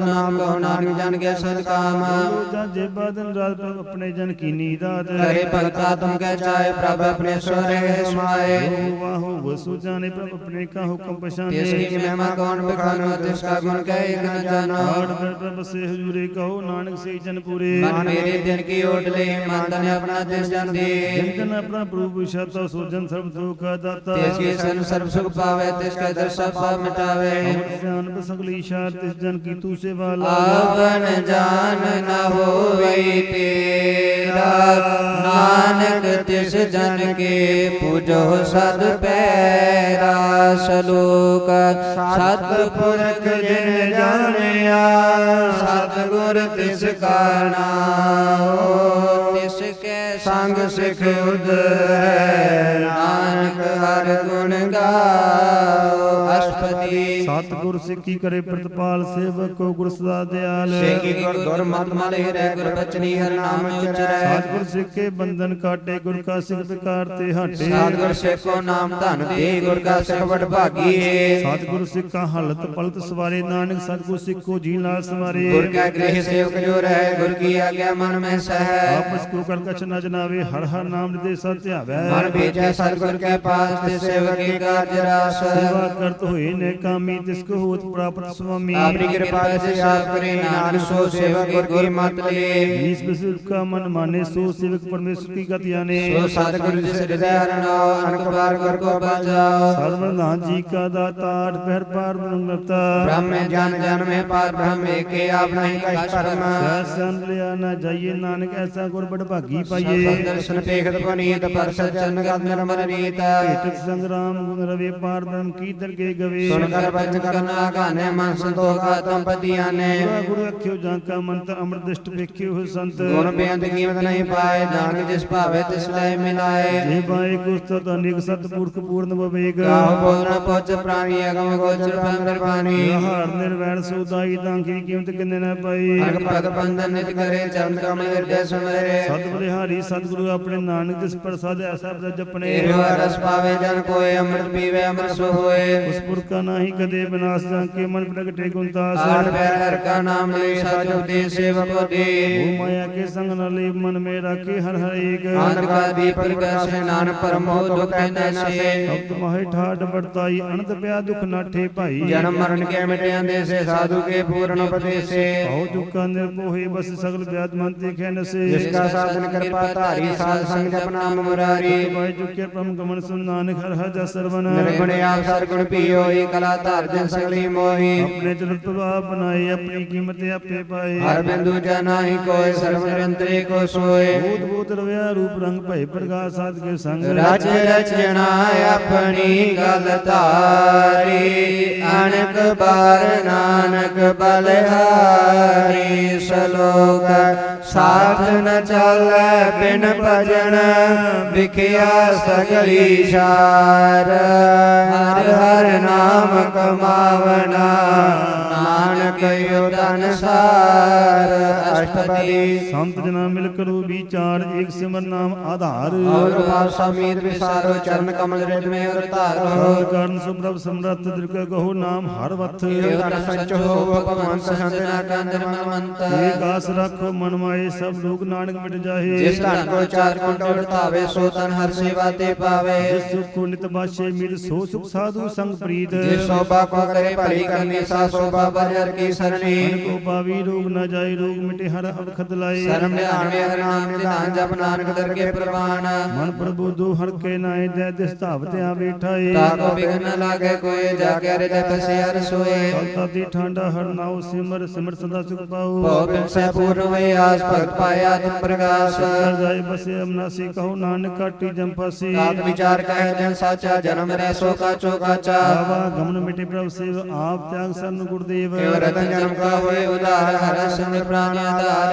नाम कहो नानक जन के सदकाम। जे बादन रात प्रभ अपने जन की नीदात। करे भगता तुम कह चाहे प्रभ अपने स्वर है समाये। वाहो वसु जाने प्रभ अपने अनेका हुक्म पहचाने तिसकी महिमा कौन बखानो, तिसका गुण कह एक न जानो। आठ प्रभ से हुजूरे कहो, नानक से जन पूरे। मन मेरे दिन की ओट ले, मन तन अपना तिस जन दे। जिन जन अपना प्रभु विषाता, सो जन सर्व दुख का दाता। तिसके सन सर्व सुख पावे, तिसका दर सब पाप मिटावे। अमृत ज्ञान पर सगली इच्छा, तिस जन की तू सेवा आवन जान न होवे तेरा, नानक तिस जन के पूजो सद पैरा। सलोक सतपुरख जिन जानिया, सतगुर तिसका नाम। तिसके संग सिख उधर, नानक हर गुण गाओ। अष्टपदी सतगुर सिक्खी करे प्रतिपाल, सेवक को गुर सदा दयाल। सेकी गुर गुर मत मल हिरै, गुर बचनी हर नाम उचरै। सतगुर सिक्खे बंधन काटे, गुर का सिख विकार ते हटे। सतगुर सिख को नाम धन दे, गुर का सिख बड़ भागी है। सतगुर सिक्खा हलत पलत सवारे, नानक सतगुर सिक्खो जी लाल सवारे। गुर का गृह सेवक जो रहे, गुर की आज्ञा मन में सह। आपस को कर कछ न जनावे, हर हर नाम निदेश ध्यावे। मन भेजे सतगुर के पास, ते सेवक की कार्य रास। सेवा करत होए ने कामी, तिसको होत प्राप्त स्वामी। आपकी कृपा से आप करे, नानक सो सेवक गुर मत ले। ईश विशुद्ध का मन माने, सो सेवक परमेश्वर की गति आने। सो सतगुर जिस हृदय हरनाओ, अनक बार गुर को बजाओ। सर्वनाथ जी का दाता, आठ पहर पार ब्रह्मता। ब्रह्म ज्ञान जन में पार ब्रह्म एके, आप नहीं कछ परम। सहस्र लिया न जाइए, नानक ऐसा गुर बड़ भागी पाइए। दर्शन पेखत पुनीत, परसत चरण गद निर्मल रीत। पेटक संग्राम गुण रवि, पार ब्रह्म की दरगे गवे। सुनकर वचन करना गाने, मन संतोष का तुम पतियाने। गुरु रखियो जाका मंत्र, अमृत दृष्ट देखियो हो संत। गुण बेअंत कीमत नहीं पाए, नानक जिस पावे तिस लय मिलाए। जे बाए कुस्तत अनेक सतपुरख पूर्ण विवेक। गाहो पूर्ण पोच प्राणी, अगम गोचर पंदर पानी। हार निर्वैर सुदाई, दांखी कीमत किन्ने न पाई। अनक पग बंधन नित करे, चरण कमल हृदय सुमेरे। सत बलिहारी सतगुरु अपने, नानक तिस प्रसाद ऐसा ब्रज अपने। एवं रस पावे जन कोय, अमृत पीवे अमृत सो होए। उस पुर का नाही कदे विनाश, जाके मन प्रगटे गुणतास। आठ पैर हर का नाम ले, सच उपदेश सेवक को दे। वो माया के संग न ले, मन में राखे हर हर एक। आनंद का दीप प्रकाशे, नानक परम हो दुख नसे। अब तुम्हारे ठाट बढ़ताई, अनंत प्या दुख नाठे पाई। जन्म मरण के मिटे अंदेशे, साधु के पूर्ण उपदेशे। आओ दुखा निर्मोहे, बस सगल व्याध मन देखे नसे। जिसका साधन कृपा तारी, साध संग जप नाम मुरारी। भाई चुके परम गमन सुन, नानक हर हर जस सर्वन। निर्गुण आप सरगुण पियो, कला तार जन सगली मोही। अपने चरण प्रभाव बनाए, अपनी कीमत आपे पाए। हर बिंदु जनाहि कोय, सर्व निरंतरे को सोए। भूत भूत रवया रूप रंग भय प्रकाश साध के संग। रच रचना अपनी गल तारी, अनक बार नानक बलिहारी। सलोक साथ न चल बिन भजन, बिखिया सगली शार। हर हर नाम कमावना, नानक योतन सार। अष्टपदी संत जना मिल करो विचार, एक सिमर नाम आधार। और भाव समीर विसारो, चरण कमल हृदय में और तारो। और कारण सुप्रभ समृत दीर्घ गहो, नाम हर वथ। योतन सच हो भगवंत, संत ना का निर्मल मंत। एक आस रखो मन माए, सब लोग नानक मिट जाहे। जिस तन को चार कुंट उड़तावे, सो तन हर सेवा ते पावे। जिस सुख को नित बाशे मिल, सो सुख साधु संग प्रीत। जिस शोभा को करे भली करनी, सा शोभा बरहर की सरणी। मन को पावी रोग न जाए, रोग मिटे हर अवखद लाए। शर्म निधान में हर नाम निधान, जप नानक दर के प्रमाण। मन प्रभु दो हर के नाए, दे दिस धावते आ बैठाए। ताको बिघन लागे कोय, जाके हृदय बसे हर सोए। ताती ठांडा हर नाव, सिमर सिमर सदा सुख पाओ। पौपिन से पूर्ण हुए आस, भक्त पाया तुम प्रकाश। कर जाए बसे अमनासी, कहो नानक काटी जंपासी। तात विचार कहे जन साचा, जन्म रे सो का चौकाचा। आवा गमन मिटे प्रभु सेव, आप त्याग सन गुरुदेव। एवं रतन जन्म का हुए उदार, हर संग प्राण आधार।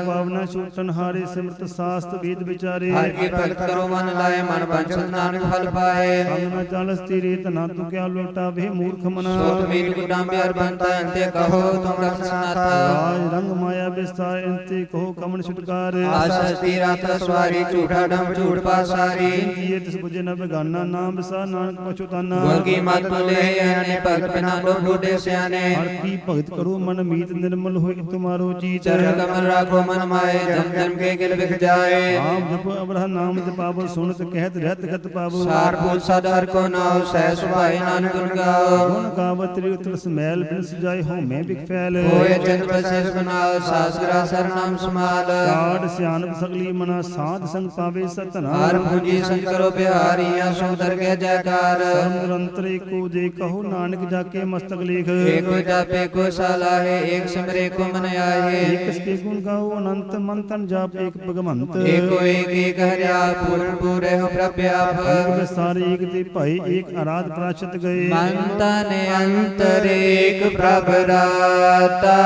पावना शूटन हारे, सिमृत शास्त्र वेद विचारे। हर की भक्त करो मन लाए, मन वंचन नानक फल पाए। संग न चालस तेरे, तना तू क्या लौटा भे मूर्ख मना। सोत मीन कुटाम्बियर बनता, अंत्य कहो तुम रक्षनाथा। राज रंग माया विस्तार, अंते कहो कमन छुटकार। आसस्ती रात सवारी, झूठा डम झूठ पासारी। ये तिस बुझे न बेगाना, नाम विसा नानक पछुताना। गुण की मत तुले, याने भक्त बिना लो बूढ़े सियाने। हर की भगत करो मन मीत निर्मल होय तुम्हारो जीत चरण कमल राखो मन माए जम जम के गिल बिख जाए आप जप अबरह नाम जपावो सुनत कहत रहत गत पावो सार पूत सद हर को नाव सहस भाई नानक गुण गाओ गुण गावत उतरस मैल बिनस जाय हो मैं बिक फैल होए चंद प्रशेष गुनाओ सासगरा सर नाम समाल काड सियानत सगली मना साध संग पावे सतना हार पूंजी संग करो बिहारी सुख दर के जयकार निरंतर एको जे कहो नानक जाके मस्तक लेख एक जापे को साला है एक सिमरे को मन आए एक इसके गुण गाओ अनंत मंतन जाप एक भगवंत एक हरिया पूर्ण पूरे हो प्रव्याप अनग सारे एक ते भाई एक आराध प्राचत गए मंतन अंतर एक प्रभ राता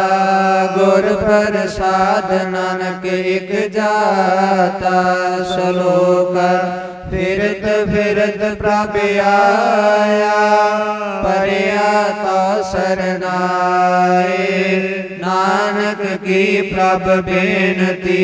गुर प्रसाद नानक एक जाता सलोक फिरत फिरत प्रभ आया परया तो सरनाए नानक की प्रभ बेनती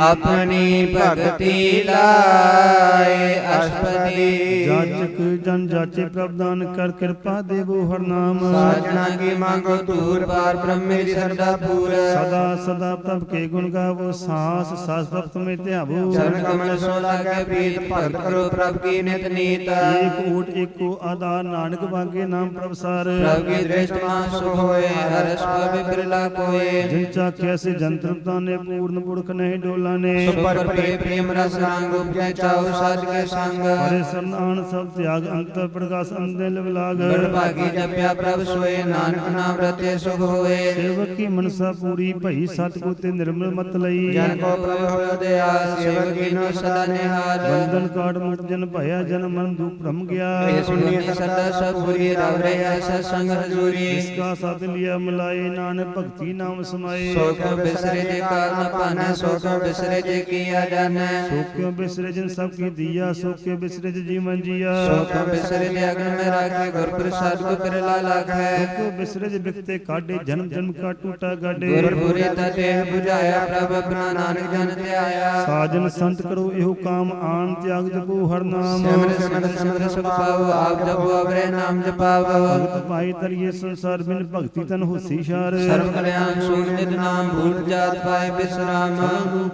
अपनी भक्ति लाए अष्टपदी जाचक जन जाचे प्रभदान कर कृपा देवो हर नाम साजना की मांगो दूर पार ब्रह्म मेरी सरदा पूर सदा सदा प्रभ के गुण गावो सांस सांस प्रभ तुम्हें त्यावो चरण कमल सोला के प्रीत भक्त करो प्रभ की नित नीत एक ओट एक को आधार नानक बागे नाम प्रभसार प्रभ की दृष्टि मां सुख होए हर्ष पव बिरला कोए जिन चाख्या से जंत्रता ने पूर्ण पुरख नहीं डोलाने सुपर प्रे प्रेम रस रंग उपजय चाउ साध के संग हरे सरनान सब त्याग अंतर प्रकाश अंदे लाग बड़ भागी जप्या प्रभ सोए नानक नाम रते सुख होए सेवक की मनसा पूरी भई सतगुर ते निर्मल मत लई जन को प्रभ होयो दया सेवक कीनो सदा निहाल बंधन काट मुक्त जन भया जन मन दुख भ्रम गया ये सुनिए सदा सब पूरी रव रहे सत्संग हजूरी इसका साथ लिया मिलाए नानक भक्ति नाम समाए सो को बिसरे जे काल न पाने सो को बिसरे जे किया जाने सो क्यों बिसरे जिन सब की दिया सो क्यों बिसरे जिन जीवन जिया सो को बिसरे जे अग्न में राखे गुर प्रसाद को बिरला लागे सो क्यों बिसरे जिन बिकते काटे जन्म जन्म का टूटा गाडे गुर पूरी तते बुझाया प्रभ अपना नानक जन ते आया साजन संत करो एहो काम आन त्याग जपो हर नाम सिमर सिमर सिमर सुख पाओ आप जपो अवरे नाम जपाओ भगत पाई तरिए संसार बिन भक्ति तन होसी शार सर्व कल्याण सूझ नित नाम भूत जात पाए विश्राम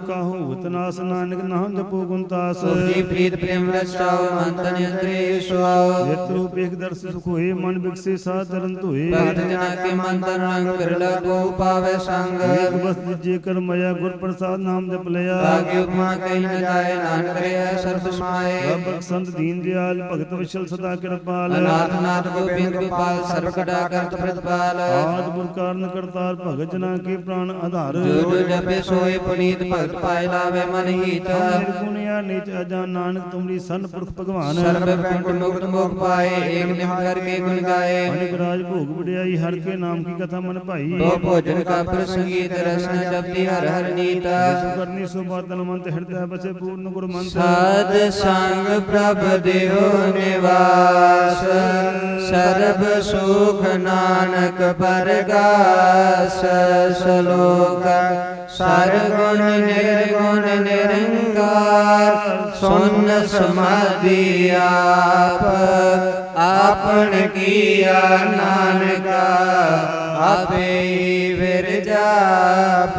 का हो उतनास नानक नाम जपो गुणतास जी प्रीत प्रेम रचाओ मंतन यंत्रे सुआओ यत्र रूप एक दर्श सुख होए मन विकसे सा तरंत होए भक्त जना के मंतन रंग बिरला को पावे संग एक बस दिजे कर मया गुर प्रसाद नाम जप लिया आगे उपमा कहीं न जाए नानक रे सर्व समाए रब संत दीन दयाल भगत विशल सदा कृपाल अनाथ नाथ गोविंद गोपाल सर्व कटा करत प्रतिपाल आद पुर कारण करतार भगत जना के प्राण आधार जो जो जपे सोए पुनीत भक्त पाए लावे मन हित निर्गुण या नीच अजान नानक तुमरी सन पुरख भगवान सर्व कुंठ मुक्त मोख पाए एक निम करके गुण गाए अनेक राज भोग बढ़ियाई हर के नाम की कथा मन भाई तो भोजन का प्रसंगीत रसना जपती हर हर नीत करनी सुबातल मंत हृदय बसे पूर्ण गुरु मंत्र साध संग प्रभ देहो निवास सर्व सुख नानक परगास सलोक सरगुण निर्गुण निरंकार सुन समाधि आप आपन किया नानका आपे ही विरजाप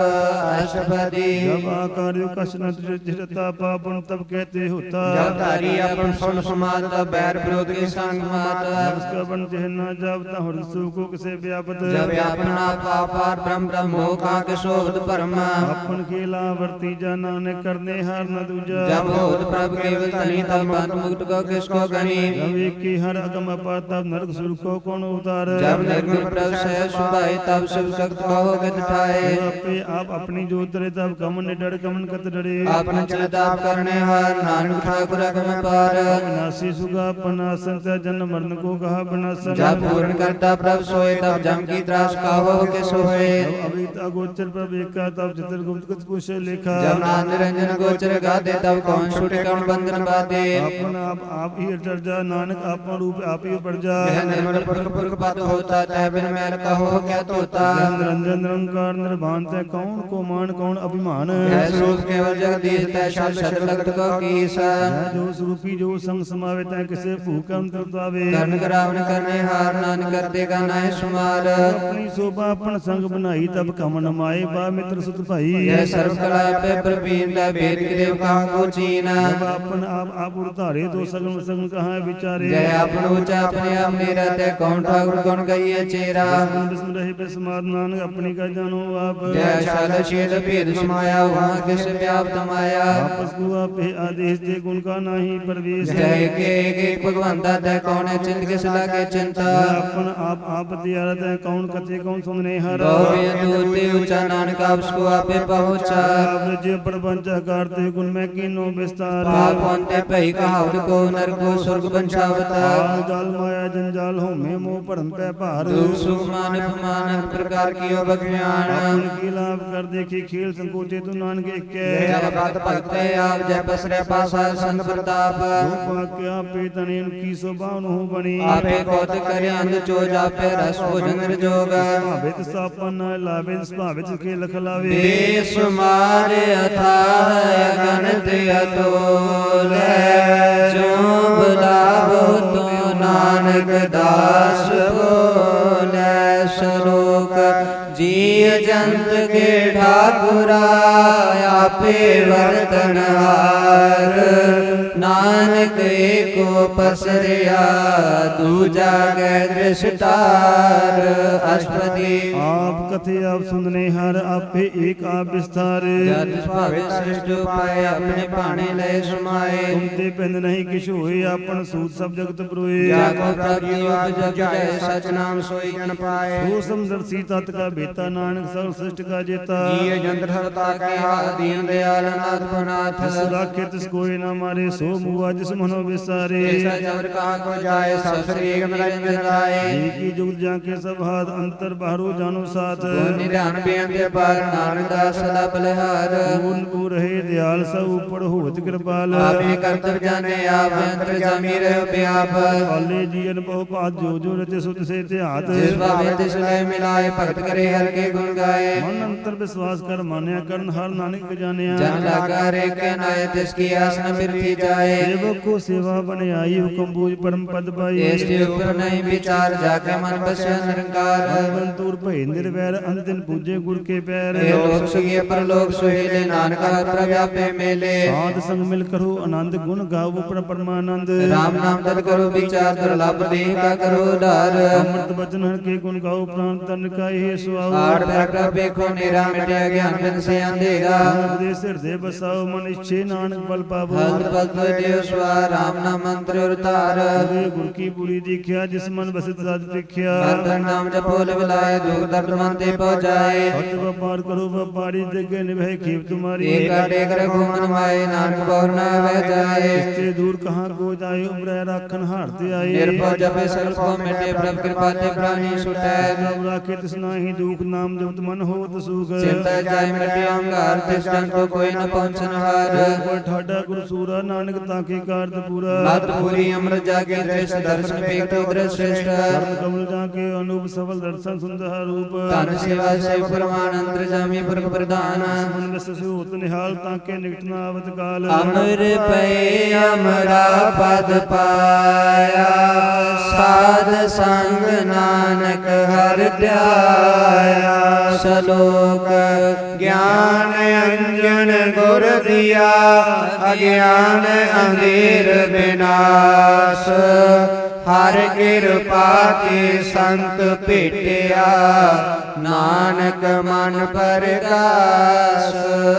अष्टपदी जब आकार कश न दृढ़ता पापन तब कहते होता जब तारी अपन सुन समाता बैर विरोध के संग माता उसका बन जहना जावता हर सुख से व्यापत जब अपना पापार ब्रह्म ब्रह्मो का के शोध परमा अपन केला वर्ती जाना ने करने हार न दूजा जब होत प्रभ केवल तनी तब बंद मुक्त को किसको गनी जब एक की हर अगम अपार तब नरक सुर को कौन उतार जब निर्गुण प्रभ से सुभाई तब शिव शक्त कहो गत ठाए पे आप अपनी जो उतरे तब कमन डर कमन कत डरे आपन चिताप करने हर नानक ठाकुर अगम पार नासी सुगा पनासन जन मरण को कहा बनासन जब पूर्ण करता प्रभ सोए तब जम की त्रास कहो के सोए अभी अगोचर पर बेका तब चित्र गुप्त कुछ कुछ लेखा जब नाम निरंजन गोचर गाते तब कौन छूटे कौन बंधन बाते अपन आप ही चढ़ जा नानक आप रूप आप ही पड़ जा यह निर्मल पुरख पुरख पद होता तह बिन मैल कहो क्या तोता निरंजन निरंकार निर्भान ते कौन को मान कौन अभिमान है स्वरूप केवल जगदीश तै शब्द शब्द लगत को कीस है जो स्वरूपी जो संग समावे तै किसे भूख अंतर तावे कर्ण करावन करने हार नान करते का नाय सुमार अपनी शोभा अपन संग बनाई तब कमन माए बा मित्र सुत भाई यह सर्व कला पे प्रवीण लै वेद के देव कहा को चीन जब अपन आप उतारे तो सगन सगन कहाँ विचारे जय अपन ऊंचा अपने आप नहीं रहते कौन ठाकुर कौन गई चेरा बिस्म रहे बेसमार नानक अपनी का जानो आप जय शाल शील भेद समाया वहाँ किस व्याप्त माया आपस को आप आदेश दे गुण का नाही प्रवेश जय के एक भगवंता तै कौन है चिंत किस लागे चिंता अपन आप दियारत है कौन कथे कौन सुनने हर गौरिय दूते ऊंचा नानक आपको आपे पहुंचा जे प्रपंच करते गुण में कीनो विस्तार पाप अंते पही कहावत को नर को स्वर्ग बंशावता जाल माया जंजाल हो में मोह परम पे भार दुख सुख मान अपमान प्रकार की अज्ञान उनकी लाभ कर देखी खेल संकोचे तो नानक के जय बात भक्ते आप जय पसरे पासा संत प्रताप क्या पेतने उनकी शोभा हो बनी आपे कौत करे अंध चोज आपे रस भोजन जोग भावित सापन लाभित भावित के लख लावे बेसुमार अथाह अगणित अतुल जो बुलावो तो नानक दास बोले श्लोक जी जंत के ठाकुरा आपे वर्तनहार नानक एको पसरिया दूजा के दृष्टार अष्टपदी आप कथे आप सुनने हर आपे एक आप विस्तार जत भावे श्रेष्ठ उपाय अपने पाने ले समाए तुमते पिंद नहीं किछ होए आपन सूत सब जगत प्रोए जाको प्राप्ति उपजग जाय सच नाम सोई जन पाए सो समदर्शी तत् का बेता नानक सर्व श्रेष्ठ का जेता ये जंत्र हरता के हाथ दीन दयाल नाथ भनाथ राखे तिस कोई न मारे सो मुआ जिस मनो विसारे ऐसा जबर कहा को जाए सब श्री निरंजन राय एक ही जुग जाके सब हाथ अंतर बाहरो जानो साथ निधान बेंद्र पर नानक दास सदा बलहार पूर्ण पूर है दयाल सब ऊपर होत कृपाल आपे कर्तव्य जाने आप अंतर जामी रहो व्याप पाले जीवन बहु पात जो रते सुत से ते हाथ जिस भावे तिस लय मिलाए भक्त करे हर के गुण गाए मन अंतर विश्वास कर मान्या करन हर नानक जानिया जन लगा रे के नाय तिसकी आसन बिरती जाए सेवक को सेवा बने आई हुक्म बूझ परम पद पाई इसके ऊपर नहीं विचार जाके मन बसे निरंकार अंतुर भय निर्वैर अंतिम पूजे गुर के पैर हे लोक सुखिए परलोक सुहेले नानक हर व्यापे मेले साध संग मिल करो आनंद गुण गाओ परमानंद राम नाम तद करो विचार दुर्लभ देह का करो दार अमृत वचन हर के गुण गाओ प्राण तन का हे सुआओ आठ प्रकार देखो निरा मिटे ज्ञान बिन से अंधेरा उपदेश हृदय बसाओ मन इच्छे नानक बल पावो हर पद देव स्वा राम नाम मंत्र उतार गुर की बुरी दीख्या जिस मन बसित साध दीख्या हर नाम जपोल बुलाए दुख दर्द मन ते पहुंचाए हत व्यापार करो व्यापारी जगह निभय खेप तुम्हारी एक टेक रखो मन माए नानक बहुर न बह जाए इससे दूर कहाँ को जाए उब्रह राखन हारते आए निर्भय जपे सकल को मिटे प्रभ कृपा ते प्राणी छुटे प्रभ राखे तिसना ही दुख नाम जपत मन होत सुख चिंता जाय मिटे अहंकार तिष्ठन को कोई न पहुंचन हार पर ठाडा गुरु सूरा नानक ताके कार्य पूरा बात पूरी अमृत जागे दृश्य दर्शन पेख उद्र श्रेष्ठ धर्म कमल जाके अनूप सफल दर्शन सुंदर रूप तन सेवा से परमानंद जामी पुरख प्रदान मन में ससु होत निहाल ताके निकट न आवत काल अमर पे अमरा पद पाया साध संग नानक हर ध्याया श्लोक ज्ञान अंजन गुर दिया अज्ञान अंधेर विनाश हर कृपा के संत भेटिया नानक मन प्रकाश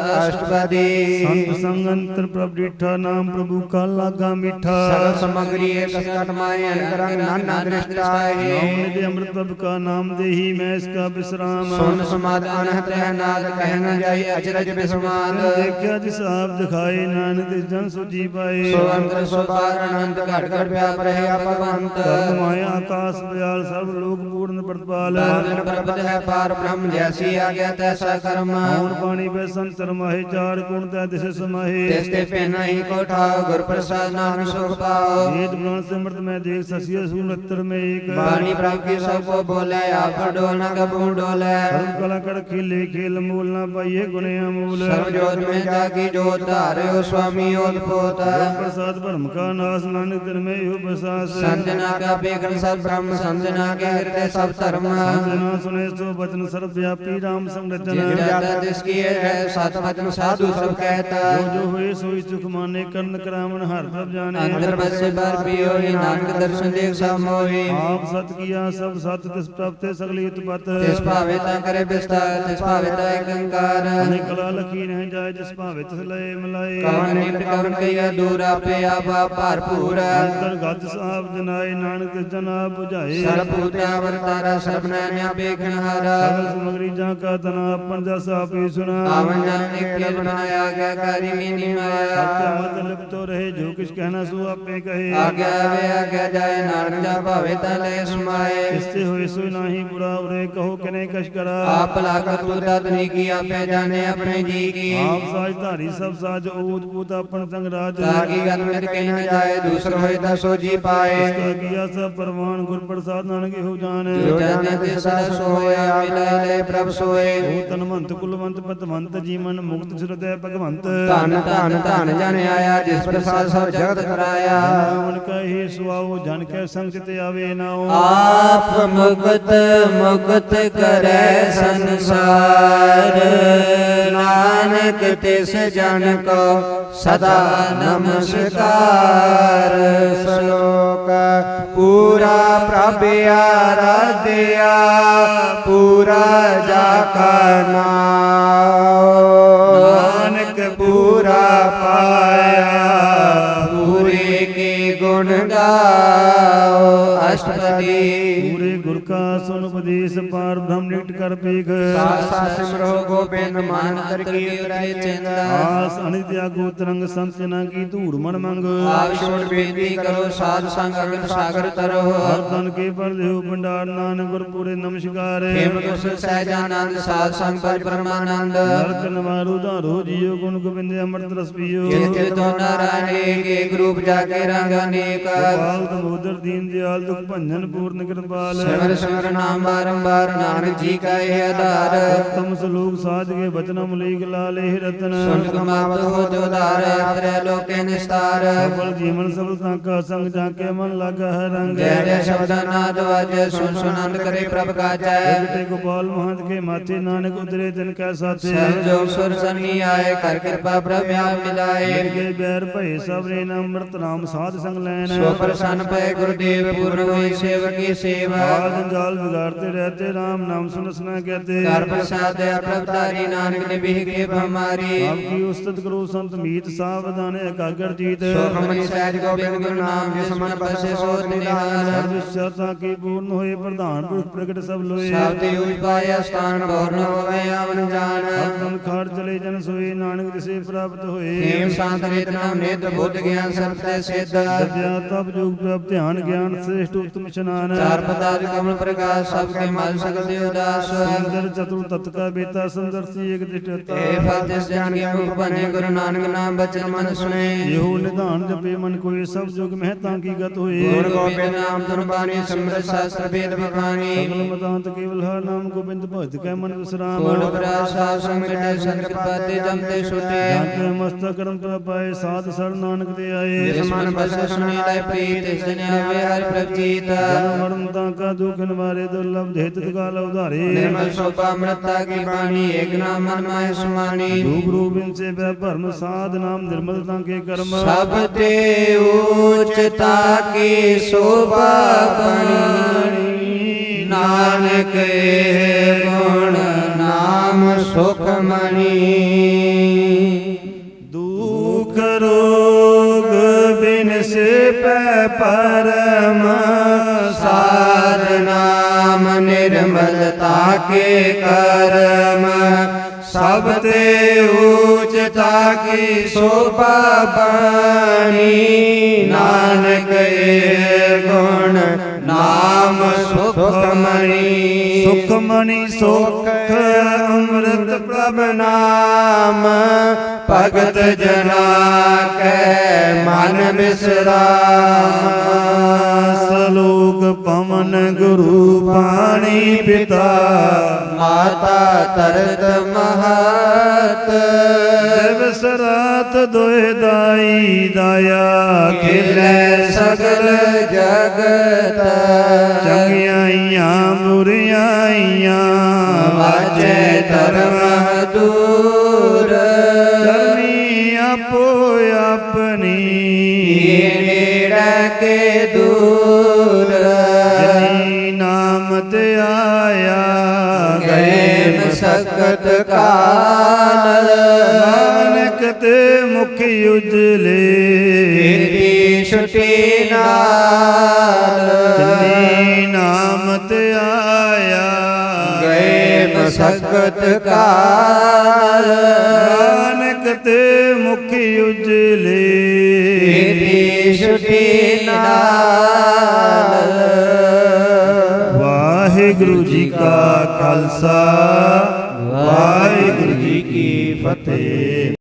अष्टपदी संत संग अंतर प्रभ डिठा नाम प्रभु का लागा मीठा सकल सामग्री एक सकट माय रंग नाना दृष्टाय नाम निधि अमृत प्रभ का नाम देही मैं इसका विश्राम सोन समाद अनहत है नाद कह न जाय अचरज विस्माद देखा जिस आप दिखाए नानक जन सुजी पाए सो अंतर सो पार अनंत घट घट व्याप रहे अपवंत धर्म माया आकाश दयाल सर्व लोक पूर्ण प्रतिपाल दान प्रपद है पार ब्रह्म जैसी आज्ञा तैसा कर्म कौन पानी पे संतर माहे चार गुण तै दिस समाहे तिसते पेन ही को ठाओ गुर प्रसाद नानक सुख पाओ वेद पुराण सिमरत में देख ससिय सुनत्तर में एक वाणी प्रभु की सबको बोले आप डोल न कबू डोले सर्व कला कर खेले खेल मूल न पाइए गुणे अमूल सर्व जोत में जागी जोत धार्यो स्वामी ओत पोत प्रसाद ब्रह्म का नाश नानक दिन में यो प्रसाद संजना का बेगन सब ब्रह्म संजना के हृदय सब धर्म संजना सुने सो वचन सर्व व्यापी राम संरचन ज्यादा जिसकी है सत वचन साधु सब कहता जो हुए सोई सुख माने कर्ण करावन हर प्रभ जाने अंतर बसे बार पियो ही नानक दर्शन देख सब मोहि आप सत किया सब सत तिस प्राप्त सगली उत्पत तिस भावेता करे विस्तार तिस भावेता एकंकार अनेक कला लखी रह जाए जिस भावे तिस लय मिलाए कवन निम्न कवन कहिया दूर आपे आप भरपूर अंतर्गत साप जनाए नानक तिस जना बुझाए सर्वभूत अवतारा सर्वनैन्या बेखन हारा सगल सामग्री जा का तना अपन जस आपे सुना आवन जाने खेल बनाया आज्ञाकारी मीनी माया सत्य मत लिप्त रहे जो कुछ कहना सो आपे कहे आज्ञा वे आज्ञा जाए नानक जा भावे तले समाए इससे होए सो नाही बुरा उरे कहो कने कश करा आप लाकर तू तदनी की आपे जाने अपने जी की आप साज धारी सब साज ओत पूत अपन संग राज ताकि गत में कहीं न जाए दूसरा होए ता सो जी पाए इसका किया सब परवान गुर प्रसाद नानक हो जाने जो जाने ते सदा सोया मिलाए ले प्रभ सोए ओ तनवंत कुलवंत पतवंत जीवन मुक्त हृदय भगवंत धन धन धन जन आया जिस प्रसाद सब जगत कराया नाम कहे सुआओ जन के संग चित आवे नाओ आप मुक्त मुक्त करे संसार नानक तिस जन को सदा नमस्कार श्लोक पूरा प्रभ आराध्या पूरा जाका नानक पूरा पाया पूरे के गुण गाओ अष्टपदी पूरे गुर का सुन उपदेश पार ब्रह्म निकट कर पेख सासा सिमरो गोबिंद मान कर की उतरे चिंता आस अनित्य गोत्रंग संत जना की धूड़ मन मंग आप छोड़ बेनती करो साध संग अगन सागर तरो हर तन के पर देव भंडार नानक गुर पूरे नमस्कार हेम कुश सहजानंद साध संग पर परमानंद नरक नवारो धारो जियो गुण गोविंद अमृत रस पियो चित्त तो नारायण एक रूप जाके रंग अनेक गोपाल दमोदर दीन दयाल दुख भंजन पूर्ण कृपाल सिमर सिमर नाम बारंबार नानक जी का है आधार उत्तम श्लोक साध के वचन मुलीक लाले रतन सुन कमावत हो जो धार त्रैलोक्य निस्तार सफल जीवन सफलता का संग जाके मन लगा है रंग जय जय शब्द नाद वाजय सुन सुन अंत करे प्रभ का जय बेटे गोपाल महंत के माथे नानक उतरे दिन का साथे जो सुर सन्नी आए कर कृपा प्रभ आप मिलाए के बैर भय सब रे अमृत नाम साध संग लैन सो प्रसन्न भय गुरुदेव पूर्ण हुई सेवक की सेवा काल जंजाल बिगाड़ते रहते राम नाम सुन सुना कहते कर प्रसाद प्रभधारी नानक ने भी के हमारी आपकी उस्तत करो संत मीत सावधान एकाग्र जीत सोखमणि सहज गोविंद गुरु नाम जिस मन बसे सो निहार सर्वश्रता की पूर्ण होए प्रधान पुरुष प्रकट सब लोए सावती उपाय स्थान बहुन होवे आवन जान तन खाड़ चले जन सोए नानक जिसे प्राप्त होए हेम शांत नेत्र नाम नेत्र बुद्ध ज्ञान सर्वते सिद्ध विद्या तप योग प्राप्त ध्यान ज्ञान श्रेष्ठ उत्तम स्नान चार पदार्थ कमल प्रकाश सबके मल सकल देवदास सुंदर चतुर तत् का बेता सुंदर सी एक दृष्टता हे फल तिस ज्ञान के मुख बने गुरु नानक नाम बचन मन सुने यो निधान जपे मन कोई सब युग महता की गत होए गुरु गोविंद नाम धन बानी समृत शास्त्र वेद बखानी सकल मतांत केवल हर नाम गोविंद भक्त के मन विश्राम गुण प्रसाद संग मिटे संत कृपा ते जमते सुते जाके मस्तक कर्म पाए साध सर नानक दे आए जिस मन बसे सुनी लय प्रीत तिस जन आवे हर प्रभजीत जन्म मरणता का दुख निवारे दुर्लभ हेतु काल उधारे निर्मल शोभा अमृता की वाणी एक नाम मन माय सुमानी रूप रूप से भरम साध नाम निर्मलता के कर्म सब ते उच्चता की शोभा बनी नानक गुण नाम सुखमणि दुख रोग बिन से परम साध नाम निर्मलता के कर्म सब ते उच्चता की शोभा बनी नानक गुण नाम सुखमणि सुखमणि ਮਣੀ ਸੁਖ ਅੰਮ੍ਰਿਤ ਪ੍ਰਭ ਨਾਮ ਭਗਤ ਜਨਾ ਕੈ ਮਨ ਬਿਸਰਾਮ ਸਲੋਕ ਪਵਨ ਗੁਰੂ ਪਾਣੀ ਪਿਤਾ ਮਾਤਾ ਤਰਤ ਮਹਤ ਦਿਵਸ ਰਾਤ ਦੋਇ ਦਾਈ ਦਾਇਆ ਖਿਲੇ ਸਗਲ ਜਗਤ ਚੰਗਿਆਈਆਂ ਬੁਰਿਆਈਆਂ ਵਾਜੇ ਧਰਮ ਦੂਰ ਕਰਨੀ ਆਪੋ ਆਪਣੀ ਨੇੜੇ ਕੇ ਦੂਰ ਜਿਨੀ ਨਾਮ ਤੇ ਆਇਆ ਗਏ ਮਸਕਤ ਕਾਲ ਨਾਨਕ ਤੇ ਮੁਖ ਉਜਲੇ ਤੇਰੀ ਛੁਟੀ ਨਾਲ ਜਿਨੀ ਨਾਮ ਤੇ ਆਇਆ ਗਏ ਮਸਕਤ ਕਾਲ ਨਾਨਕ ਤੇ ਮੁਖ ਉਜਲੇ ਤੇਰੀ ਛੁਟੀ ਨਾਲ ਵਾਹਿਗੁਰੂ ਜੀ ਕਾ ਖਾਲਸਾ ਵਾਹਿਗੁਰੂ ਜੀ ਕੀ ਫਤਿਹ।